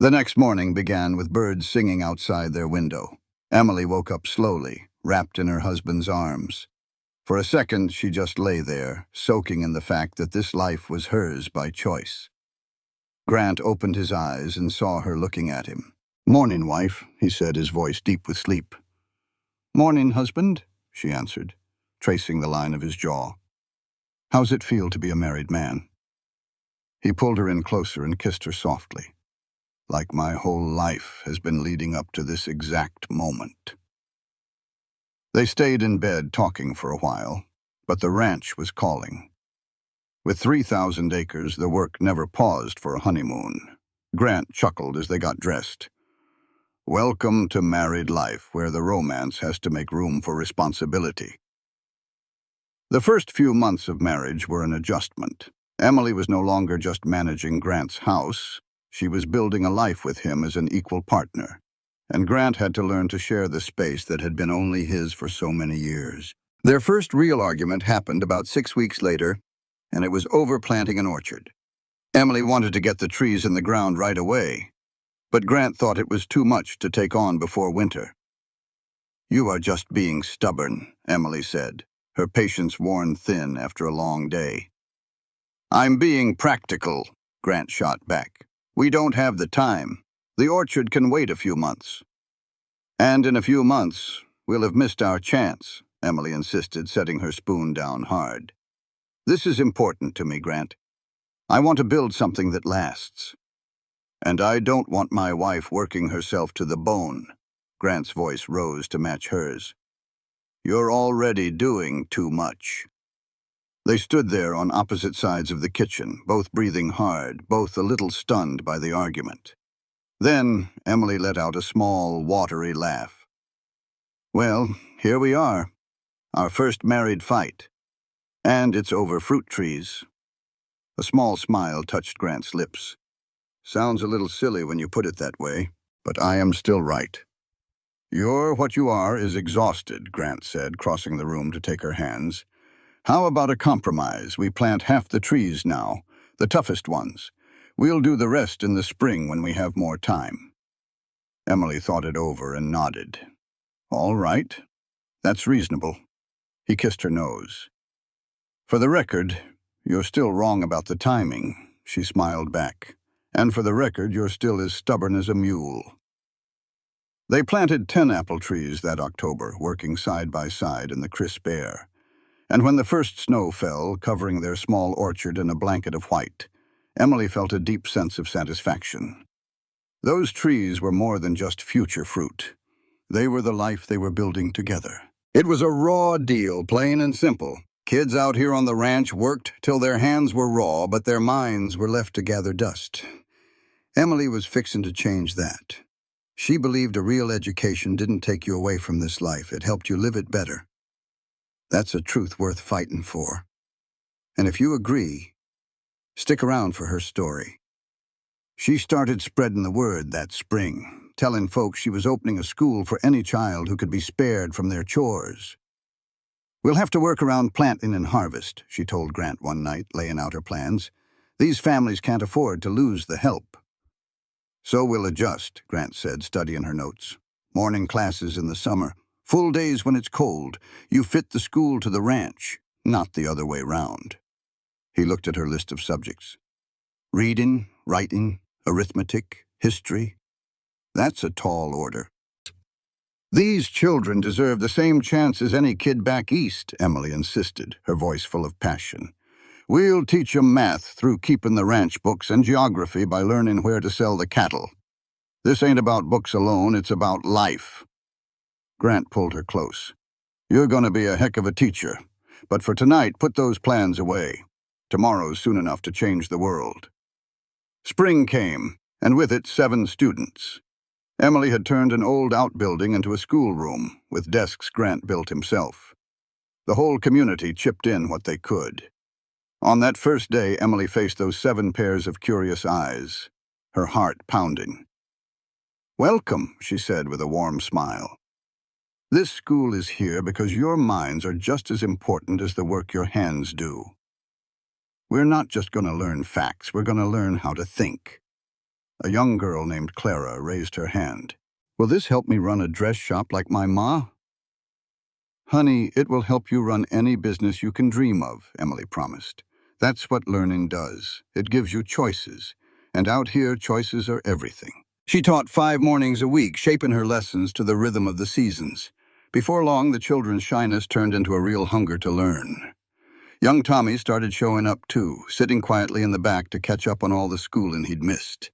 The next morning began with birds singing outside their window. Emily woke up slowly, wrapped in her husband's arms. For a second, she just lay there, soaking in the fact that this life was hers by choice. Grant opened his eyes and saw her looking at him. "Morning, wife," he said, his voice deep with sleep. "Morning, husband," she answered, tracing the line of his jaw. "How's it feel to be a married man?" He pulled her in closer and kissed her softly. "Like my whole life has been leading up to this exact moment." They stayed in bed talking for a while, but the ranch was calling. With 3,000 acres, the work never paused for a honeymoon. Grant chuckled as they got dressed. "Welcome to married life, where the romance has to make room for responsibility." The first few months of marriage were an adjustment. Emily was no longer just managing Grant's house. She was building a life with him as an equal partner. And Grant had to learn to share the space that had been only his for so many years. Their first real argument happened about 6 weeks later, and it was over planting an orchard. Emily wanted to get the trees in the ground right away, but Grant thought it was too much to take on before winter. "You are just being stubborn," Emily said, her patience worn thin after a long day. "I'm being practical," Grant shot back. "We don't have the time. The orchard can wait a few months." "And in a few months, we'll have missed our chance," Emily insisted, setting her spoon down hard. "This is important to me, Grant. I want to build something that lasts. And I don't want my wife working herself to the bone." Grant's voice rose to match hers. "You're already doing too much." They stood there on opposite sides of the kitchen, both breathing hard, both a little stunned by the argument. Then Emily let out a small, watery laugh. "Well, here we are, our first married fight. And it's over fruit trees." A small smile touched Grant's lips. "Sounds a little silly when you put it that way, but I am still right." "You're what you are is exhausted," Grant said, crossing the room to take her hands. "How about a compromise? We plant half the trees now, the toughest ones. We'll do the rest in the spring when we have more time." Emily thought it over and nodded. "All right. That's reasonable." He kissed her nose. "For the record, you're still wrong about the timing," she smiled back. "And for the record, you're still as stubborn as a mule." They planted 10 apple trees that October, working side by side in the crisp air. And when the first snow fell, covering their small orchard in a blanket of white, Emily felt a deep sense of satisfaction. Those trees were more than just future fruit. They were the life they were building together. It was a raw deal, plain and simple. Kids out here on the ranch worked till their hands were raw, but their minds were left to gather dust. Emily was fixing to change that. She believed a real education didn't take you away from this life, it helped you live it better. That's a truth worth fighting for. And if you agree, stick around for her story. She started spreading the word that spring, telling folks she was opening a school for any child who could be spared from their chores. "We'll have to work around planting and harvest," she told Grant one night, laying out her plans. "These families can't afford to lose the help." "So we'll adjust," Grant said, studying her notes. "Morning classes in the summer, full days when it's cold. You fit the school to the ranch, not the other way round." He looked at her list of subjects. Reading, writing, arithmetic, history. That's a tall order. "These children deserve the same chance as any kid back east," Emily insisted, her voice full of passion. "We'll teach 'em math through keeping the ranch books and geography by learning where to sell the cattle. This ain't about books alone, it's about life." Grant pulled her close. "You're going to be a heck of a teacher, but for tonight, put those plans away. Tomorrow's soon enough to change the world." Spring came, and with it 7 students. Emily had turned an old outbuilding into a schoolroom, with desks Grant built himself. The whole community chipped in what they could. On that first day, Emily faced those 7 pairs of curious eyes, her heart pounding. "Welcome," she said with a warm smile. "This school is here because your minds are just as important as the work your hands do. We're not just going to learn facts, we're going to learn how to think." A young girl named Clara raised her hand. "Will this help me run a dress shop like my ma?" "Honey, it will help you run any business you can dream of," Emily promised. "That's what learning does. It gives you choices. And out here, choices are everything." She taught 5 mornings a week, shaping her lessons to the rhythm of the seasons. Before long, the children's shyness turned into a real hunger to learn. Young Tommy started showing up too, sitting quietly in the back to catch up on all the schooling he'd missed.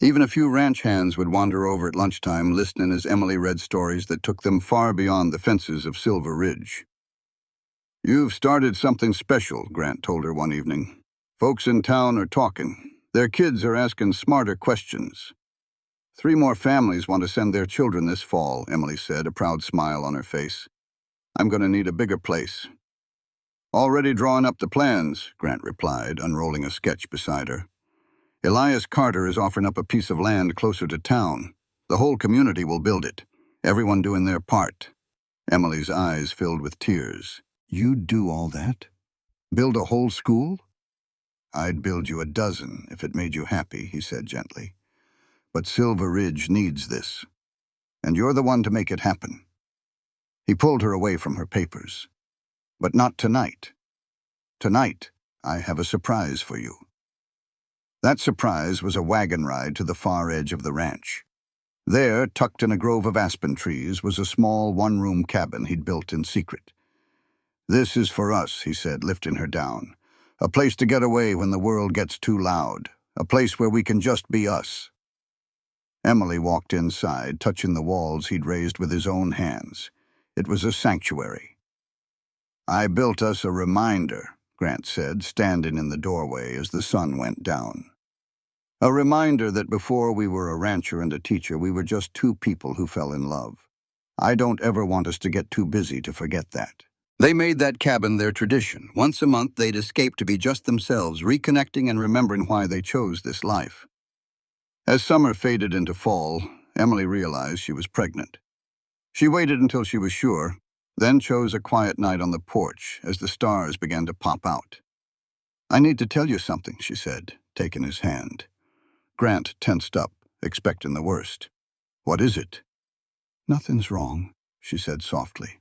Even a few ranch hands would wander over at lunchtime, listening as Emily read stories that took them far beyond the fences of Silver Ridge. "You've started something special," Grant told her one evening. "Folks in town are talking. Their kids are asking smarter questions." 3 more families want to send their children this fall," Emily said, a proud smile on her face. "I'm going to need a bigger place." "Already drawing up the plans," Grant replied, unrolling a sketch beside her. "Elias Carter is offering up a piece of land closer to town. The whole community will build it, everyone doing their part." Emily's eyes filled with tears. "You'd do all that? Build a whole school?" "I'd build you a dozen if it made you happy," he said gently. "But Silver Ridge needs this, and you're the one to make it happen." He pulled her away from her papers. "But not tonight. Tonight, I have a surprise for you." That surprise was a wagon ride to the far edge of the ranch. There, tucked in a grove of aspen trees, was a small 1-room cabin he'd built in secret. "This is for us," he said, lifting her down. "A place to get away when the world gets too loud. A place where we can just be us." Emily walked inside, touching the walls he'd raised with his own hands. It was a sanctuary. "I built us a reminder," Grant said, standing in the doorway as the sun went down. "A reminder that before we were a rancher and a teacher, we were just 2 people who fell in love. I don't ever want us to get too busy to forget that." They made that cabin their tradition. Once a month, they'd escape to be just themselves, reconnecting and remembering why they chose this life. As summer faded into fall, Emily realized she was pregnant. She waited until she was sure, then chose a quiet night on the porch as the stars began to pop out. "I need to tell you something," she said, taking his hand. Grant tensed up, expecting the worst. "What is it?" "Nothing's wrong," she said softly.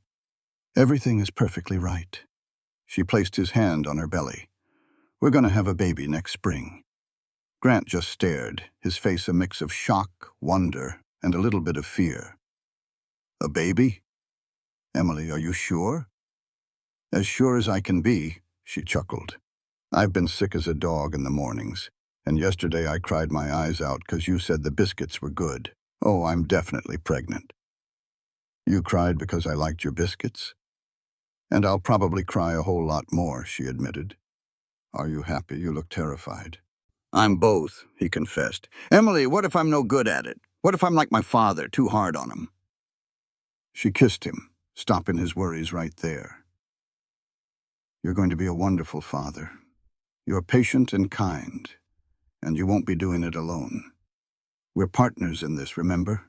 "Everything is perfectly right." She placed his hand on her belly. "We're going to have a baby next spring." Grant just stared, his face a mix of shock, wonder, and a little bit of fear. "A baby? Emily, are you sure?" "As sure as I can be," she chuckled. "I've been sick as a dog in the mornings, and yesterday I cried my eyes out because you said the biscuits were good. Oh, I'm definitely pregnant." "You cried because I liked your biscuits?" And I'll probably cry a whole lot more, she admitted. Are you happy? You look terrified. I'm both, he confessed. Emily, what if I'm no good at it? What if I'm like my father, too hard on him? She kissed him, stopping his worries right there. You're going to be a wonderful father. You're patient and kind, and you won't be doing it alone. We're partners in this, remember?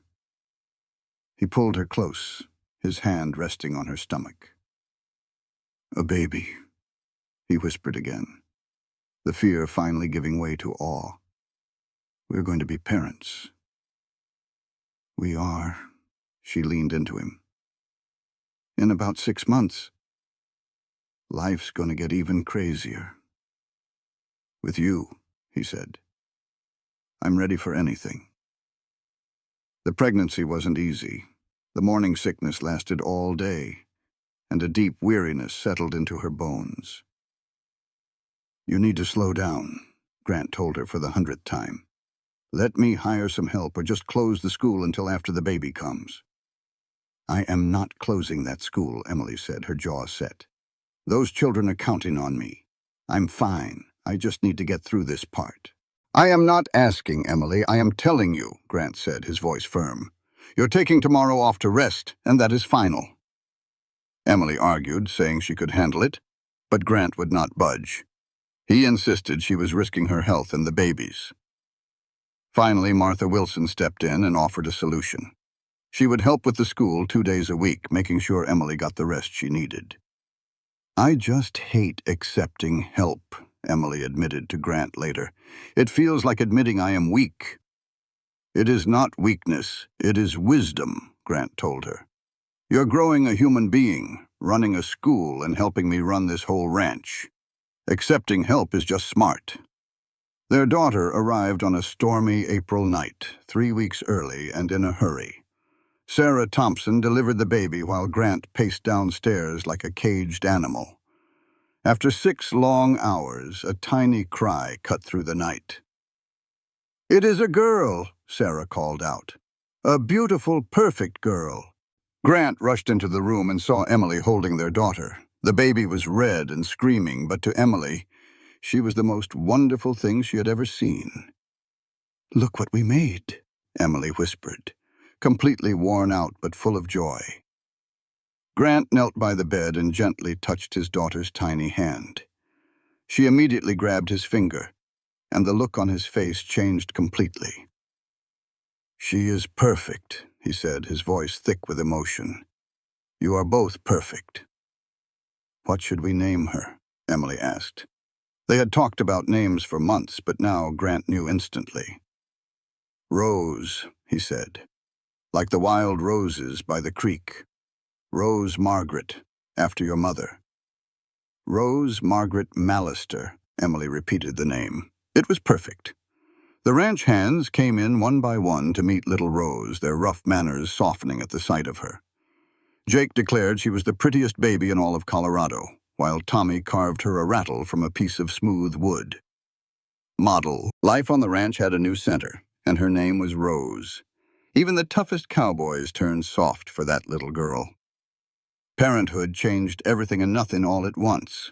He pulled her close, his hand resting on her stomach. A baby, he whispered again, the fear finally giving way to awe. We're going to be parents. We are, she leaned into him. In about 6 months, life's going to get even crazier. With you, he said. I'm ready for anything. The pregnancy wasn't easy. The morning sickness lasted all day, and a deep weariness settled into her bones. You need to slow down, Grant told her for the 100th time. Let me hire some help or just close the school until after the baby comes. I am not closing that school, Emily said, her jaw set. Those children are counting on me. I'm fine. I just need to get through this part. I am not asking, Emily. I am telling you, Grant said, his voice firm. You're taking tomorrow off to rest, and that is final. Emily argued, saying she could handle it, but Grant would not budge. He insisted she was risking her health and the baby's. Finally, Martha Wilson stepped in and offered a solution. She would help with the school 2 days a week, making sure Emily got the rest she needed. I just hate accepting help, Emily admitted to Grant later. It feels like admitting I am weak. It is not weakness, it is wisdom, Grant told her. You're growing a human being, running a school and helping me run this whole ranch. Accepting help is just smart. Their daughter arrived on a stormy April night, 3 weeks early and in a hurry. Sarah Thompson delivered the baby while Grant paced downstairs like a caged animal. After 6 long hours, a tiny cry cut through the night. It is a girl, Sarah called out. A beautiful, perfect girl. Grant rushed into the room and saw Emily holding their daughter. The baby was red and screaming, but to Emily, she was the most wonderful thing she had ever seen. Look what we made, Emily whispered, completely worn out but full of joy. Grant knelt by the bed and gently touched his daughter's tiny hand. She immediately grabbed his finger, and the look on his face changed completely. She is perfect, he said, his voice thick with emotion. You are both perfect. What should we name her? Emily asked. They had talked about names for months, but now Grant knew instantly. Rose, he said, like the wild roses by the creek. Rose Margaret, after your mother. Rose Margaret Mallister, Emily repeated the name. It was perfect. The ranch hands came in one by one to meet little Rose, their rough manners softening at the sight of her. Jake declared she was the prettiest baby in all of Colorado, while Tommy carved her a rattle from a piece of smooth wood. Model. Life on the ranch had a new center, and her name was Rose. Even the toughest cowboys turned soft for that little girl. Parenthood changed everything and nothing all at once.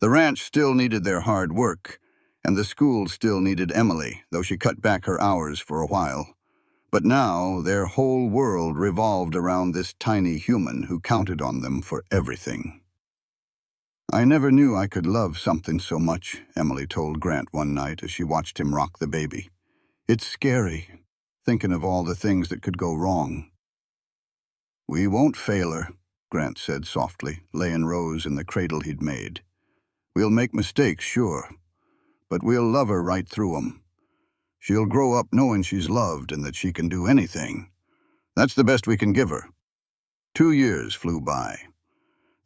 The ranch still needed their hard work, and the school still needed Emily, though she cut back her hours for a while. But now their whole world revolved around this tiny human who counted on them for everything. I never knew I could love something so much, Emily told Grant one night as she watched him rock the baby. It's scary, thinking of all the things that could go wrong. We won't fail her, Grant said softly, laying Rose in the cradle he'd made. We'll make mistakes, sure, but we'll love her right through 'em. She'll grow up knowing she's loved and that she can do anything. That's the best we can give her. 2 years flew by.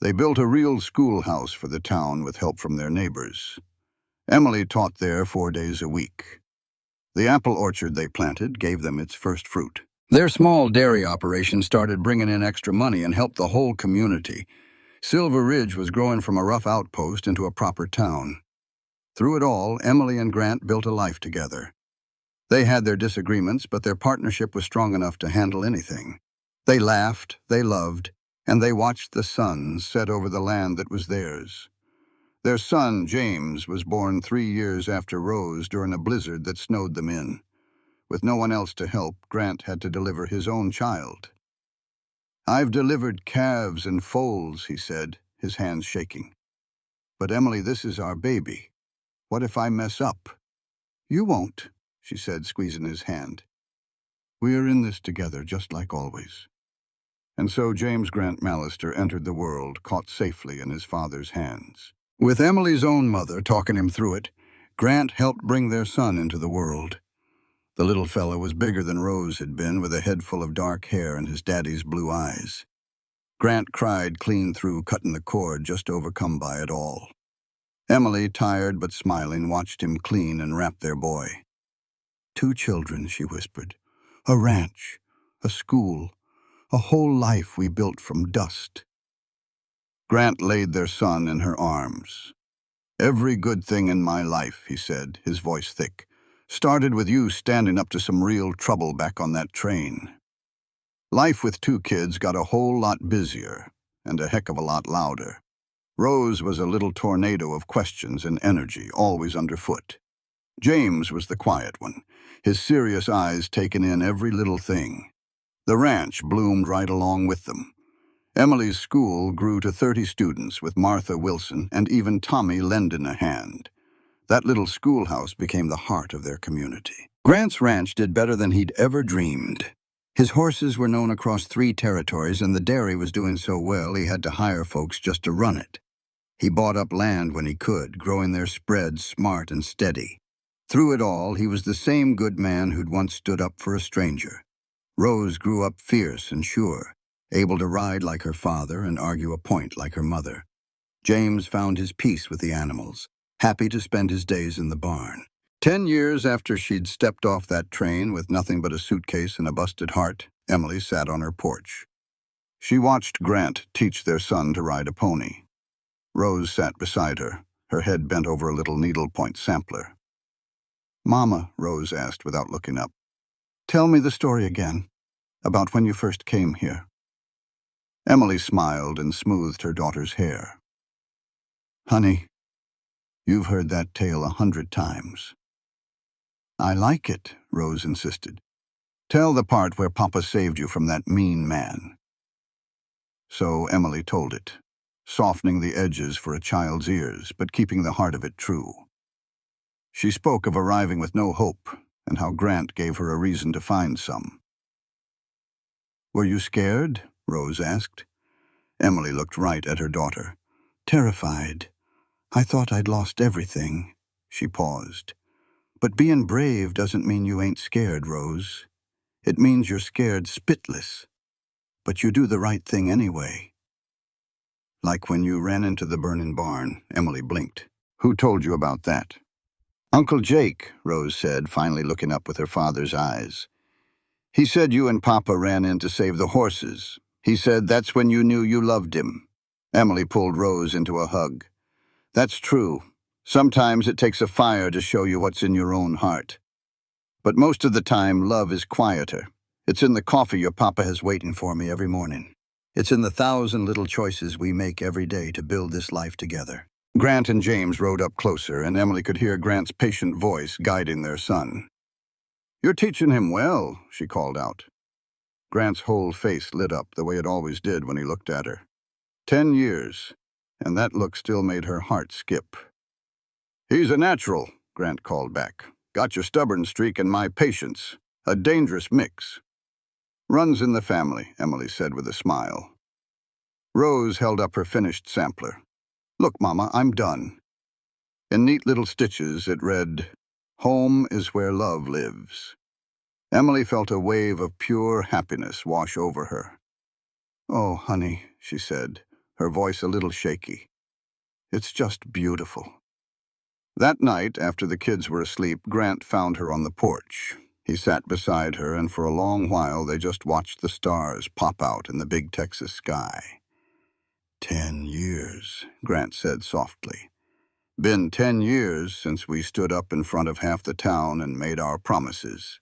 They built a real schoolhouse for the town with help from their neighbors. Emily taught there 4 days a week. The apple orchard they planted gave them its first fruit. Their small dairy operation started bringing in extra money and helped the whole community. Silver Ridge was growing from a rough outpost into a proper town. Through it all, Emily and Grant built a life together. They had their disagreements, but their partnership was strong enough to handle anything. They laughed, they loved, and they watched the sun set over the land that was theirs. Their son, James, was born 3 years after Rose during a blizzard that snowed them in. With no one else to help, Grant had to deliver his own child. "I've delivered calves and foals," he said, his hands shaking. "But Emily, this is our baby. What if I mess up?" "You won't," she said, squeezing his hand. "We're in this together, just like always." And so James Grant Mallister entered the world, caught safely in his father's hands. With Emily's own mother talking him through it, Grant helped bring their son into the world. The little fellow was bigger than Rose had been, with a head full of dark hair and his daddy's blue eyes. Grant cried clean through, cutting the cord, just overcome by it all. Emily, tired but smiling, watched him clean and wrap their boy. "2 children," she whispered. "A ranch, a school, a whole life we built from dust." Grant laid their son in her arms. "Every good thing in my life," he said, his voice thick, "started with you standing up to some real trouble back on that train." Life with 2 kids got a whole lot busier and a heck of a lot louder. Rose was a little tornado of questions and energy, always underfoot. James was the quiet one, his serious eyes taking in every little thing. The ranch bloomed right along with them. Emily's school grew to 30 students, with Martha Wilson and even Tommy lending a hand. That little schoolhouse became the heart of their community. Grant's ranch did better than he'd ever dreamed. His horses were known across 3 territories, and the dairy was doing so well he had to hire folks just to run it. He bought up land when he could, growing their spreads smart and steady. Through it all, he was the same good man who'd once stood up for a stranger. Rose grew up fierce and sure, able to ride like her father and argue a point like her mother. James found his peace with the animals, happy to spend his days in the barn. 10 years after she'd stepped off that train with nothing but a suitcase and a busted heart, Emily sat on her porch. She watched Grant teach their son to ride a pony. Rose sat beside her, her head bent over a little needlepoint sampler. "Mama," Rose asked without looking up, "tell me the story again, about when you first came here." Emily smiled and smoothed her daughter's hair. "Honey, you've heard that tale 100 times. "I like it," Rose insisted. "Tell the part where Papa saved you from that mean man." So Emily told it, softening the edges for a child's ears, but keeping the heart of it true. She spoke of arriving with no hope, and how Grant gave her a reason to find some. "Were you scared?" Rose asked. Emily looked right at her daughter. "Terrified. I thought I'd lost everything." She paused. "But being brave doesn't mean you ain't scared, Rose. It means you're scared spitless. But you do the right thing anyway." "Like when you ran into the burning barn," Emily blinked. "Who told you about that?" "Uncle Jake," Rose said, finally looking up with her father's eyes. "He said you and Papa ran in to save the horses. He said that's when you knew you loved him." Emily pulled Rose into a hug. "That's true. Sometimes it takes a fire to show you what's in your own heart. But most of the time, love is quieter. It's in the coffee your Papa has waiting for me every morning. It's in the 1,000 little choices we make every day to build this life together." Grant and James rode up closer, and Emily could hear Grant's patient voice guiding their son. "You're teaching him well," she called out. Grant's whole face lit up the way it always did when he looked at her. 10 years, and that look still made her heart skip. "He's a natural," Grant called back. "Got your stubborn streak and my patience. A dangerous mix." "Runs in the family," Emily said with a smile. Rose held up her finished sampler. "Look, Mama, I'm done." In neat little stitches, it read, "Home is where love lives." Emily felt a wave of pure happiness wash over her. "Oh, honey," she said, her voice a little shaky. "It's just beautiful." That night, after the kids were asleep, Grant found her on the porch. He sat beside her, and for a long while they just watched the stars pop out in the big Texas sky. 10 years, Grant said softly. "Been 10 years since we stood up in front of half the town and made our promises."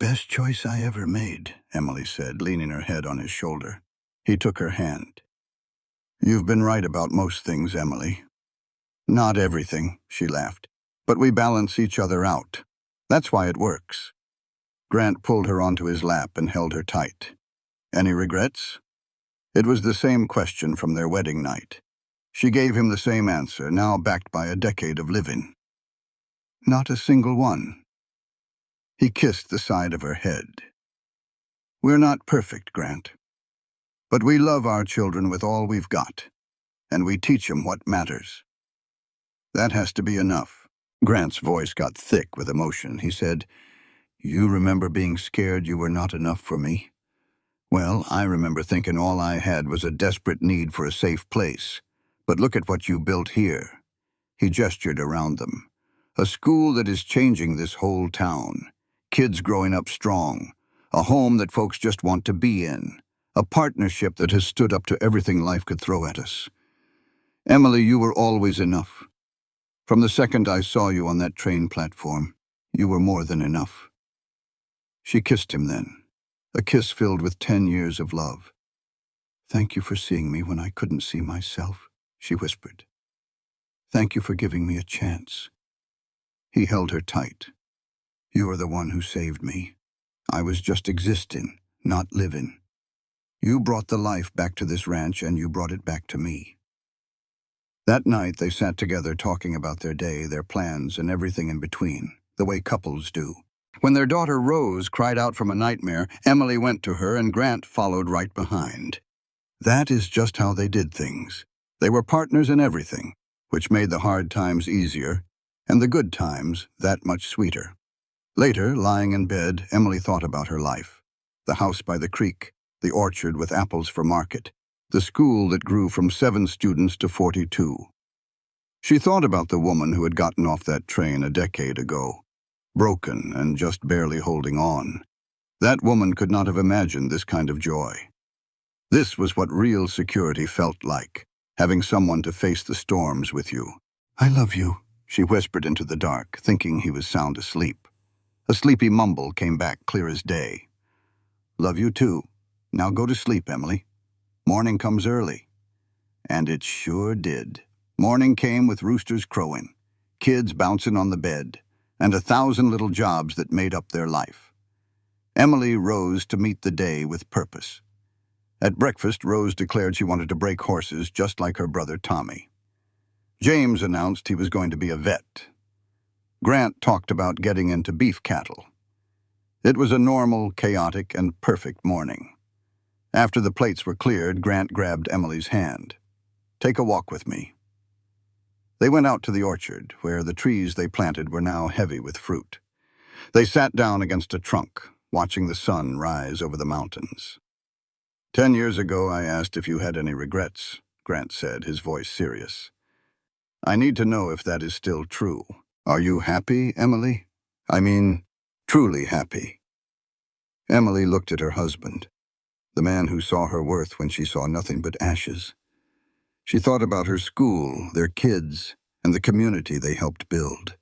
"Best choice I ever made," Emily said, leaning her head on his shoulder. He took her hand. "You've been right about most things, Emily." "Not everything," she laughed. "But we balance each other out. That's why it works." Grant pulled her onto his lap and held her tight. "Any regrets?" It was the same question from their wedding night. She gave him the same answer, now backed by a decade of living. "Not a single one." He kissed the side of her head. "We're not perfect, Grant. But we love our children with all we've got, and we teach them what matters. That has to be enough." Grant's voice got thick with emotion. He said, "You remember being scared you were not enough for me? Well, I remember thinking all I had was a desperate need for a safe place. But look at what you built here." He gestured around them. "A school that is changing this whole town. Kids growing up strong. A home that folks just want to be in. A partnership that has stood up to everything life could throw at us. Emily, you were always enough. From the second I saw you on that train platform, you were more than enough." She kissed him then, a kiss filled with 10 years of love. "Thank you for seeing me when I couldn't see myself," she whispered. "Thank you for giving me a chance." He held her tight. "You are the one who saved me. I was just existing, not living. You brought the life back to this ranch, and you brought it back to me." That night they sat together talking about their day, their plans, and everything in between, the way couples do. When their daughter Rose cried out from a nightmare, Emily went to her and Grant followed right behind. That is just how they did things. They were partners in everything, which made the hard times easier, and the good times that much sweeter. Later, lying in bed, Emily thought about her life. The house by the creek, the orchard with apples for market, the school that grew from 7 students to 42. She thought about the woman who had gotten off that train a decade ago, broken and just barely holding on. That woman could not have imagined this kind of joy. This was what real security felt like, having someone to face the storms with you. "I love you," she whispered into the dark, thinking he was sound asleep. A sleepy mumble came back clear as day. "Love you too. Now go to sleep, Emily. Morning comes early." And it sure did. Morning came with roosters crowing, kids bouncing on the bed, and 1,000 little jobs that made up their life. Emily rose to meet the day with purpose. At breakfast, Rose declared she wanted to break horses just like her brother Tommy. James announced he was going to be a vet. Grant talked about getting into beef cattle. It was a normal, chaotic, and perfect morning. After the plates were cleared, Grant grabbed Emily's hand. "Take a walk with me." They went out to the orchard, where the trees they planted were now heavy with fruit. They sat down against a trunk, watching the sun rise over the mountains. "10 years ago, I asked if you had any regrets," Grant said, his voice serious. "I need to know if that is still true. Are you happy, Emily? I mean, truly happy?" Emily looked at her husband, the man who saw her worth when she saw nothing but ashes. She thought about her school, their kids, and the community they helped build.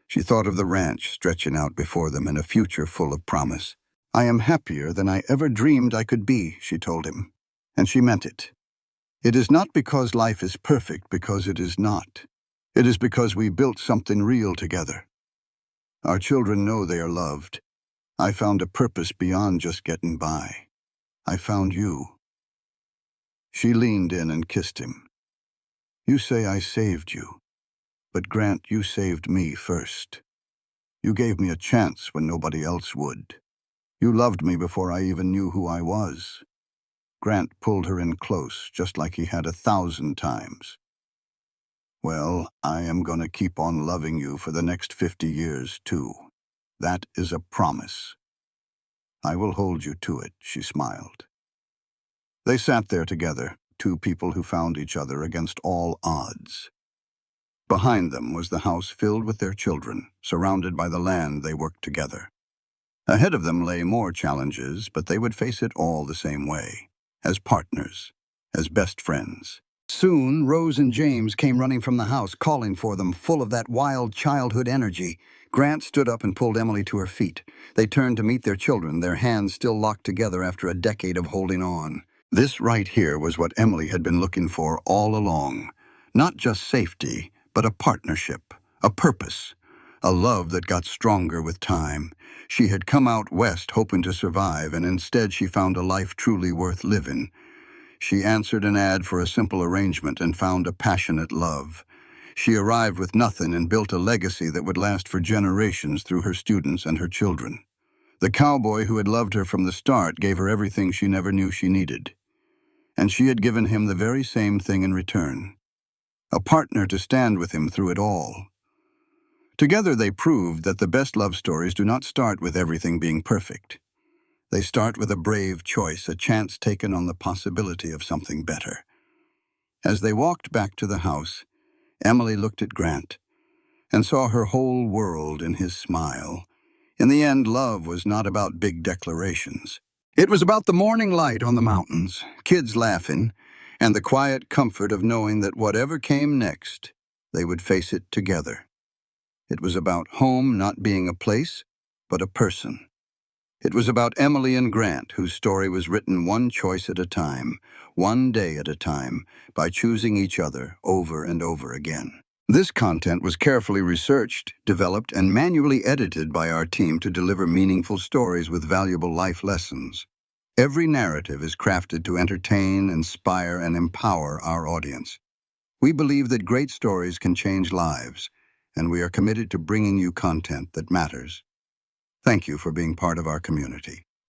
She thought of the ranch stretching out before them in a future full of promise. "I am happier than I ever dreamed I could be," she told him. And she meant it. "It is not because life is perfect, because it is not. It is because we built something real together. Our children know they are loved. I found a purpose beyond just getting by. I found you." She leaned in and kissed him. "You say I saved you, but Grant, you saved me first. You gave me a chance when nobody else would. You loved me before I even knew who I was." Grant pulled her in close, just like he had 1,000 times. "Well, I am going to keep on loving you for the next 50 years, too. That is a promise. I will hold you to it," she smiled. They sat there together, 2 people who found each other against all odds. Behind them was the house filled with their children, surrounded by the land they worked together. Ahead of them lay more challenges, but they would face it all the same way, as partners, as best friends. Soon, Rose and James came running from the house, calling for them, full of that wild childhood energy. Grant stood up and pulled Emily to her feet. They turned to meet their children, their hands still locked together after a decade of holding on. This right here was what Emily had been looking for all along. Not just safety, but a partnership, a purpose, a love that got stronger with time. She had come out west hoping to survive, and instead she found a life truly worth living. She answered an ad for a simple arrangement and found a passionate love. She arrived with nothing and built a legacy that would last for generations through her students and her children. The cowboy who had loved her from the start gave her everything she never knew she needed. And she had given him the very same thing in return. A partner to stand with him through it all. Together they proved that the best love stories do not start with everything being perfect. They start with a brave choice, a chance taken on the possibility of something better. As they walked back to the house, Emily looked at Grant and saw her whole world in his smile. In the end, love was not about big declarations. It was about the morning light on the mountains, kids laughing, and the quiet comfort of knowing that whatever came next, they would face it together. It was about home not being a place, but a person. It was about Emily and Grant, whose story was written one choice at a time, one day at a time, by choosing each other over and over again. This content was carefully researched, developed, and manually edited by our team to deliver meaningful stories with valuable life lessons. Every narrative is crafted to entertain, inspire, and empower our audience. We believe that great stories can change lives, and we are committed to bringing you content that matters. Thank you for being part of our community.